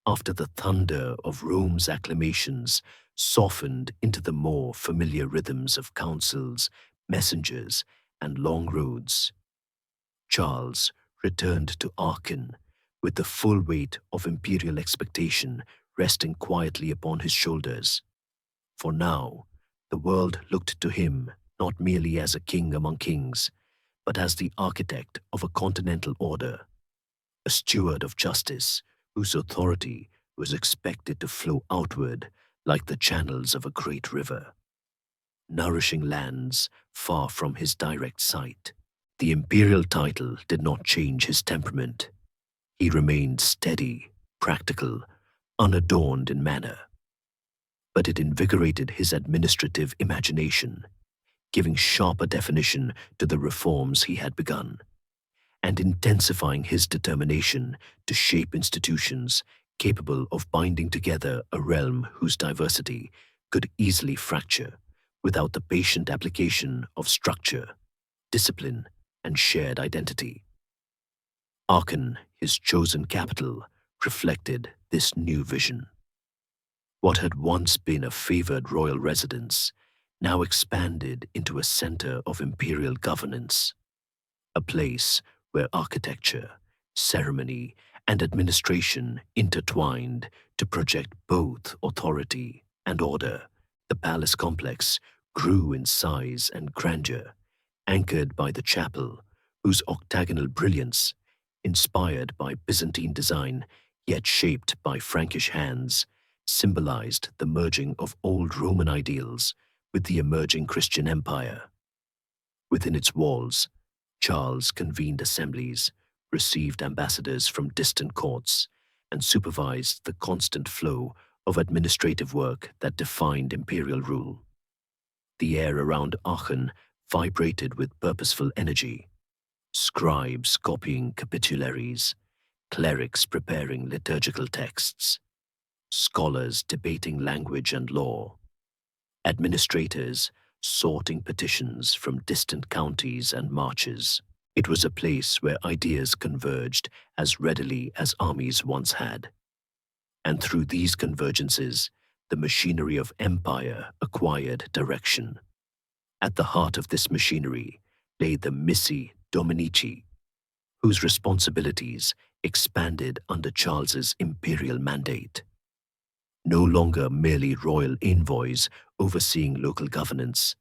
S1: after the thunder of Rome's acclamations softened into the more familiar rhythms of councils, messengers, and long roads, Charles returned to Aachen with the full weight of imperial expectation resting quietly upon his shoulders. For now, the world looked to him not merely as a king among kings, but as the architect of a continental order, a steward of justice whose authority was expected to flow outward like the channels of a great river, nourishing lands far from his direct sight. The imperial title did not change his temperament. He remained steady, practical, unadorned in manner, but it invigorated his administrative imagination, giving sharper definition to the reforms he had begun, and intensifying his determination to shape institutions capable of binding together a realm whose diversity could easily fracture without the patient application of structure, discipline, and shared identity. Aachen, his chosen capital, reflected this new vision. What had once been a favored royal residence now expanded into a center of imperial governance, a place where architecture, ceremony, and administration intertwined to project both authority and order. The palace complex grew in size and grandeur, anchored by the chapel, whose octagonal brilliance, inspired by Byzantine design yet shaped by Frankish hands, symbolized the merging of old Roman ideals with the emerging Christian empire. Within its walls, Charles convened assemblies, received ambassadors from distant courts, and supervised the constant flow of administrative work that defined imperial rule. The air around Aachen vibrated with purposeful energy, scribes copying capitularies, clerics preparing liturgical texts, scholars debating language and law, administrators sorting petitions from distant counties and marches. It was a place where ideas converged as readily as armies once had. And through these convergences, the machinery of empire acquired direction. At the heart of this machinery lay the Missi Dominici, whose responsibilities expanded under Charles's imperial mandate. No longer merely royal envoys overseeing local governance,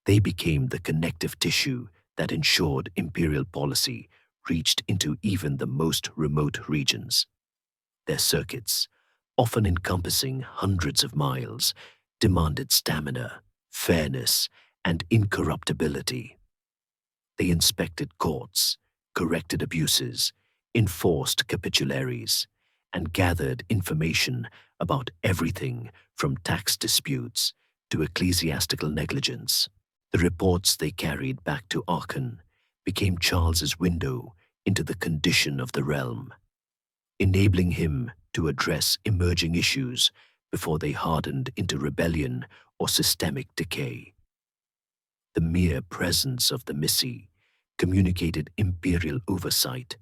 S1: they became the connective tissue that ensured imperial policy reached into even the most remote regions. Their circuits, often encompassing hundreds of miles, demanded stamina, fairness, and incorruptibility. They inspected courts, corrected abuses, enforced capitularies, and gathered information about everything from tax disputes to ecclesiastical negligence. The reports they carried back to Aachen became Charles's window into the condition of the realm, enabling him to address emerging issues before they hardened into rebellion or systemic decay. The mere presence of the Missi communicated imperial oversight,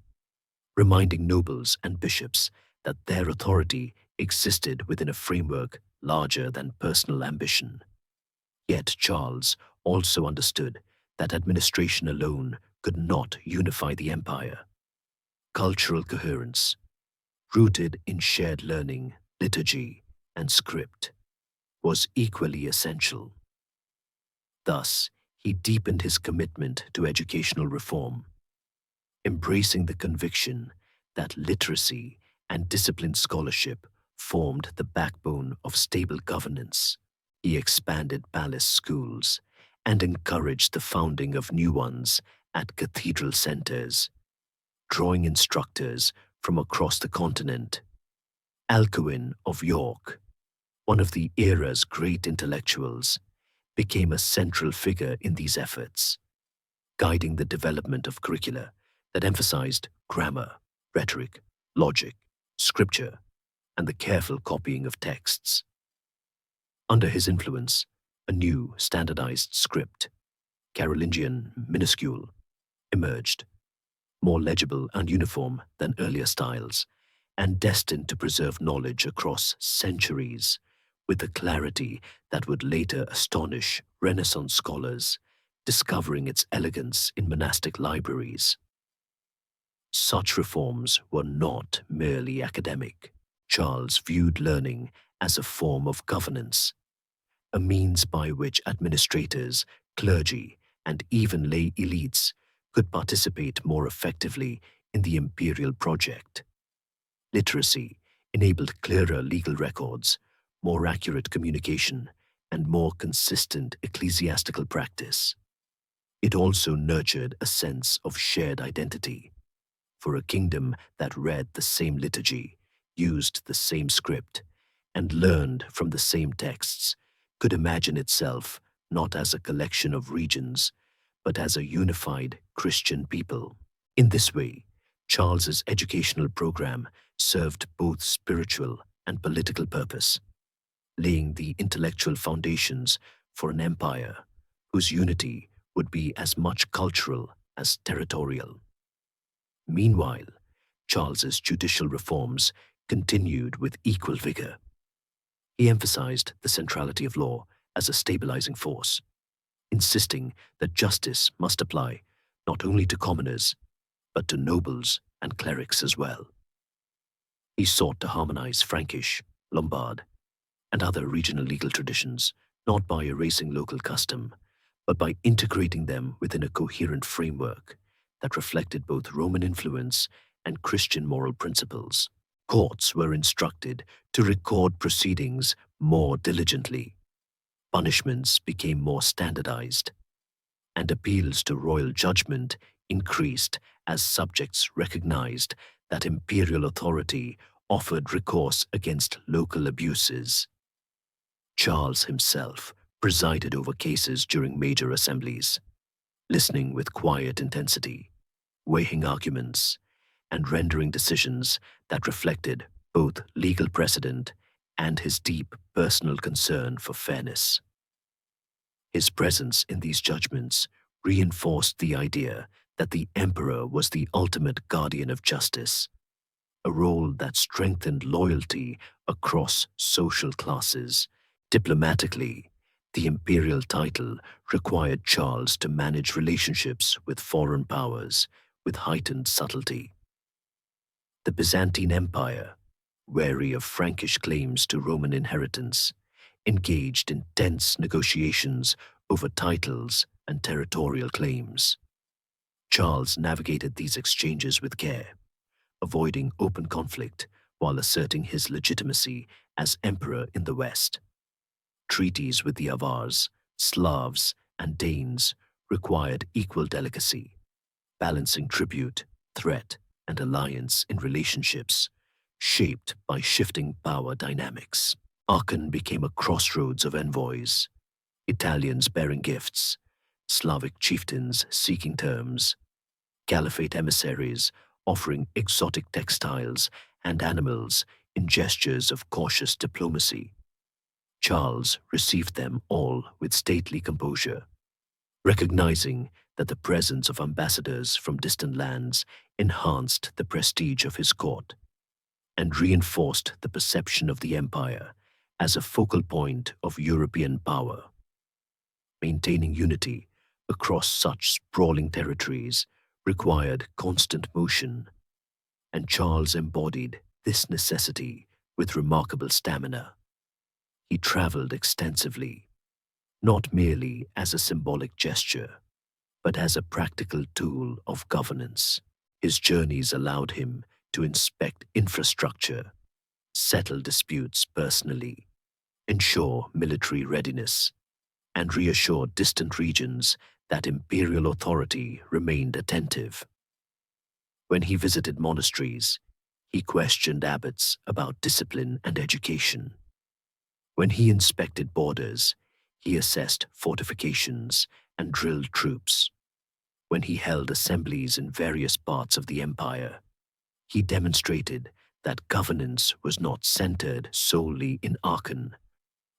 S1: reminding nobles and bishops that their authority existed within a framework larger than personal ambition. Yet Charles also understood that administration alone could not unify the empire. Cultural coherence, rooted in shared learning, liturgy, and script, was equally essential. Thus, he deepened his commitment to educational reform, embracing the conviction that literacy and disciplined scholarship formed the backbone of stable governance. He expanded palace schools and encouraged the founding of new ones at cathedral centers, drawing instructors from across the continent. Alcuin of York, one of the era's great intellectuals, became a central figure in these efforts, guiding the development of curricula that emphasized grammar, rhetoric, logic, scripture, and the careful copying of texts. Under his influence, a new standardized script, Carolingian minuscule, emerged, more legible and uniform than earlier styles, and destined to preserve knowledge across centuries with a clarity that would later astonish Renaissance scholars, discovering its elegance in monastic libraries. Such reforms were not merely academic. Charles viewed learning as a form of governance, a means by which administrators, clergy, and even lay elites could participate more effectively in the imperial project. Literacy enabled clearer legal records, more accurate communication, and more consistent ecclesiastical practice. It also nurtured a sense of shared identity. For a kingdom that read the same liturgy, used the same script, and learned from the same texts, could imagine itself not as a collection of regions, but as a unified Christian people. In this way, Charles's educational program served both spiritual and political purpose, laying the intellectual foundations for an empire whose unity would be as much cultural as territorial. Meanwhile, Charles's judicial reforms continued with equal vigor. He emphasized the centrality of law as a stabilizing force, insisting that justice must apply not only to commoners, but to nobles and clerics as well. He sought to harmonize Frankish, Lombard, and other regional legal traditions, not by erasing local custom, but by integrating them within a coherent framework that reflected both Roman influence and Christian moral principles. Courts were instructed to record proceedings more diligently. Punishments became more standardized, and appeals to royal judgment increased as subjects recognized that imperial authority offered recourse against local abuses. Charles himself presided over cases during major assemblies, listening with quiet intensity, weighing arguments, and rendering decisions that reflected both legal precedent and his deep personal concern for fairness. His presence in these judgments reinforced the idea that the emperor was the ultimate guardian of justice, a role that strengthened loyalty across social classes. Diplomatically, the imperial title required Charles to manage relationships with foreign powers with heightened subtlety. The Byzantine Empire, wary of Frankish claims to Roman inheritance, engaged in tense negotiations over titles and territorial claims. Charles navigated these exchanges with care, avoiding open conflict while asserting his legitimacy as emperor in the West. Treaties with the Avars, Slavs, and Danes required equal delicacy, balancing tribute, threat, and alliance in relationships shaped by shifting power dynamics. Aachen became a crossroads of envoys, Italians bearing gifts, Slavic chieftains seeking terms, Caliphate emissaries offering exotic textiles and animals in gestures of cautious diplomacy. Charles received them all with stately composure, recognizing that the presence of ambassadors from distant lands enhanced the prestige of his court and reinforced the perception of the empire as a focal point of European power. Maintaining unity across such sprawling territories required constant motion, and Charles embodied this necessity with remarkable stamina. He traveled extensively, not merely as a symbolic gesture, but as a practical tool of governance. His journeys allowed him to inspect infrastructure, settle disputes personally, ensure military readiness, and reassure distant regions that imperial authority remained attentive. When he visited monasteries, he questioned abbots about discipline and education. When he inspected borders, he assessed fortifications and drilled troops. When he held assemblies in various parts of the empire, he demonstrated that governance was not centered solely in Aachen,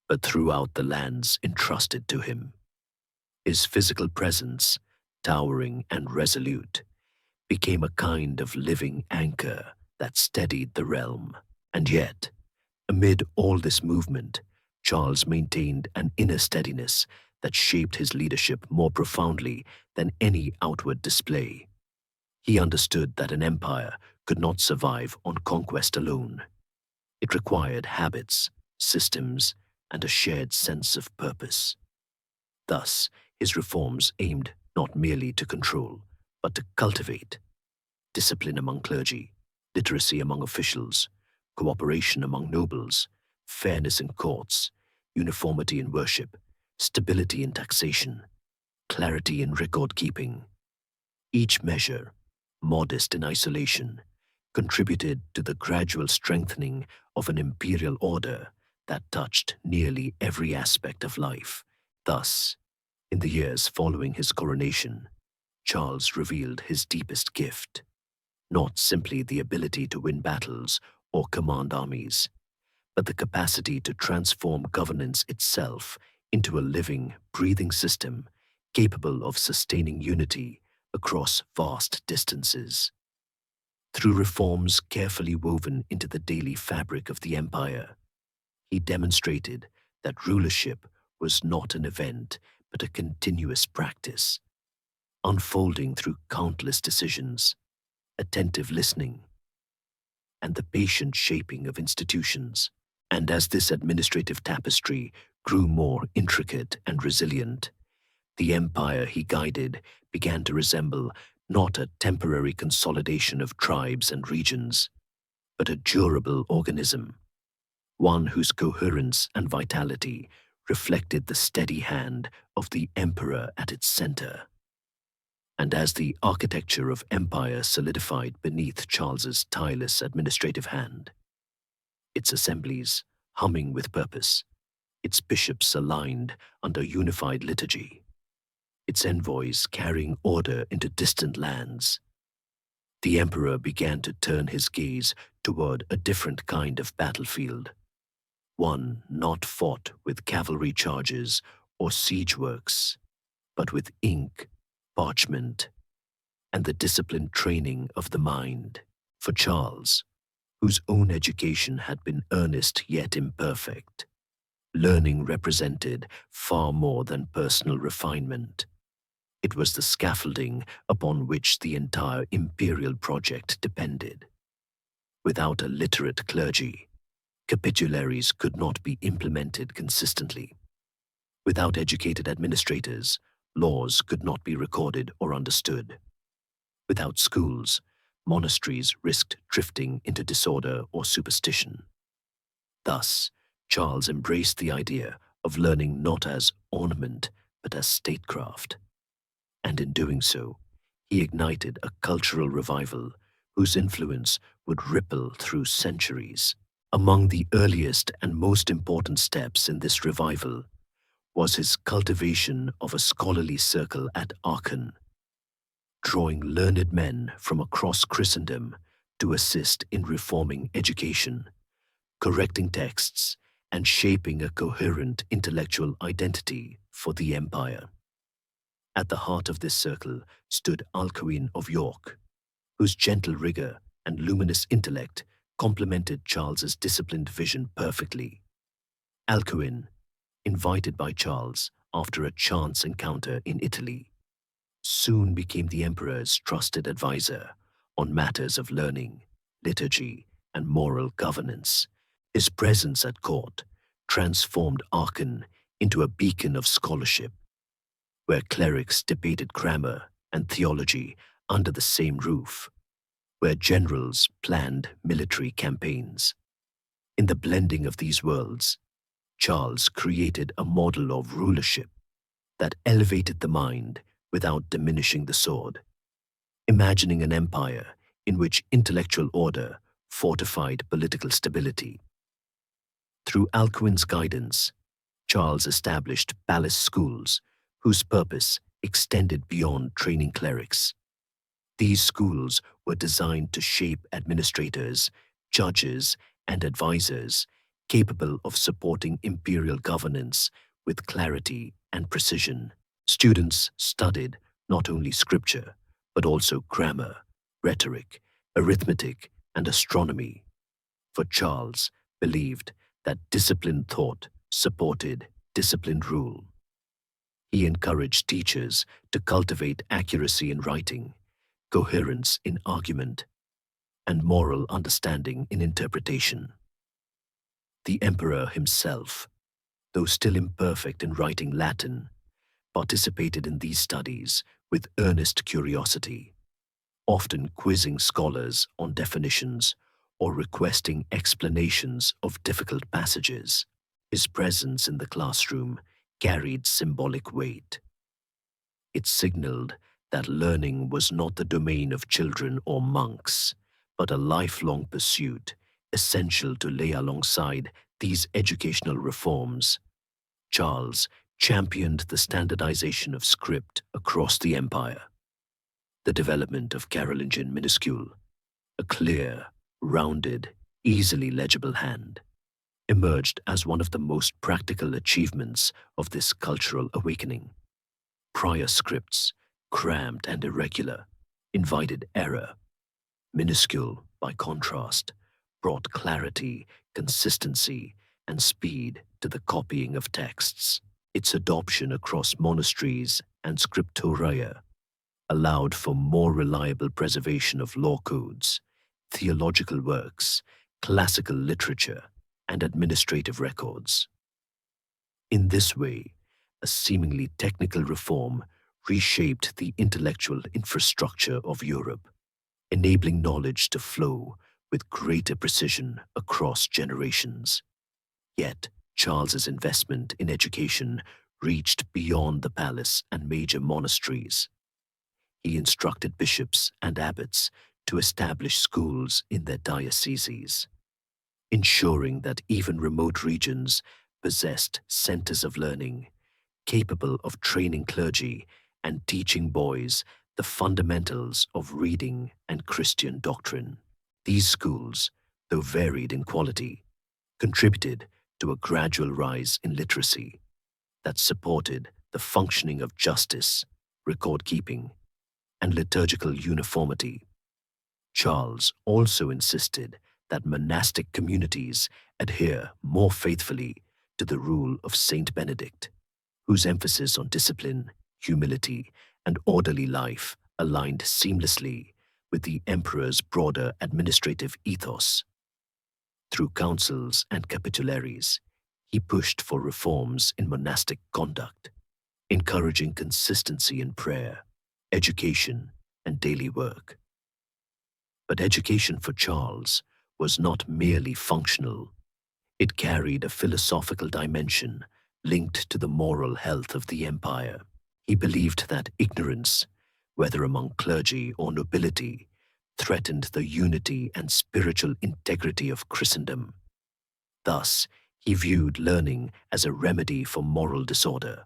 S1: but throughout the lands entrusted to him. His physical presence, towering and resolute, became a kind of living anchor that steadied the realm. And yet, amid all this movement, Charles maintained an inner steadiness that shaped his leadership more profoundly than any outward display. He understood that an empire could not survive on conquest alone. It required habits, systems, and a shared sense of purpose. Thus, his reforms aimed not merely to control, but to cultivate discipline among clergy, literacy among officials, cooperation among nobles, fairness in courts, uniformity in worship, stability in taxation, clarity in record keeping. Each measure, modest in isolation, contributed to the gradual strengthening of an imperial order that touched nearly every aspect of life. Thus, in the years following his coronation, Charles revealed his deepest gift, not simply the ability to win battles or command armies, but the capacity to transform governance itself into a living, breathing system capable of sustaining unity across vast distances. Through reforms carefully woven into the daily fabric of the empire, he demonstrated that rulership was not an event but a continuous practice, unfolding through countless decisions, attentive listening, and the patient shaping of institutions. And as this administrative tapestry grew more intricate and resilient, the empire he guided began to resemble not a temporary consolidation of tribes and regions, but a durable organism, one whose coherence and vitality reflected the steady hand of the emperor at its center. And as the architecture of empire solidified beneath Charles's tireless administrative hand, its assemblies humming with purpose, its bishops aligned under unified liturgy, its envoys carrying order into distant lands, the emperor began to turn his gaze toward a different kind of battlefield, one not fought with cavalry charges or siege works, but with ink, parchment, and the disciplined training of the mind. For Charles, whose own education had been earnest yet imperfect, learning represented far more than personal refinement. It was the scaffolding upon which the entire imperial project depended. Without a literate clergy, capitularies could not be implemented consistently. Without educated administrators, laws could not be recorded or understood. Without schools, monasteries risked drifting into disorder or superstition. Thus, Charles embraced the idea of learning not as ornament but as statecraft. And in doing so, he ignited a cultural revival whose influence would ripple through centuries. Among the earliest and most important steps in this revival was his cultivation of a scholarly circle at Aachen, drawing learned men from across Christendom to assist in reforming education, correcting texts, and shaping a coherent intellectual identity for the empire. At the heart of this circle stood Alcuin of York, whose gentle rigor and luminous intellect complemented Charles's disciplined vision perfectly. Alcuin, invited by Charles after a chance encounter in Italy, soon became the emperor's trusted advisor on matters of learning, liturgy, and moral governance. His presence at court transformed Aachen into a beacon of scholarship, where clerics debated grammar and theology under the same roof, where generals planned military campaigns. In the blending of these worlds, Charles created a model of rulership that elevated the mind without diminishing the sword, imagining an empire in which intellectual order fortified political stability. Through Alcuin's guidance, Charles established palace schools whose purpose extended beyond training clerics. These schools were designed to shape administrators, judges, and advisors capable of supporting imperial governance with clarity and precision. Students studied not only scripture, but also grammar, rhetoric, arithmetic, and astronomy. For Charles believed that disciplined thought supported disciplined rule. He encouraged teachers to cultivate accuracy in writing, coherence in argument, and moral understanding in interpretation. The emperor himself, though still imperfect in writing Latin, participated in these studies with earnest curiosity, often quizzing scholars on definitions or requesting explanations of difficult passages. His presence in the classroom carried symbolic weight. It signaled that learning was not the domain of children or monks, but a lifelong pursuit essential to lay alongside these educational reforms. Charles championed the standardization of script across the empire. The development of Carolingian minuscule, a clear, rounded, easily legible hand, emerged as one of the most practical achievements of this cultural awakening. Prior scripts, cramped and irregular, invited error. Minuscule, by contrast, brought clarity, consistency, and speed to the copying of texts. Its adoption across monasteries and scriptoria allowed for more reliable preservation of law codes, theological works, classical literature, and administrative records. In this way, a seemingly technical reform reshaped the intellectual infrastructure of Europe, enabling knowledge to flow with greater precision across generations. Yet, Charles's investment in education reached beyond the palace and major monasteries. He instructed bishops and abbots to establish schools in their dioceses, ensuring that even remote regions possessed centers of learning capable of training clergy and teaching boys the fundamentals of reading and Christian doctrine. These schools, though varied in quality, contributed to a gradual rise in literacy that supported the functioning of justice, record-keeping, and liturgical uniformity. Charles also insisted that monastic communities adhere more faithfully to the rule of Saint Benedict, whose emphasis on discipline, humility, and orderly life aligned seamlessly with the emperor's broader administrative ethos. Through councils and capitularies, he pushed for reforms in monastic conduct, encouraging consistency in prayer, education, and daily work. But education for Charles was not merely functional. It carried a philosophical dimension linked to the moral health of the empire. He believed that ignorance, whether among clergy or nobility, threatened the unity and spiritual integrity of Christendom. Thus, he viewed learning as a remedy for moral disorder,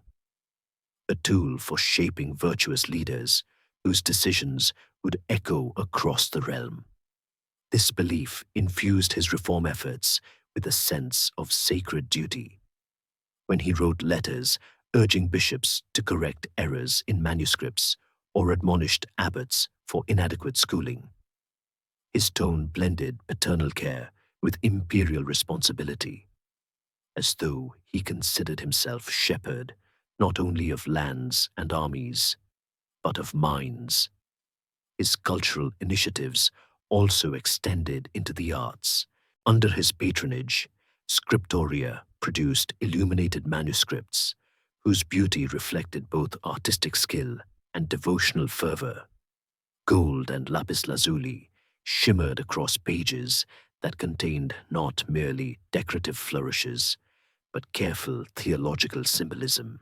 S1: a tool for shaping virtuous leaders whose decisions would echo across the realm. This belief infused his reform efforts with a sense of sacred duty. When he wrote letters urging bishops to correct errors in manuscripts or admonished abbots for inadequate schooling, his tone blended paternal care with imperial responsibility, as though he considered himself shepherd not only of lands and armies, but of minds. His cultural initiatives also extended into the arts. Under his patronage, scriptoria produced illuminated manuscripts whose beauty reflected both artistic skill and devotional fervor. Gold and lapis lazuli shimmered across pages that contained not merely decorative flourishes, but careful theological symbolism.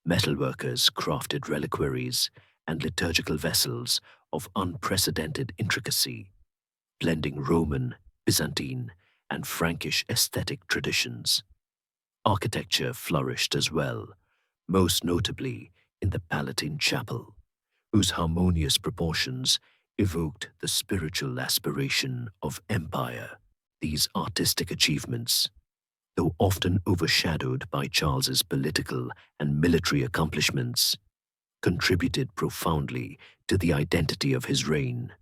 S1: Metalworkers crafted reliquaries and liturgical vessels of unprecedented intricacy, blending Roman, Byzantine, and Frankish aesthetic traditions. Architecture flourished as well, most notably in the Palatine Chapel, whose harmonious proportions evoked the spiritual aspiration of empire. These artistic achievements, though often overshadowed by Charles's political and military accomplishments, contributed profoundly to the identity of his reign,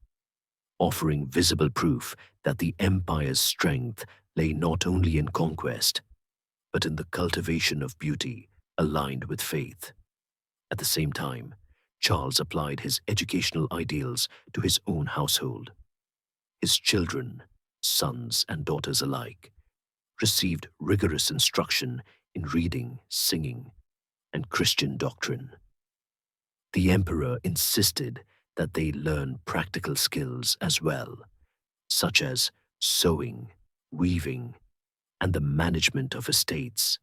S1: offering visible proof that the empire's strength lay not only in conquest, but in the cultivation of beauty aligned with faith. At the same time, Charles applied his educational ideals to his own household. His children, sons and daughters alike, received rigorous instruction in reading, singing, and Christian doctrine. The emperor insisted that they learn practical skills as well, such as sewing, weaving, and the management of estates,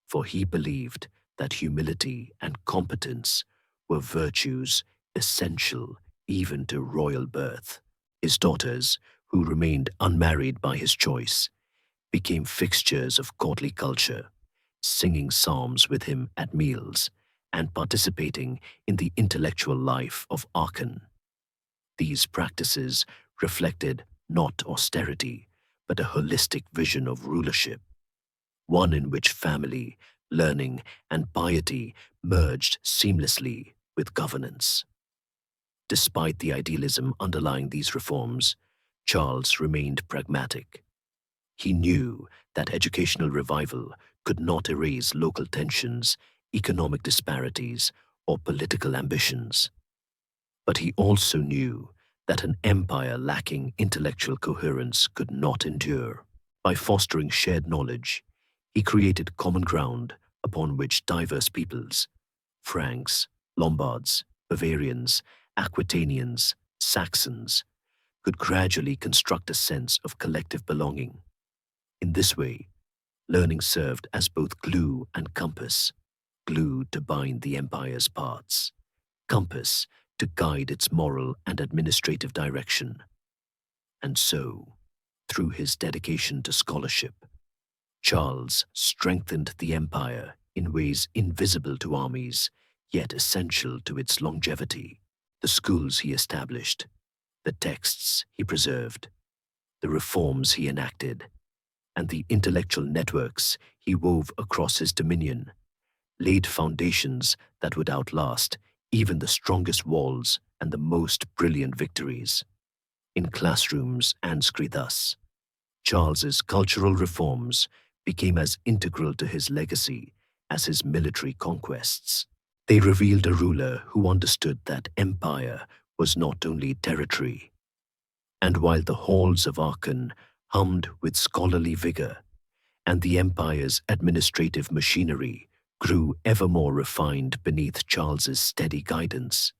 S1: for he believed that humility and competence were virtues essential even to royal birth. His daughters, who remained unmarried by his choice, became fixtures of courtly culture, singing psalms with him at meals and participating in the intellectual life of Aachen. These practices reflected not austerity, but a holistic vision of rulership, one in which family, learning, and piety merged seamlessly with governance. Despite the idealism underlying these reforms, Charles remained pragmatic. He knew that educational revival could not erase local tensions, economic disparities, or political ambitions. But he also knew that an empire lacking intellectual coherence could not endure. By fostering shared knowledge, he created common ground upon which diverse peoples, Franks, Lombards, Bavarians, Aquitanians, Saxons, could gradually construct a sense of collective belonging. In this way, learning served as both glue and compass, glue to bind the empire's parts, compass to guide its moral and administrative direction. And so, through his dedication to scholarship, Charles strengthened the empire in ways invisible to armies, yet essential to its longevity. The schools he established, the texts he preserved, the reforms he enacted, and the intellectual networks he wove across his dominion laid foundations that would outlast even the strongest walls and the most brilliant victories. In classrooms and thus, Charles's cultural reforms became as integral to his legacy as his military conquests. They revealed a ruler who understood that empire was not only territory. And while the halls of Aachen hummed with scholarly vigor, and the empire's administrative machinery grew ever more refined beneath Charles's steady guidance,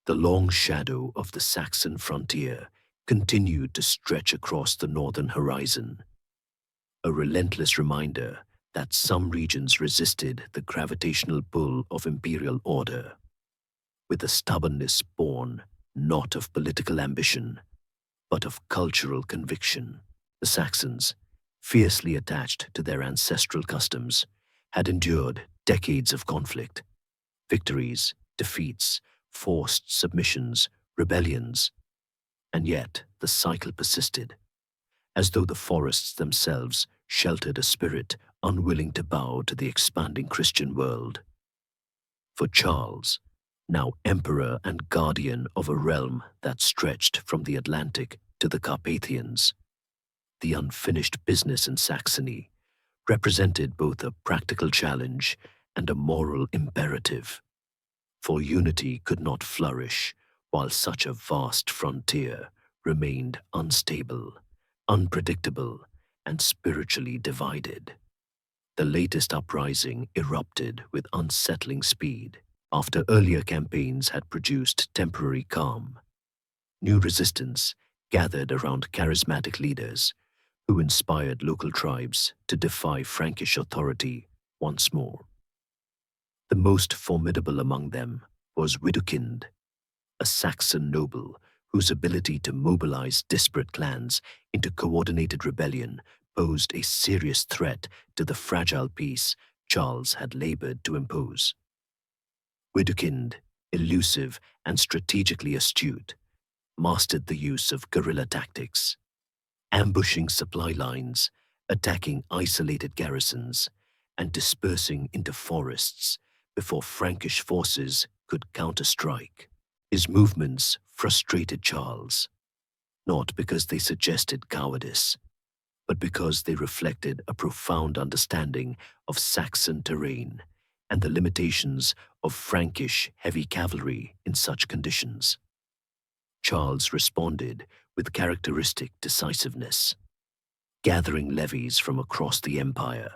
S1: the long shadow of the Saxon frontier continued to stretch across the northern horizon, a relentless reminder that some regions resisted the gravitational pull of imperial order, with a stubbornness born not of political ambition, but of cultural conviction. The Saxons, fiercely attached to their ancestral customs, had endured decades of conflict, victories, defeats, forced submissions, rebellions, and yet the cycle persisted, as though the forests themselves sheltered a spirit unwilling to bow to the expanding Christian world. For Charles, now emperor and guardian of a realm that stretched from the Atlantic to the Carpathians, the unfinished business in Saxony represented both a practical challenge and a moral imperative, for unity could not flourish while such a vast frontier remained unstable, unpredictable, and spiritually divided. The latest uprising erupted with unsettling speed after earlier campaigns had produced temporary calm. New resistance gathered around charismatic leaders who inspired local tribes to defy Frankish authority once more. The most formidable among them was Widukind, a Saxon noble whose ability to mobilize disparate clans into coordinated rebellion posed a serious threat to the fragile peace Charles had labored to impose. Widukind, elusive and strategically astute, mastered the use of guerrilla tactics, ambushing supply lines, attacking isolated garrisons, and dispersing into forests before Frankish forces could counterstrike. His movements frustrated Charles, not because they suggested cowardice, but because they reflected a profound understanding of Saxon terrain and the limitations of Frankish heavy cavalry in such conditions. Charles responded with characteristic decisiveness, gathering levies from across the empire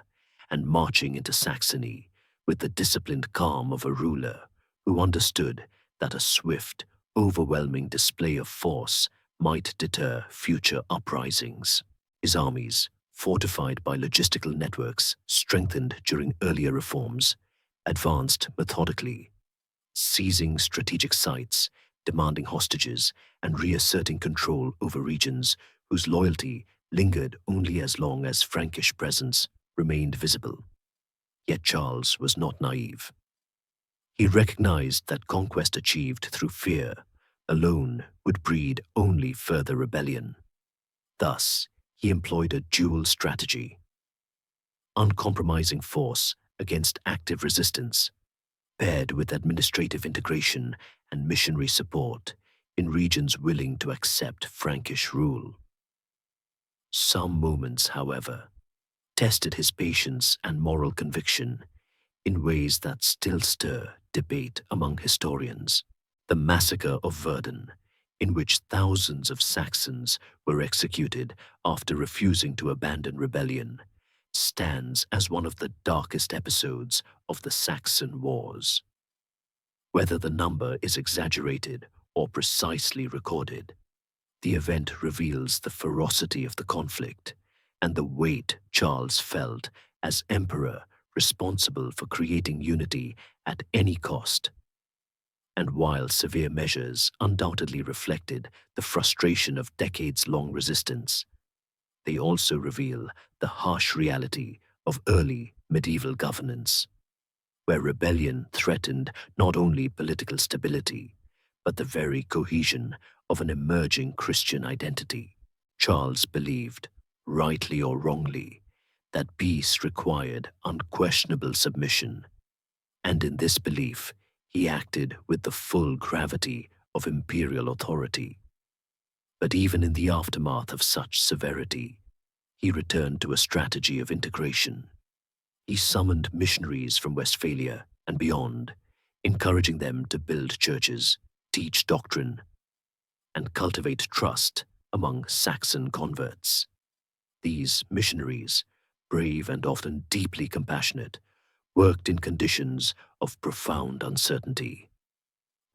S1: and marching into Saxony with the disciplined calm of a ruler who understood that a swift, overwhelming display of force might deter future uprisings. His armies, fortified by logistical networks strengthened during earlier reforms, advanced methodically, seizing strategic sites, demanding hostages, and reasserting control over regions whose loyalty lingered only as long as Frankish presence remained visible. Yet Charles was not naive. He recognized that conquest achieved through fear alone would breed only further rebellion. Thus, he employed a dual strategy: uncompromising force against active resistance, paired with administrative integration and missionary support in regions willing to accept Frankish rule. Some moments, however, tested his patience and moral conviction in ways that still stir debate among historians. The massacre of Verdun, in which thousands of Saxons were executed after refusing to abandon rebellion, stands as one of the darkest episodes of the Saxon Wars. Whether the number is exaggerated or precisely recorded, the event reveals the ferocity of the conflict and the weight Charles felt as emperor responsible for creating unity at any cost. And while severe measures undoubtedly reflected the frustration of decades-long resistance, they also reveal the harsh reality of early medieval governance, where rebellion threatened not only political stability, but the very cohesion of an emerging Christian identity. Charles believed, rightly or wrongly, that peace required unquestionable submission, and in this belief he acted with the full gravity of imperial authority. But even in the aftermath of such severity, he returned to a strategy of integration. He summoned missionaries from Westphalia and beyond, encouraging them to build churches, teach doctrine, and cultivate trust among Saxon converts. These missionaries, brave and often deeply compassionate, worked in conditions of profound uncertainty,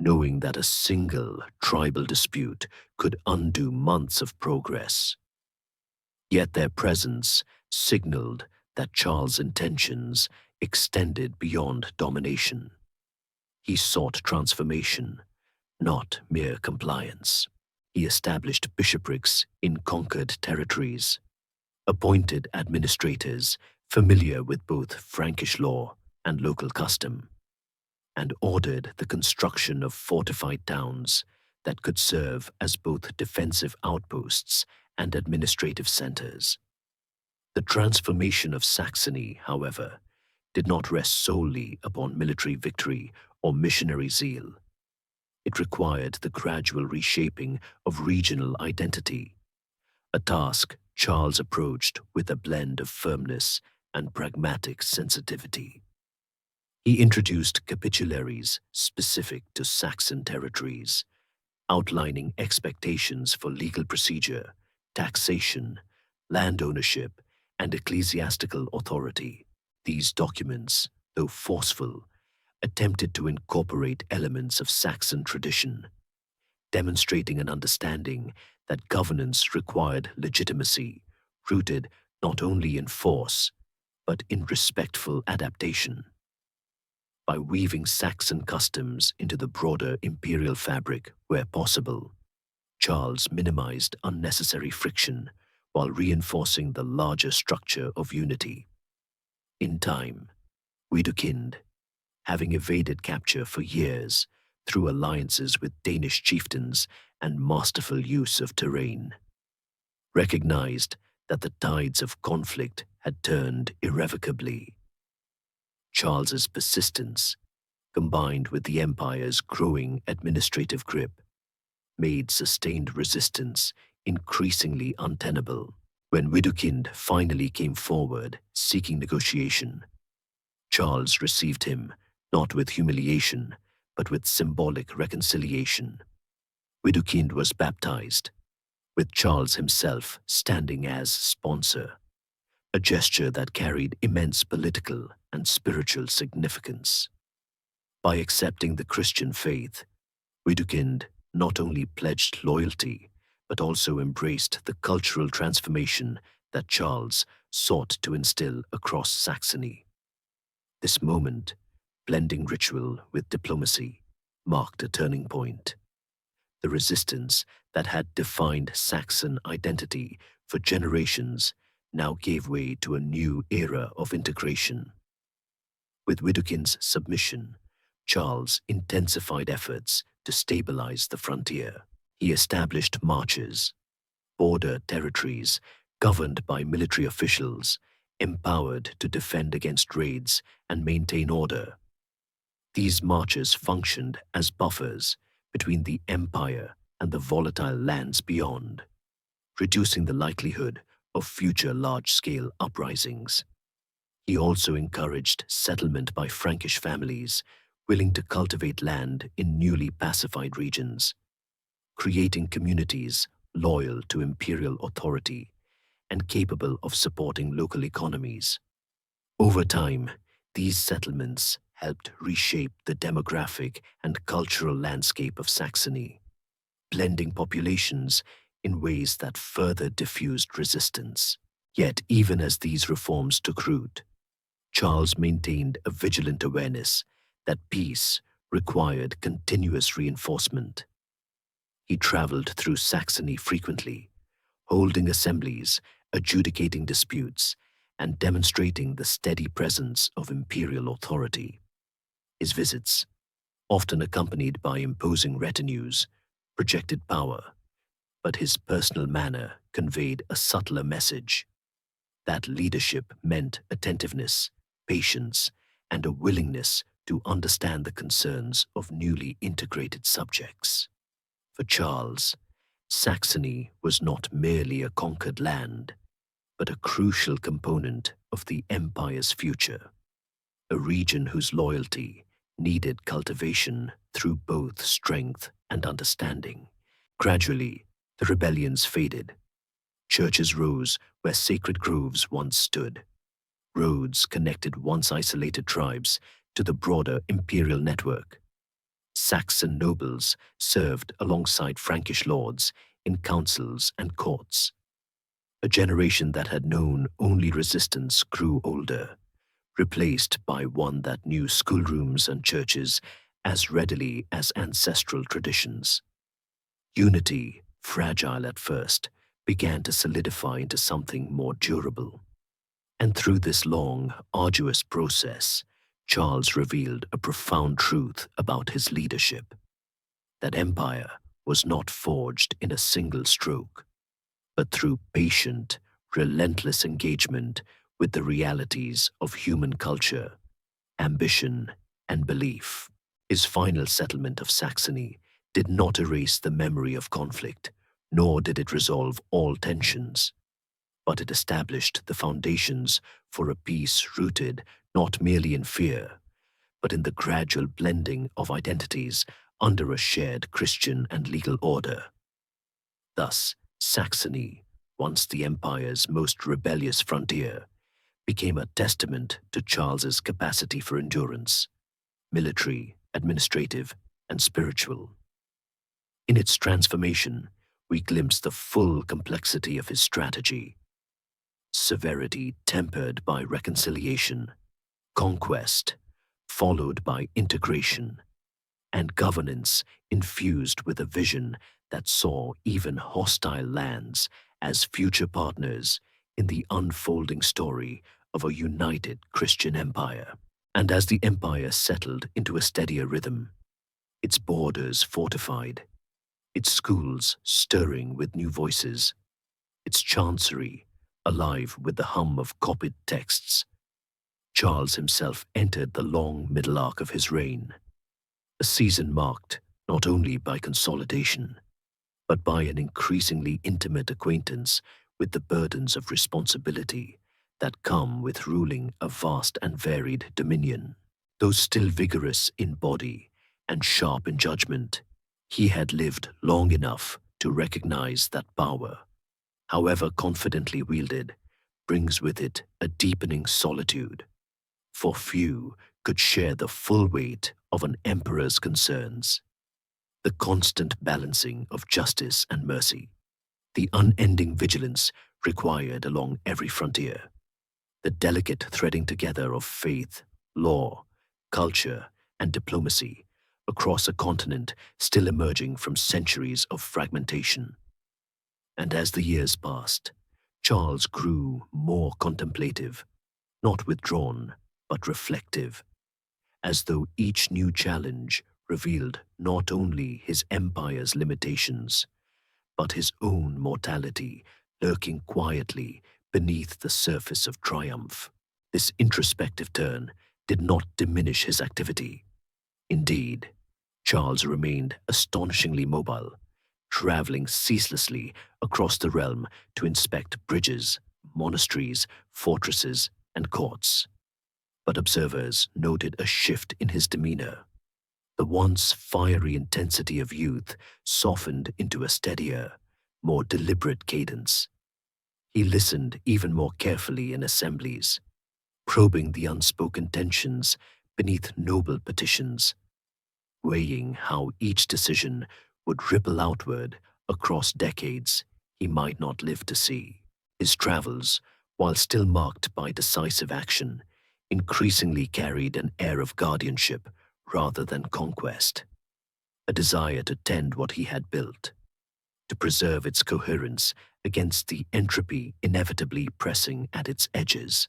S1: knowing that a single tribal dispute could undo months of progress. Yet their presence signaled that Charles' intentions extended beyond domination. He sought transformation, not mere compliance. He established bishoprics in conquered territories, appointed administrators familiar with both Frankish law and local custom, and ordered the construction of fortified towns that could serve as both defensive outposts and administrative centers. The transformation of Saxony, however, did not rest solely upon military victory or missionary zeal. It required the gradual reshaping of regional identity, a task Charles approached with a blend of firmness and pragmatic sensitivity. He introduced capitularies specific to Saxon territories, outlining expectations for legal procedure, taxation, land ownership, and ecclesiastical authority. These documents, though forceful, attempted to incorporate elements of Saxon tradition, demonstrating an understanding that governance required legitimacy, rooted not only in force, but in respectful adaptation. By weaving Saxon customs into the broader imperial fabric where possible, Charles minimized unnecessary friction while reinforcing the larger structure of unity. In time, Widukind, having evaded capture for years through alliances with Danish chieftains and masterful use of terrain, recognized that the tides of conflict had turned irrevocably. Charles's persistence, combined with the empire's growing administrative grip, made sustained resistance increasingly untenable. When Widukind finally came forward seeking negotiation, Charles received him not with humiliation, but with symbolic reconciliation. Widukind was baptized, with Charles himself standing as sponsor, a gesture that carried immense political and spiritual significance. By accepting the Christian faith, Widukind not only pledged loyalty, but also embraced the cultural transformation that Charles sought to instill across Saxony. This moment, blending ritual with diplomacy, marked a turning point. The resistance that had defined Saxon identity for generations now gave way to a new era of integration. With Widukind's submission, Charles intensified efforts to stabilize the frontier. He established marches, border territories governed by military officials, empowered to defend against raids and maintain order. These marches functioned as buffers between the empire and the volatile lands beyond, reducing the likelihood of future large-scale uprisings. He also encouraged settlement by Frankish families willing to cultivate land in newly pacified regions, creating communities loyal to imperial authority and capable of supporting local economies. Over time, these settlements helped reshape the demographic and cultural landscape of Saxony, blending populations in ways that further diffused resistance. Yet, even as these reforms took root, Charles maintained a vigilant awareness that peace required continuous reinforcement. He traveled through Saxony frequently, holding assemblies, adjudicating disputes, and demonstrating the steady presence of imperial authority. His visits, often accompanied by imposing retinues, projected power, but his personal manner conveyed a subtler message. That leadership meant attentiveness, patience, and a willingness to understand the concerns of newly integrated subjects. For Charles, Saxony was not merely a conquered land, but a crucial component of the empire's future, a region whose loyalty needed cultivation through both strength and understanding. Gradually, the rebellions faded. Churches rose where sacred groves once stood. Roads connected once isolated tribes to the broader imperial network. Saxon nobles served alongside Frankish lords in councils and courts. A generation that had known only resistance grew older, replaced by one that knew schoolrooms and churches as readily as ancestral traditions. Unity, fragile at first, began to solidify into something more durable. And through this long, arduous process, Charles revealed a profound truth about his leadership: that empire was not forged in a single stroke, but through patient, relentless engagement with the realities of human culture, ambition, and belief. His final settlement of Saxony did not erase the memory of conflict, nor did it resolve all tensions, but it established the foundations for a peace rooted not merely in fear, but in the gradual blending of identities under a shared Christian and legal order. Thus, Saxony, once the empire's most rebellious frontier, became a testament to Charles's capacity for endurance, military, administrative, and spiritual. In its transformation, we glimpse the full complexity of his strategy: severity tempered by reconciliation, conquest followed by integration, and governance infused with a vision that saw even hostile lands as future partners in the unfolding story of a united Christian empire. And as the empire settled into a steadier rhythm, its borders fortified, its schools stirring with new voices, its chancery alive with the hum of copied texts, Charles himself entered the long middle arc of his reign, a season marked not only by consolidation, but by an increasingly intimate acquaintance with the burdens of responsibility that come with ruling a vast and varied dominion. Though still vigorous in body and sharp in judgment, he had lived long enough to recognize that power, however confidently wielded, brings with it a deepening solitude, for few could share the full weight of an emperor's concerns. The constant balancing of justice and mercy, the unending vigilance required along every frontier, the delicate threading together of faith, law, culture, and diplomacy across a continent still emerging from centuries of fragmentation. And as the years passed, Charles grew more contemplative, not withdrawn, but reflective, as though each new challenge revealed not only his empire's limitations, but his own mortality lurking quietly beneath the surface of triumph. This introspective turn did not diminish his activity. Indeed, Charles remained astonishingly mobile, traveling ceaselessly across the realm to inspect bridges, monasteries, fortresses, and courts. But observers noted a shift in his demeanor. The once fiery intensity of youth softened into a steadier, more deliberate cadence. He listened even more carefully in assemblies, probing the unspoken tensions beneath noble petitions, weighing how each decision would ripple outward across decades he might not live to see. His travels, while still marked by decisive action, increasingly carried an air of guardianship rather than conquest, a desire to tend what he had built, to preserve its coherence against the entropy inevitably pressing at its edges.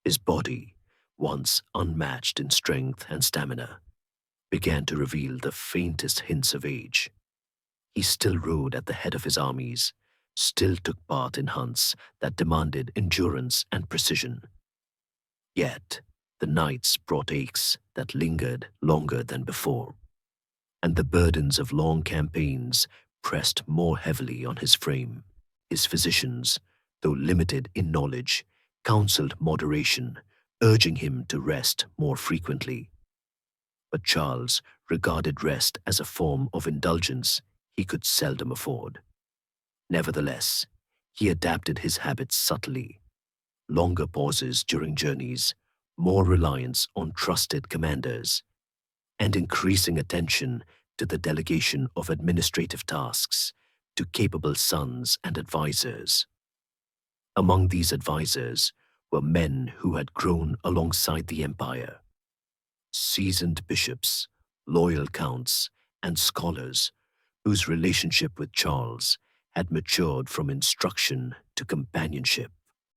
S1: His body, once unmatched in strength and stamina, began to reveal the faintest hints of age. He still rode at the head of his armies, still took part in hunts that demanded endurance and precision. Yet, the nights brought aches that lingered longer than before, and the burdens of long campaigns pressed more heavily on his frame. His physicians, though limited in knowledge, counseled moderation, urging him to rest more frequently. But Charles regarded rest as a form of indulgence he could seldom afford. Nevertheless, he adapted his habits subtly: longer pauses during journeys, more reliance on trusted commanders, and increasing attention to the delegation of administrative tasks to capable sons and advisors. Among these advisors were men who had grown alongside the empire, seasoned bishops, loyal counts, and scholars whose relationship with Charles had matured from instruction to companionship.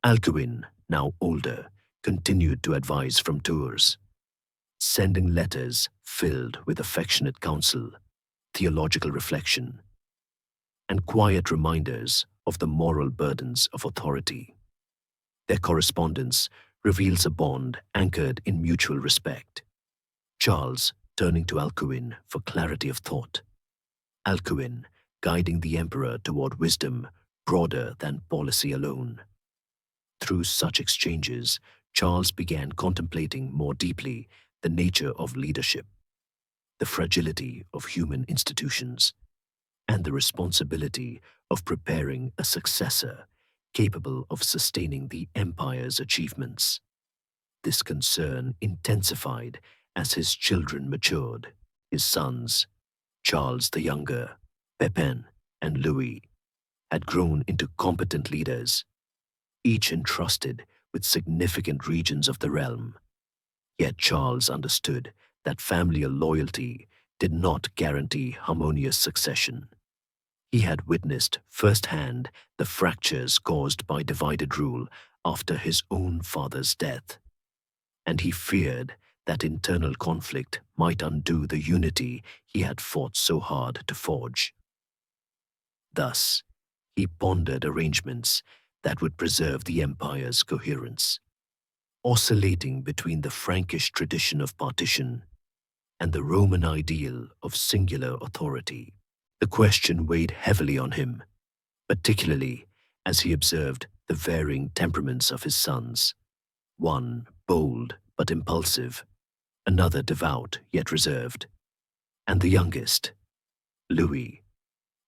S1: Alcuin, now older, continued to advise from tours, sending letters filled with affectionate counsel, theological reflection, and quiet reminders of the moral burdens of authority. Their correspondence reveals a bond anchored in mutual respect. Charles turning to Alcuin for clarity of thought, Alcuin guiding the emperor toward wisdom broader than policy alone. Through such exchanges, Charles began contemplating more deeply the nature of leadership, the fragility of human institutions, and the responsibility of preparing a successor capable of sustaining the empire's achievements. This concern intensified as his children matured. His sons, Charles the Younger, Pepin, and Louis, had grown into competent leaders, each entrusted with significant regions of the realm. Yet Charles understood that familial loyalty did not guarantee harmonious succession. He had witnessed firsthand the fractures caused by divided rule after his own father's death, and he feared that internal conflict might undo the unity he had fought so hard to forge. Thus, he pondered arrangements that would preserve the empire's coherence, oscillating between the Frankish tradition of partition and the Roman ideal of singular authority. The question weighed heavily on him, particularly as he observed the varying temperaments of his sons, one bold but impulsive, another devout yet reserved, and the youngest, Louis,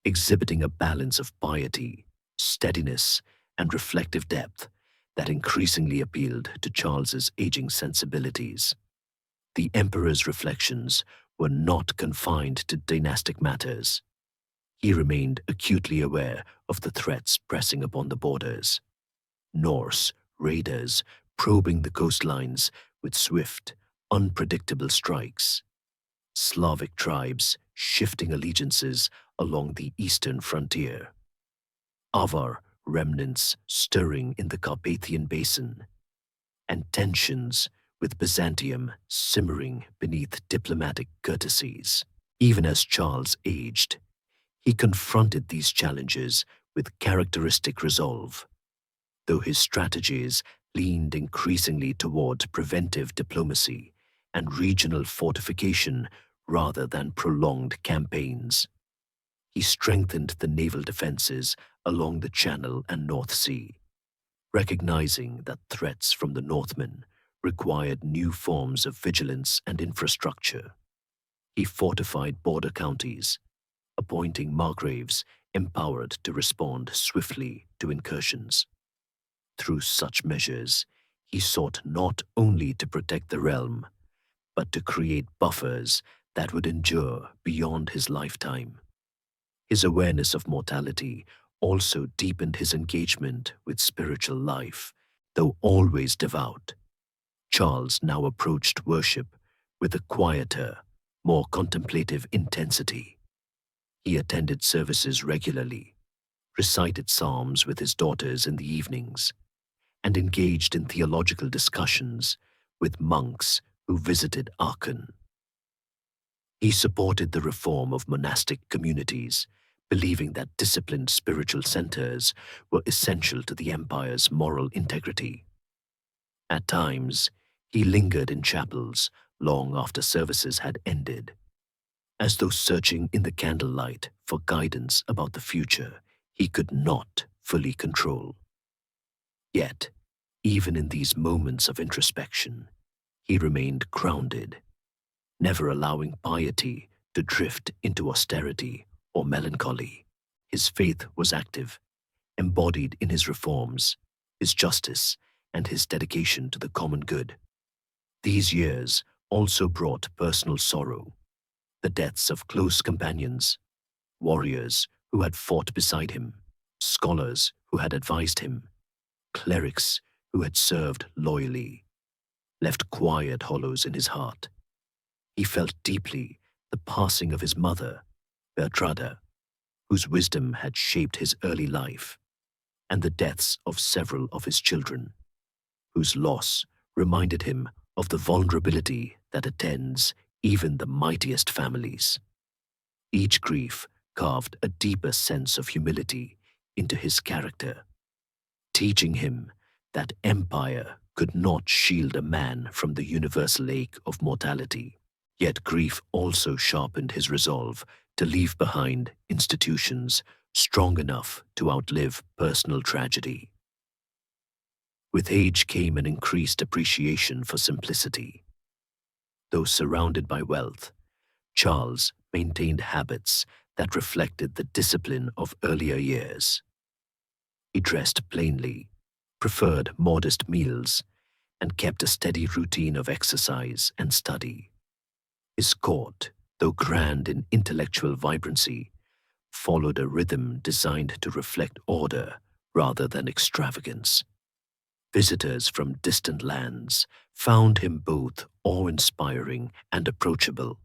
S1: exhibiting a balance of piety, steadiness, and reflective depth that increasingly appealed to Charles's aging sensibilities. The emperor's reflections were not confined to dynastic matters. He remained acutely aware of the threats pressing upon the borders. Norse raiders probing the coastlines with swift, unpredictable strikes. Slavic tribes shifting allegiances along the eastern frontier. Avar remnants stirring in the Carpathian Basin, and tensions with Byzantium simmering beneath diplomatic courtesies. Even as Charles aged, he confronted these challenges with characteristic resolve, though his strategies leaned increasingly toward preventive diplomacy and regional fortification rather than prolonged campaigns. He strengthened the naval defenses along the Channel and North Sea, recognizing that threats from the Northmen required new forms of vigilance and infrastructure. He fortified border counties, appointing margraves empowered to respond swiftly to incursions. Through such measures, he sought not only to protect the realm, but to create buffers that would endure beyond his lifetime. His awareness of mortality also deepened his engagement with spiritual life, though always devout. Charles now approached worship with a quieter, more contemplative intensity. He attended services regularly, recited psalms with his daughters in the evenings, and engaged in theological discussions with monks who visited Aachen. He supported the reform of monastic communities, believing that disciplined spiritual centers were essential to the empire's moral integrity. At times, he lingered in chapels long after services had ended, as though searching in the candlelight for guidance about the future he could not fully control. Yet, even in these moments of introspection, he remained grounded, never allowing piety to drift into austerity or melancholy. His faith was active, embodied in his reforms, his justice, and his dedication to the common good. These years also brought personal sorrow, the deaths of close companions, warriors who had fought beside him, scholars who had advised him, clerics who had served loyally, left quiet hollows in his heart. He felt deeply the passing of his mother, Bertrada, whose wisdom had shaped his early life, and the deaths of several of his children, whose loss reminded him of the vulnerability that attends even the mightiest families. Each grief carved a deeper sense of humility into his character, teaching him that empire could not shield a man from the universal ache of mortality. Yet grief also sharpened his resolve to leave behind institutions strong enough to outlive personal tragedy. With age came an increased appreciation for simplicity. Though surrounded by wealth, Charles maintained habits that reflected the discipline of earlier years. He dressed plainly, preferred modest meals, and kept a steady routine of exercise and study. His court, though grand in intellectual vibrancy, followed a rhythm designed to reflect order rather than extravagance. Visitors from distant lands found him both awe-inspiring and approachable,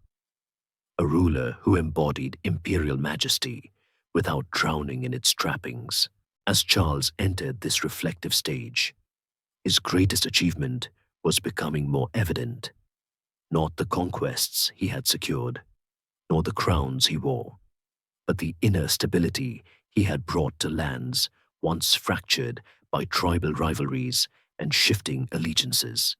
S1: a ruler who embodied imperial majesty without drowning in its trappings. As Charles entered this reflective stage, his greatest achievement was becoming more evident, not the conquests he had secured, nor the crowns he wore, but the inner stability he had brought to lands once fractured by tribal rivalries and shifting allegiances.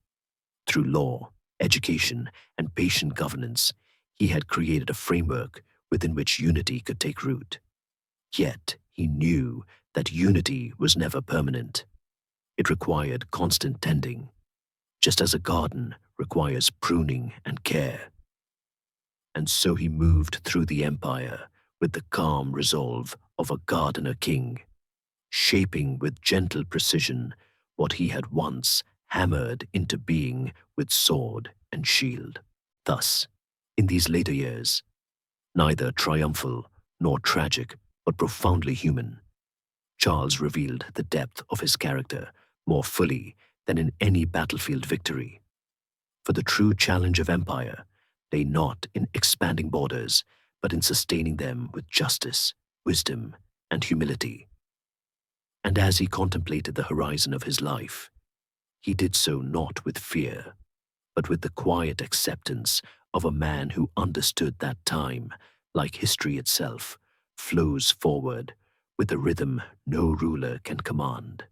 S1: Through law, education, and patient governance, he had created a framework within which unity could take root. Yet he knew that unity was never permanent. It required constant tending, just as a garden requires pruning and care. And so he moved through the empire with the calm resolve of a gardener king, shaping with gentle precision what he had once hammered into being with sword and shield. Thus, in these later years, neither triumphal nor tragic, but profoundly human, Charles revealed the depth of his character more fully than in any battlefield victory. For the true challenge of empire lay not in expanding borders, but in sustaining them with justice, wisdom, and humility. And as he contemplated the horizon of his life, he did so not with fear, but with the quiet acceptance of a man who understood that time, like history itself, flows forward with a rhythm no ruler can command,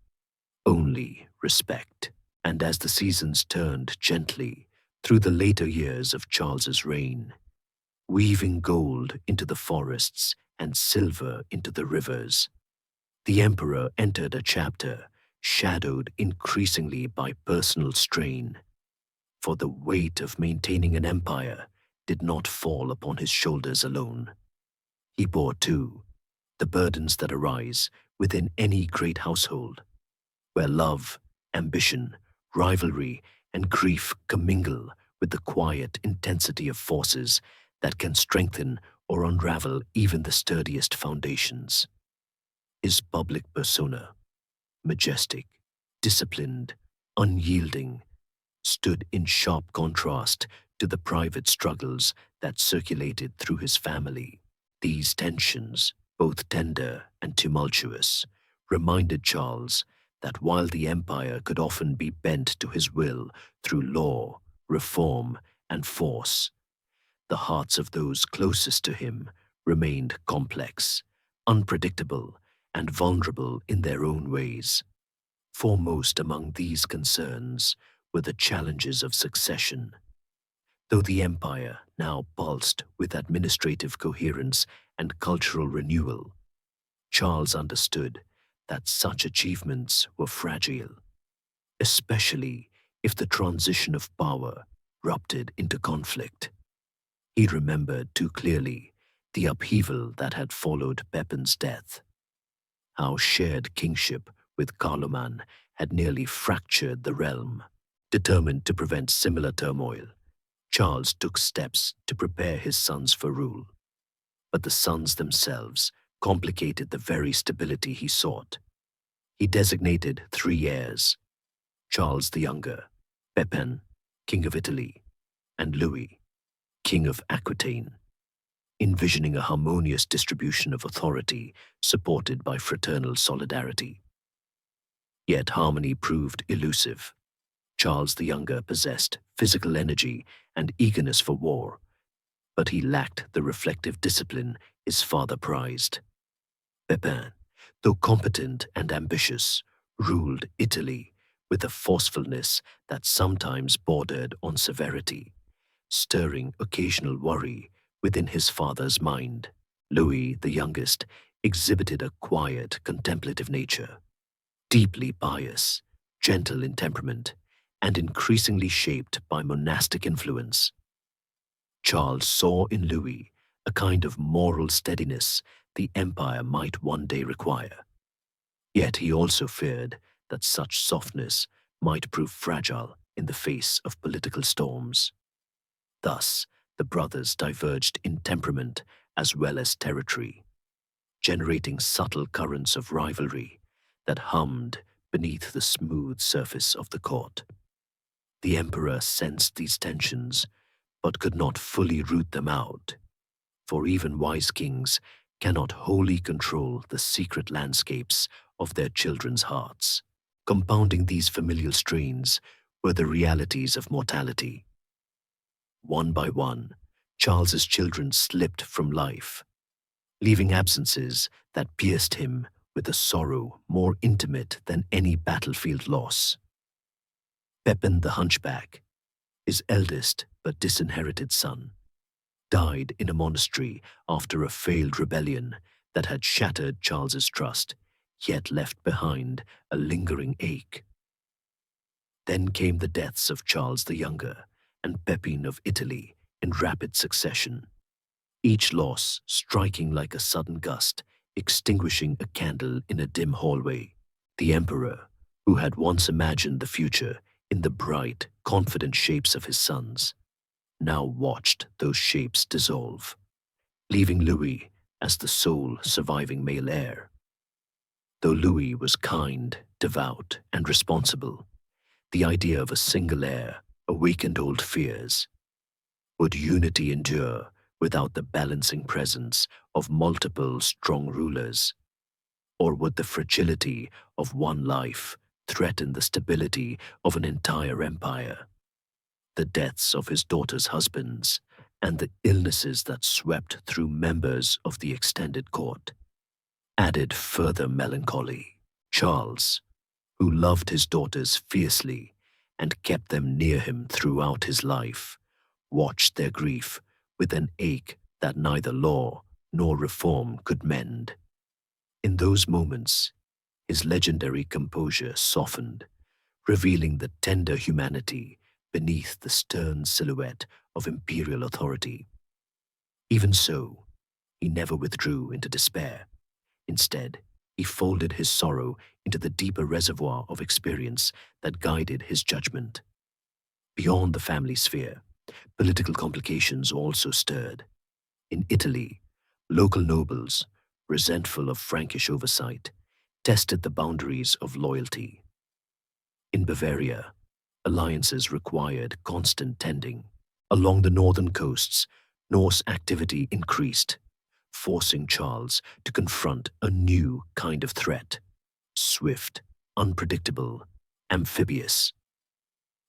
S1: only respect. And as the seasons turned gently through the later years of Charles's reign, weaving gold into the forests and silver into the rivers, the emperor entered a chapter shadowed increasingly by personal strain, for the weight of maintaining an empire did not fall upon his shoulders alone. He bore, too, the burdens that arise within any great household, where love, ambition, rivalry, and grief commingle with the quiet intensity of forces that can strengthen or unravel even the sturdiest foundations. His public persona, majestic, disciplined, unyielding, stood in sharp contrast to the private struggles that circulated through his family. These tensions, both tender and tumultuous, reminded Charles that while the empire could often be bent to his will through law, reform, and force, the hearts of those closest to him remained complex, unpredictable, and vulnerable in their own ways. Foremost among these concerns were the challenges of succession. Though the empire now pulsed with administrative coherence and cultural renewal, Charles understood that such achievements were fragile, especially if the transition of power ruptured into conflict. He remembered too clearly the upheaval that had followed Pepin's death, how shared kingship with Carloman had nearly fractured the realm. Determined to prevent similar turmoil, Charles took steps to prepare his sons for rule. But the sons themselves complicated the very stability he sought. He designated 3 heirs: Charles the Younger, Pepin, King of Italy, and Louis, King of Aquitaine, envisioning a harmonious distribution of authority supported by fraternal solidarity. Yet harmony proved elusive. Charles the Younger possessed physical energy and eagerness for war, but he lacked the reflective discipline his father prized. Pepin, though competent and ambitious, ruled Italy with a forcefulness that sometimes bordered on severity, stirring occasional worry within his father's mind. Louis, the youngest, exhibited a quiet, contemplative nature, deeply pious, gentle in temperament, and increasingly shaped by monastic influence. Charles saw in Louis a kind of moral steadiness the empire might one day require. Yet he also feared that such softness might prove fragile in the face of political storms. Thus, the brothers diverged in temperament as well as territory, generating subtle currents of rivalry that hummed beneath the smooth surface of the court. The emperor sensed these tensions, but could not fully root them out, for even wise kings cannot wholly control the secret landscapes of their children's hearts. Compounding these familial strains were the realities of mortality. One by one, Charles's children slipped from life, leaving absences that pierced him with a sorrow more intimate than any battlefield loss. Pepin the Hunchback, his eldest but disinherited son, died in a monastery after a failed rebellion that had shattered Charles's trust, yet left behind a lingering ache. Then came the deaths of Charles the Younger and Pepin of Italy in rapid succession, each loss striking like a sudden gust, extinguishing a candle in a dim hallway. The emperor, who had once imagined the future in the bright, confident shapes of his sons, now watched those shapes dissolve, leaving Louis as the sole surviving male heir. Though Louis was kind, devout, and responsible, the idea of a single heir awakened old fears. Would unity endure without the balancing presence of multiple strong rulers? Or would the fragility of one life threaten the stability of an entire empire? The deaths of his daughter's husbands and the illnesses that swept through members of the extended court added further melancholy. Charles, who loved his daughters fiercely and kept them near him throughout his life, watched their grief with an ache that neither law nor reform could mend. In those moments, his legendary composure softened, revealing the tender humanity beneath the stern silhouette of imperial authority. Even so, he never withdrew into despair. Instead, he folded his sorrow into the deeper reservoir of experience that guided his judgment. Beyond the family sphere, political complications also stirred. In Italy, local nobles, resentful of Frankish oversight, tested the boundaries of loyalty. In Bavaria, alliances required constant tending. Along the northern coasts, Norse activity increased, forcing Charles to confront a new kind of threat: swift, unpredictable, amphibious.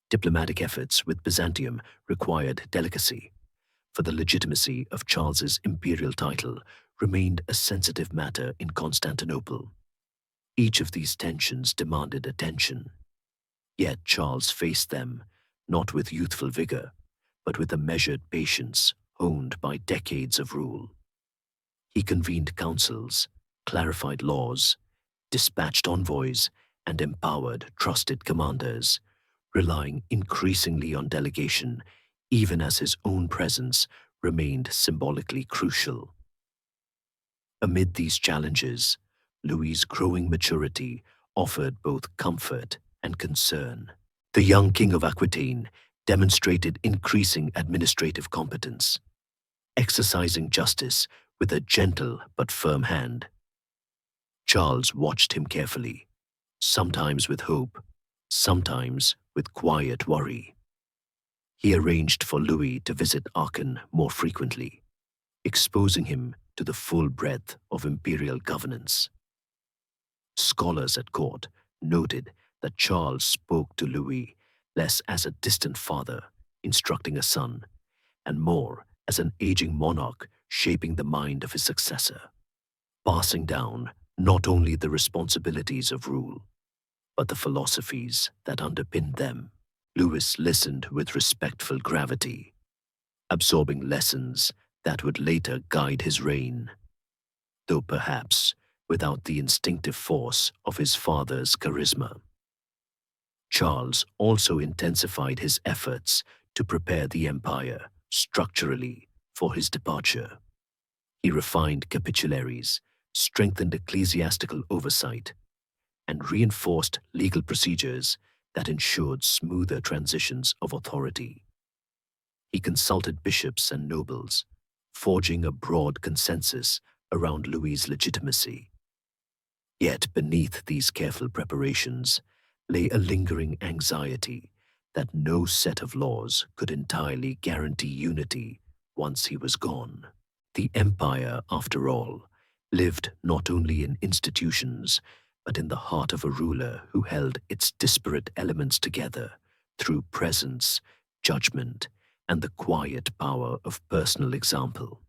S1: Diplomatic efforts with Byzantium required delicacy, for the legitimacy of Charles's imperial title remained a sensitive matter in Constantinople. Each of these tensions demanded attention, yet Charles faced them not with youthful vigor, but with a measured patience honed by decades of rule. He convened councils, clarified laws, dispatched envoys, and empowered trusted commanders, relying increasingly on delegation, even as his own presence remained symbolically crucial. Amid these challenges, Louis's growing maturity offered both comfort and concern. The young king of Aquitaine demonstrated increasing administrative competence, exercising justice with a gentle but firm hand. Charles watched him carefully, sometimes with hope, sometimes with quiet worry. He arranged for Louis to visit Aachen more frequently, exposing him to the full breadth of imperial governance. Scholars at court noted that Charles spoke to Louis less as a distant father instructing a son, and more as an aging monarch shaping the mind of his successor, passing down not only the responsibilities of rule, but the philosophies that underpinned them. Louis listened with respectful gravity, absorbing lessons that would later guide his reign, though perhaps without the instinctive force of his father's charisma. Charles also intensified his efforts to prepare the empire structurally for his departure. He refined capitularies, strengthened ecclesiastical oversight, and reinforced legal procedures that ensured smoother transitions of authority. He consulted bishops and nobles, forging a broad consensus around Louis's legitimacy. Yet beneath these careful preparations lay a lingering anxiety that no set of laws could entirely guarantee unity once he was gone. The empire, after all, lived not only in institutions, but in the heart of a ruler who held its disparate elements together through presence, judgment, and the quiet power of personal example.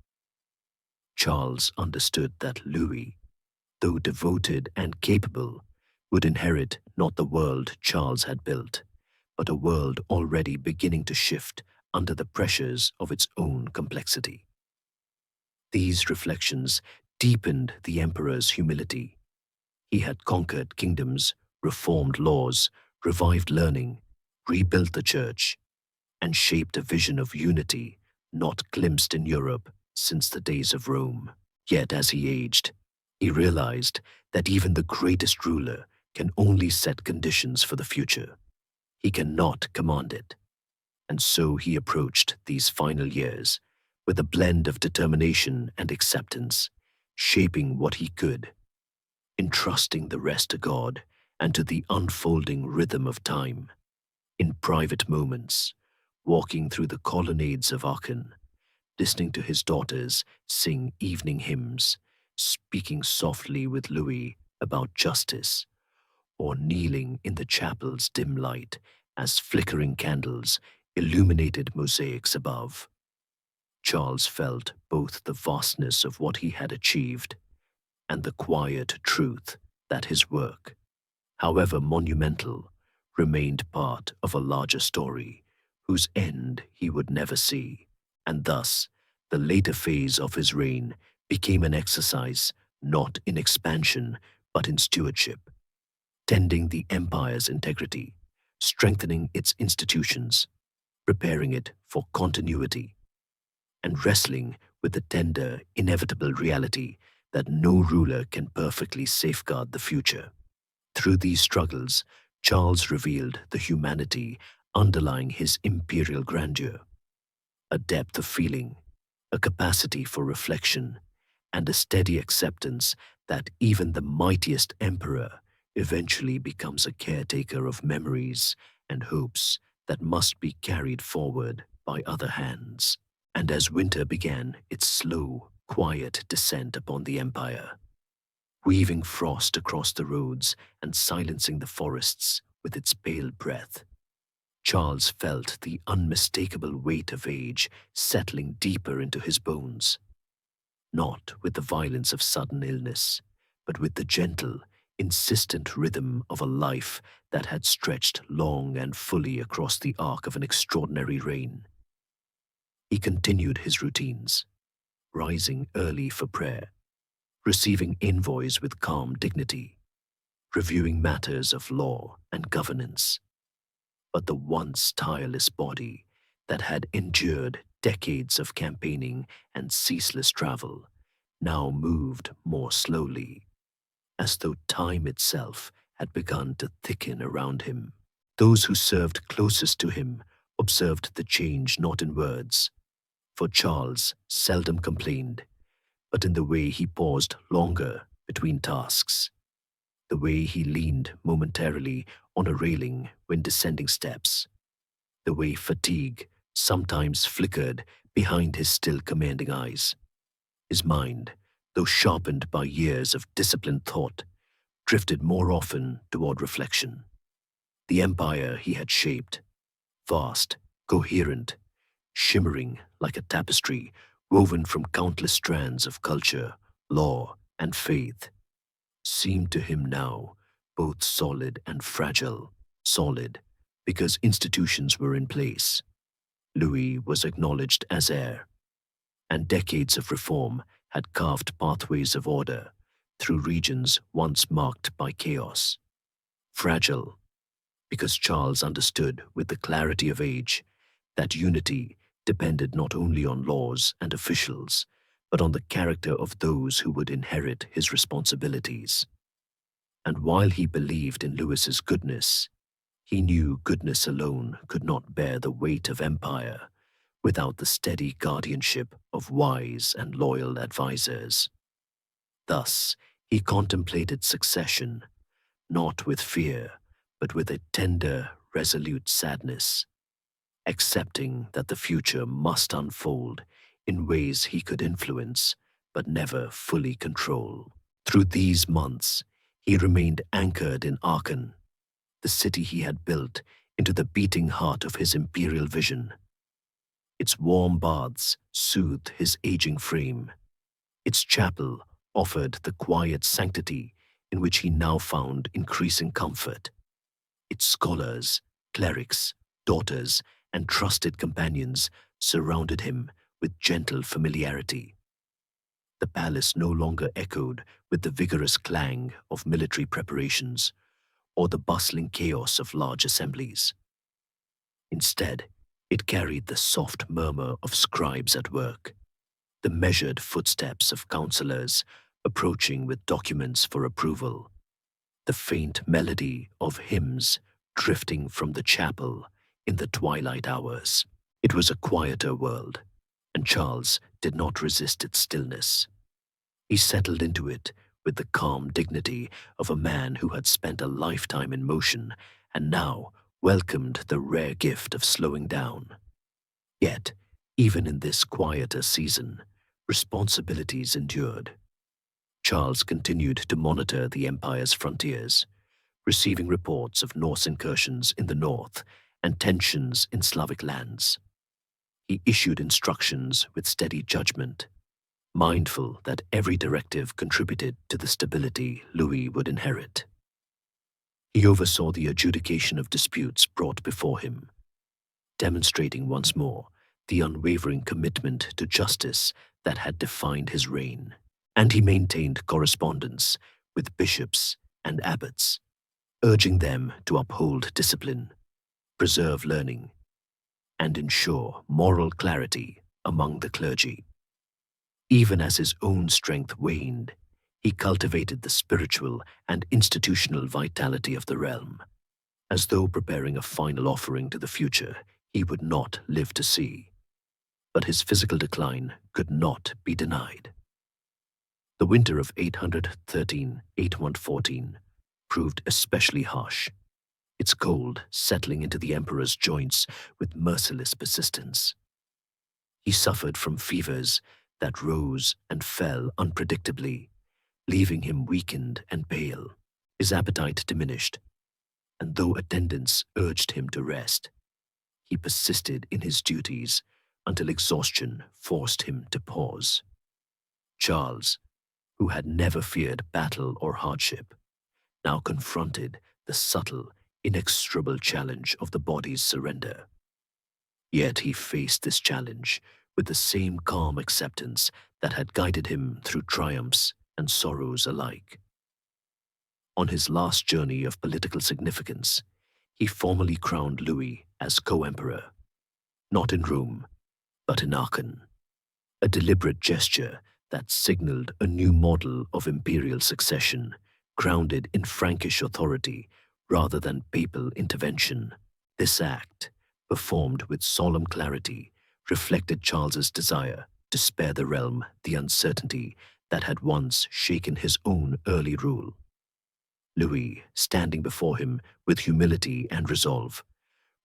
S1: Charles understood that Louis, though devoted and capable, would inherit not the world Charles had built, but a world already beginning to shift under the pressures of its own complexity. These reflections deepened the emperor's humility. He had conquered kingdoms, reformed laws, revived learning, rebuilt the church, and shaped a vision of unity not glimpsed in Europe since the days of Rome. Yet as he aged, he realized that even the greatest ruler can only set conditions for the future. He cannot command it. And so he approached these final years with a blend of determination and acceptance, shaping what he could, entrusting the rest to God and to the unfolding rhythm of time. In private moments, walking through the colonnades of Aachen, listening to his daughters sing evening hymns, speaking softly with Louis about justice, or kneeling in the chapel's dim light as flickering candles illuminated mosaics above, Charles felt both the vastness of what he had achieved and the quiet truth that his work, however monumental, remained part of a larger story whose end he would never see. And thus, the later phase of his reign became an exercise not in expansion but in stewardship, tending the empire's integrity, strengthening its institutions, preparing it for continuity, and wrestling with the tender, inevitable reality that no ruler can perfectly safeguard the future. Through these struggles, Charles revealed the humanity underlying his imperial grandeur, a depth of feeling, a capacity for reflection, and a steady acceptance that even the mightiest emperor eventually becomes a caretaker of memories and hopes that must be carried forward by other hands. And as winter began its slow, quiet descent upon the empire, weaving frost across the roads and silencing the forests with its pale breath, Charles felt the unmistakable weight of age settling deeper into his bones, not with the violence of sudden illness, but with the gentle, insistent rhythm of a life that had stretched long and fully across the arc of an extraordinary reign. He continued his routines, rising early for prayer, receiving envoys with calm dignity, reviewing matters of law and governance. But the once tireless body that had endured decades of campaigning and ceaseless travel now moved more slowly, as though time itself had begun to thicken around him. Those who served closest to him observed the change not in words, for Charles seldom complained, but in the way he paused longer between tasks, the way he leaned momentarily on a railing when descending steps, the way fatigue sometimes flickered behind his still commanding eyes. His mind, though sharpened by years of disciplined thought, drifted more often toward reflection. The empire he had shaped, vast, coherent, shimmering like a tapestry woven from countless strands of culture, law, and faith, seemed to him now both solid and fragile. Solid, because institutions were in place. Louis was acknowledged as heir, and decades of reform had carved pathways of order through regions once marked by chaos. Fragile, because Charles understood with the clarity of age that unity depended not only on laws and officials, but on the character of those who would inherit his responsibilities. And while he believed in Louis's goodness, he knew goodness alone could not bear the weight of empire without the steady guardianship of wise and loyal advisers. Thus, he contemplated succession, not with fear, but with a tender, resolute sadness, accepting that the future must unfold in ways he could influence but never fully control. Through these months, he remained anchored in Aachen, the city he had built into the beating heart of his imperial vision. Its warm baths soothed his aging frame. Its chapel offered the quiet sanctity in which he now found increasing comfort. Its scholars, clerics, daughters, and trusted companions surrounded him with gentle familiarity. The palace no longer echoed with the vigorous clang of military preparations or the bustling chaos of large assemblies. Instead, it carried the soft murmur of scribes at work, the measured footsteps of counselors approaching with documents for approval, the faint melody of hymns drifting from the chapel in the twilight hours. It was a quieter world, and Charles did not resist its stillness. He settled into it with the calm dignity of a man who had spent a lifetime in motion and now welcomed the rare gift of slowing down. Yet, even in this quieter season, responsibilities endured. Charles continued to monitor the empire's frontiers, receiving reports of Norse incursions in the north and tensions in Slavic lands. He issued instructions with steady judgment, mindful that every directive contributed to the stability Louis would inherit. He oversaw the adjudication of disputes brought before him, demonstrating once more the unwavering commitment to justice that had defined his reign. And he maintained correspondence with bishops and abbots, urging them to uphold discipline, preserve learning, and ensure moral clarity among the clergy. Even as his own strength waned, he cultivated the spiritual and institutional vitality of the realm, as though preparing a final offering to the future he would not live to see. But his physical decline could not be denied. The winter of 813–814 proved especially harsh, its cold settling into the emperor's joints with merciless persistence. He suffered from fevers that rose and fell unpredictably, leaving him weakened and pale. His appetite diminished, and though attendants urged him to rest, he persisted in his duties until exhaustion forced him to pause. Charles, who had never feared battle or hardship, now confronted the subtle, inexorable challenge of the body's surrender. Yet he faced this challenge with the same calm acceptance that had guided him through triumphs and sorrows alike. On his last journey of political significance, he formally crowned Louis as co-emperor, not in Rome, but in Aachen, a deliberate gesture that signaled a new model of imperial succession grounded in Frankish authority rather than papal intervention. This act, performed with solemn clarity, reflected Charles's desire to spare the realm the uncertainty that had once shaken his own early rule. Louis, standing before him with humility and resolve,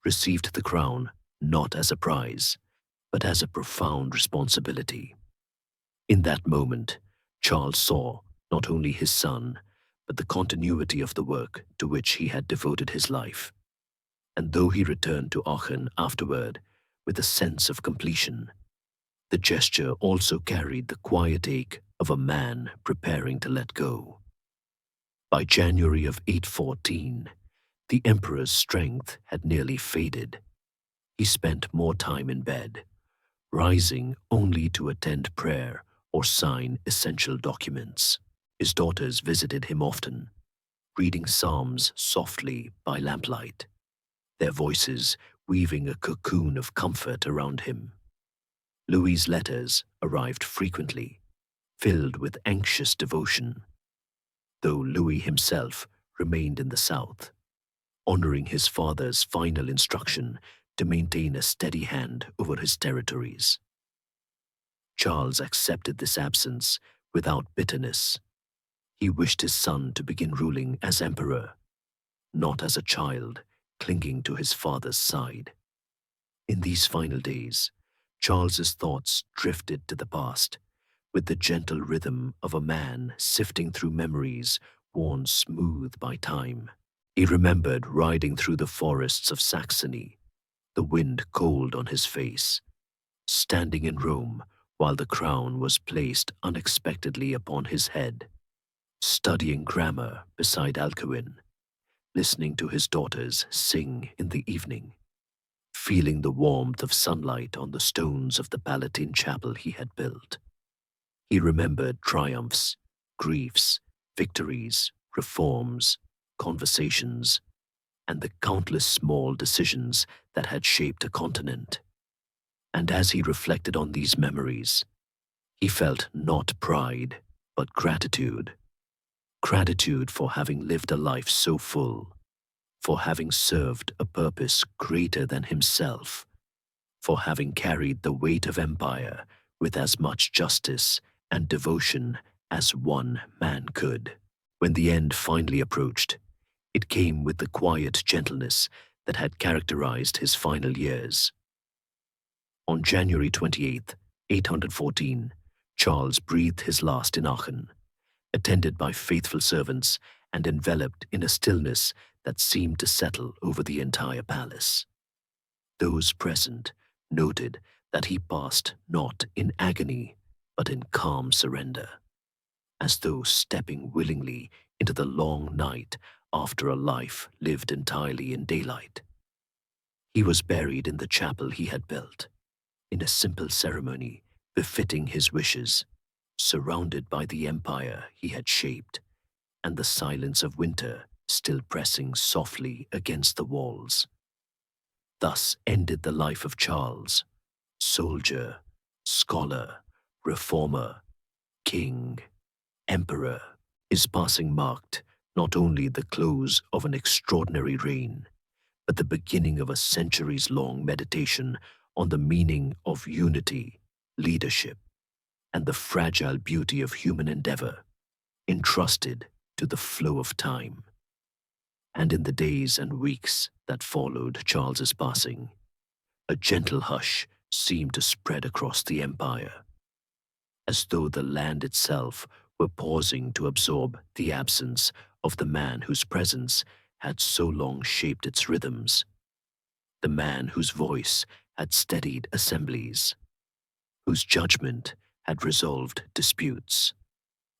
S1: received the crown not as a prize, but as a profound responsibility. In that moment, Charles saw not only his son, but the continuity of the work to which he had devoted his life. And though he returned to Aachen afterward with a sense of completion, the gesture also carried the quiet ache of a man preparing to let go. By January of 814, the emperor's strength had nearly faded. He spent more time in bed, rising only to attend prayer or sign essential documents. His daughters visited him often, reading psalms softly by lamplight, their voices weaving a cocoon of comfort around him. Louis's letters arrived frequently, filled with anxious devotion, though Louis himself remained in the south, honoring his father's final instruction to maintain a steady hand over his territories. Charles accepted this absence without bitterness. He wished his son to begin ruling as emperor, not as a child clinging to his father's side. In these final days, Charles's thoughts drifted to the past, with the gentle rhythm of a man sifting through memories worn smooth by time. He remembered riding through the forests of Saxony, the wind cold on his face, standing in Rome while the crown was placed unexpectedly upon his head, studying grammar beside Alcuin, listening to his daughters sing in the evening, feeling the warmth of sunlight on the stones of the Palatine chapel he had built. He remembered triumphs, griefs, victories, reforms, conversations, and the countless small decisions that had shaped a continent. And as he reflected on these memories, he felt not pride, but gratitude. Gratitude for having lived a life so full, for having served a purpose greater than himself, for having carried the weight of empire with as much justice and devotion as one man could. When the end finally approached, it came with the quiet gentleness that had characterized his final years. On January 28th, 814, Charles breathed his last in Aachen, attended by faithful servants and enveloped in a stillness that seemed to settle over the entire palace. Those present noted that he passed not in agony, but in calm surrender, as though stepping willingly into the long night after a life lived entirely in daylight. He was buried in the chapel he had built, in a simple ceremony befitting his wishes, surrounded by the empire he had shaped, and the silence of winter still pressing softly against the walls. Thus ended the life of Charles, soldier, scholar, reformer, king, emperor. His passing marked not only the close of an extraordinary reign, but the beginning of a centuries-long meditation on the meaning of unity, leadership, and the fragile beauty of human endeavor, entrusted to the flow of time. And in the days and weeks that followed Charles's passing, a gentle hush seemed to spread across the empire, as though the land itself were pausing to absorb the absence of the man whose presence had so long shaped its rhythms, the man whose voice had steadied assemblies, whose judgment had resolved disputes,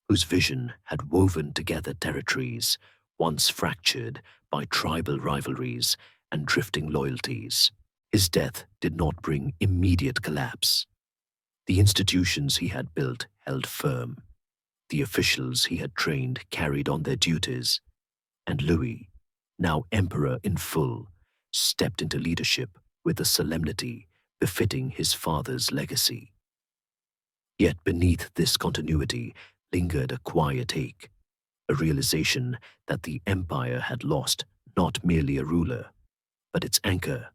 S1: whose vision had woven together territories once fractured by tribal rivalries and drifting loyalties. His death did not bring immediate collapse. The institutions he had built held firm. The officials he had trained carried on their duties, and Louis, now emperor in full, stepped into leadership with a solemnity befitting his father's legacy. Yet beneath this continuity lingered a quiet ache, a realization that the empire had lost not merely a ruler, but its anchor,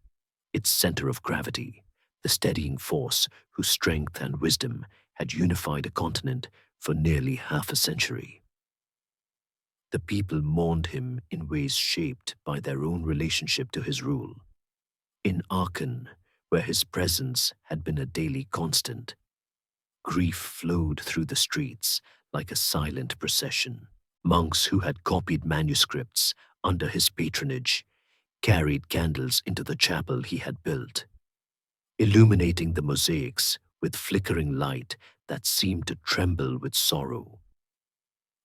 S1: its center of gravity, the steadying force whose strength and wisdom had unified a continent for nearly half a century. The people mourned him in ways shaped by their own relationship to his rule. In Aachen, where his presence had been a daily constant, grief flowed through the streets like a silent procession. Monks who had copied manuscripts under his patronage carried candles into the chapel he had built, illuminating the mosaics with flickering light that seemed to tremble with sorrow.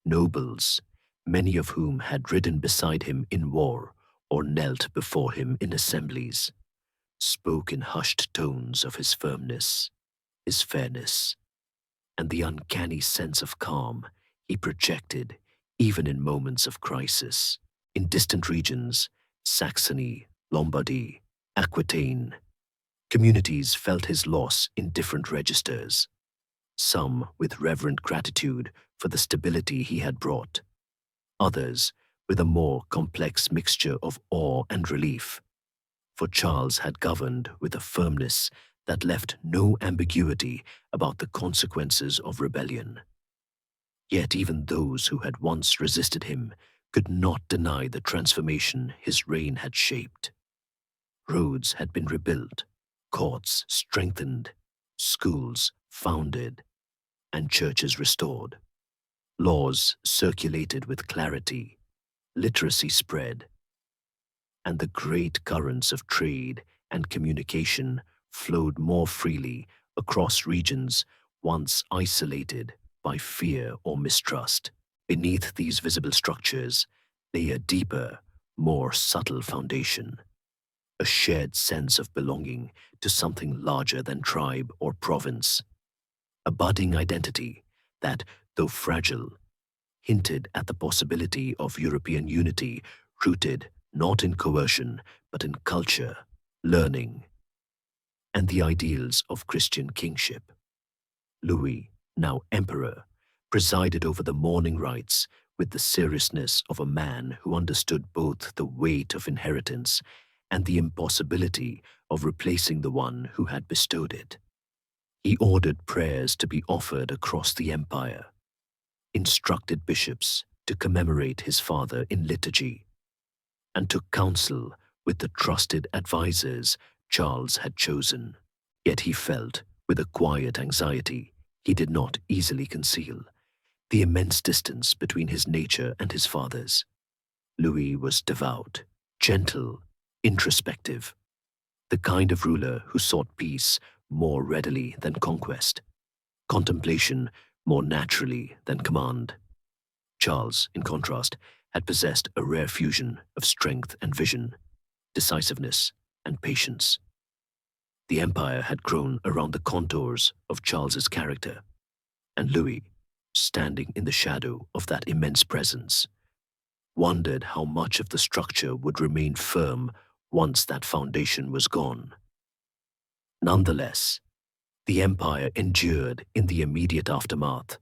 S1: Nobles, many of whom had ridden beside him in war or knelt before him in assemblies, spoke in hushed tones of his firmness, his fairness, and the uncanny sense of calm he projected even in moments of crisis. In distant regions, Saxony, Lombardy, Aquitaine, communities felt his loss in different registers, some with reverent gratitude for the stability he had brought, others with a more complex mixture of awe and relief, for Charles had governed with a firmness that left no ambiguity about the consequences of rebellion. Yet even those who had once resisted him could not deny the transformation his reign had shaped. Roads had been rebuilt, courts strengthened, schools founded, and churches restored. Laws circulated with clarity, literacy spread, and the great currents of trade and communication flowed more freely across regions once isolated by fear or mistrust. Beneath these visible structures lay a deeper, more subtle foundation, a shared sense of belonging to something larger than tribe or province, a budding identity that, though fragile, hinted at the possibility of European unity rooted not in coercion but in culture, learning, and the ideals of Christian kingship. Louis, now emperor, presided over the mourning rites with the seriousness of a man who understood both the weight of inheritance and the impossibility of replacing the one who had bestowed it. He ordered prayers to be offered across the empire, instructed bishops to commemorate his father in liturgy, and took counsel with the trusted advisers Charles had chosen. Yet he felt, with a quiet anxiety he did not easily conceal, the immense distance between his nature and his father's. Louis was devout, gentle, introspective, the kind of ruler who sought peace more readily than conquest, contemplation more naturally than command. Charles, in contrast, had possessed a rare fusion of strength and vision, decisiveness and patience. The empire had grown around the contours of Charles's character, and Louis, standing in the shadow of that immense presence, wondered how much of the structure would remain firm once that foundation was gone. Nonetheless, the empire endured in the immediate aftermath,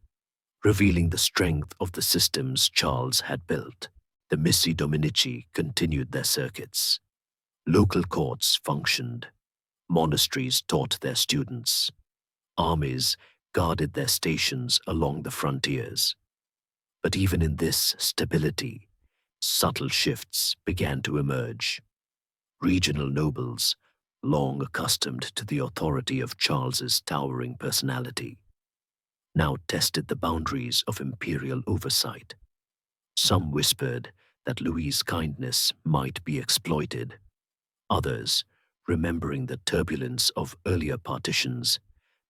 S1: revealing the strength of the systems Charles had built. The Missi Dominici continued their circuits. Local courts functioned. Monasteries taught their students. Armies guarded their stations along the frontiers. But even in this stability, subtle shifts began to emerge. Regional nobles, long accustomed to the authority of Charles's towering personality, now tested the boundaries of imperial oversight. Some whispered that Louis's kindness might be exploited. Others, remembering the turbulence of earlier partitions,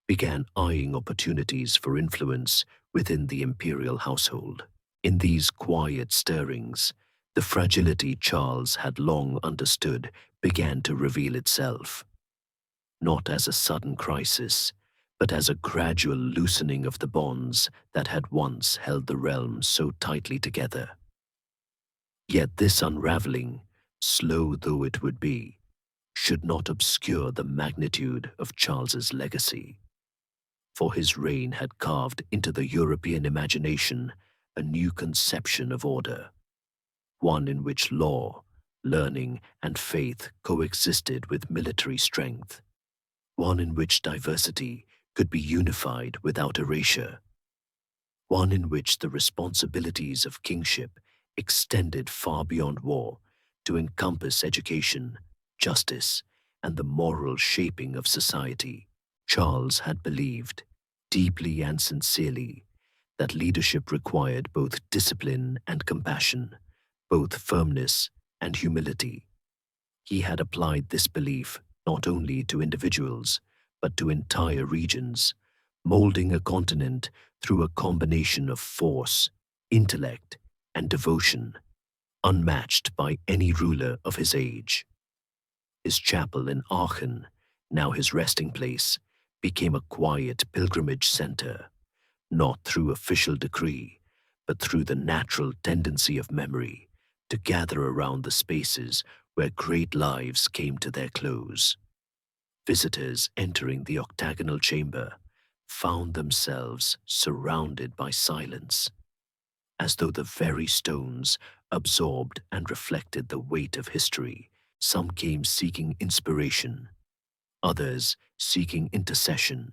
S1: began eyeing opportunities for influence within the imperial household. In these quiet stirrings, the fragility Charles had long understood began to reveal itself, not as a sudden crisis, but as a gradual loosening of the bonds that had once held the realm so tightly together. Yet this unraveling, slow though it would be, should not obscure the magnitude of Charles's legacy, for his reign had carved into the European imagination a new conception of order, one in which law, learning, and faith coexisted with military strength, one in which diversity could be unified without erasure, one in which the responsibilities of kingship extended far beyond war to encompass education, justice, and the moral shaping of society. Charles had believed, deeply and sincerely, that leadership required both discipline and compassion, both firmness and humility. He had applied this belief not only to individuals, but to entire regions, molding a continent through a combination of force, intellect, and devotion, unmatched by any ruler of his age. His chapel in Aachen, now his resting place, became a quiet pilgrimage center, not through official decree, but through the natural tendency of memory to gather around the spaces where great lives came to their close. Visitors entering the octagonal chamber found themselves surrounded by silence, as though the very stones absorbed and reflected the weight of history. Some came seeking inspiration, others seeking intercession,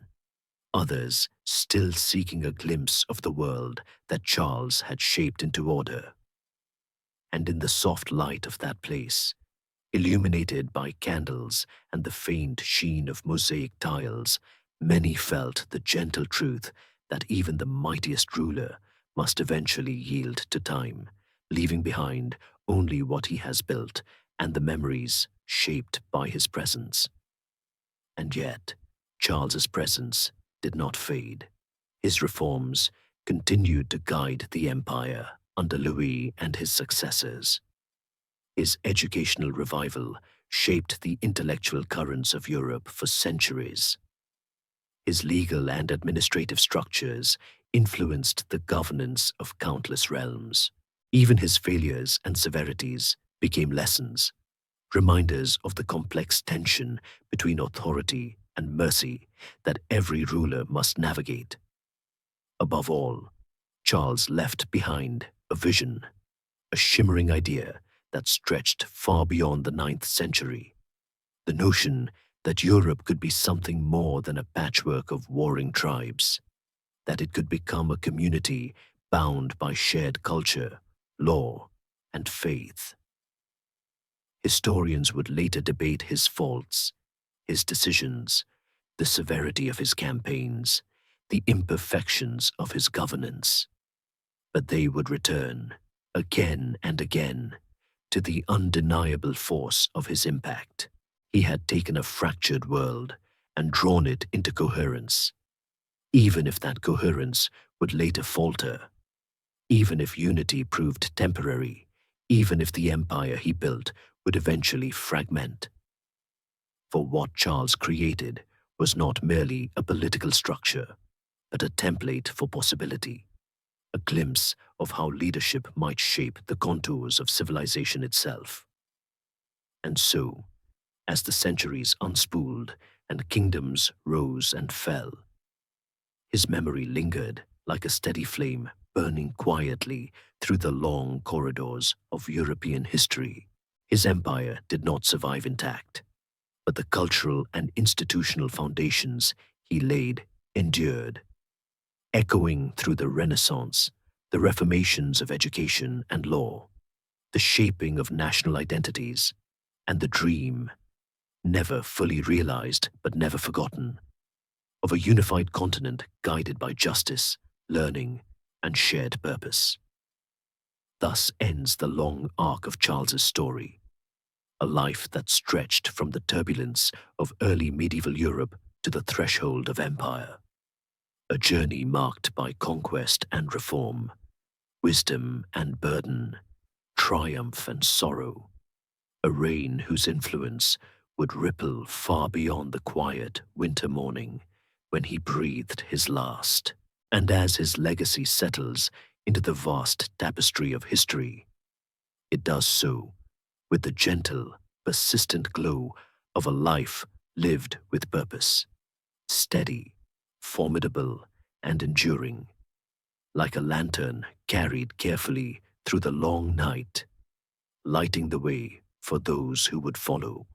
S1: others still seeking a glimpse of the world that Charles had shaped into order. And in the soft light of that place, illuminated by candles and the faint sheen of mosaic tiles, many felt the gentle truth that even the mightiest ruler must eventually yield to time, leaving behind only what he has built and the memories shaped by his presence. And yet, Charles's presence did not fade. His reforms continued to guide the empire under Louis and his successors. His educational revival shaped the intellectual currents of Europe for centuries. His legal and administrative structures influenced the governance of countless realms. Even his failures and severities became lessons, reminders of the complex tension between authority and mercy that every ruler must navigate. Above all, Charles left behind a vision, a shimmering idea that stretched far beyond the ninth century. The notion that Europe could be something more than a patchwork of warring tribes, that it could become a community bound by shared culture, law, and faith. Historians would later debate his faults, his decisions, the severity of his campaigns, the imperfections of his governance. But they would return, again and again, to the undeniable force of his impact. He had taken a fractured world and drawn it into coherence, even if that coherence would later falter, even if unity proved temporary, even if the empire he built would eventually fragment. For what Charles created was not merely a political structure, but a template for possibility, a glimpse of how leadership might shape the contours of civilization itself. And so, as the centuries unspooled and kingdoms rose and fell, his memory lingered like a steady flame burning quietly through the long corridors of European history. His empire did not survive intact, but the cultural and institutional foundations he laid endured, echoing through the Renaissance, the reformations of education and law, the shaping of national identities, and the dream, never fully realized but never forgotten, of a unified continent guided by justice, learning, and shared purpose. Thus ends the long arc of Charles's story, a life that stretched from the turbulence of early medieval Europe to the threshold of empire, a journey marked by conquest and reform, wisdom and burden, triumph and sorrow, a reign whose influence would ripple far beyond the quiet winter morning when he breathed his last. And as his legacy settles into the vast tapestry of history, it does so with the gentle, persistent glow of a life lived with purpose, steady, formidable, and enduring, like a lantern carried carefully through the long night, lighting the way for those who would follow.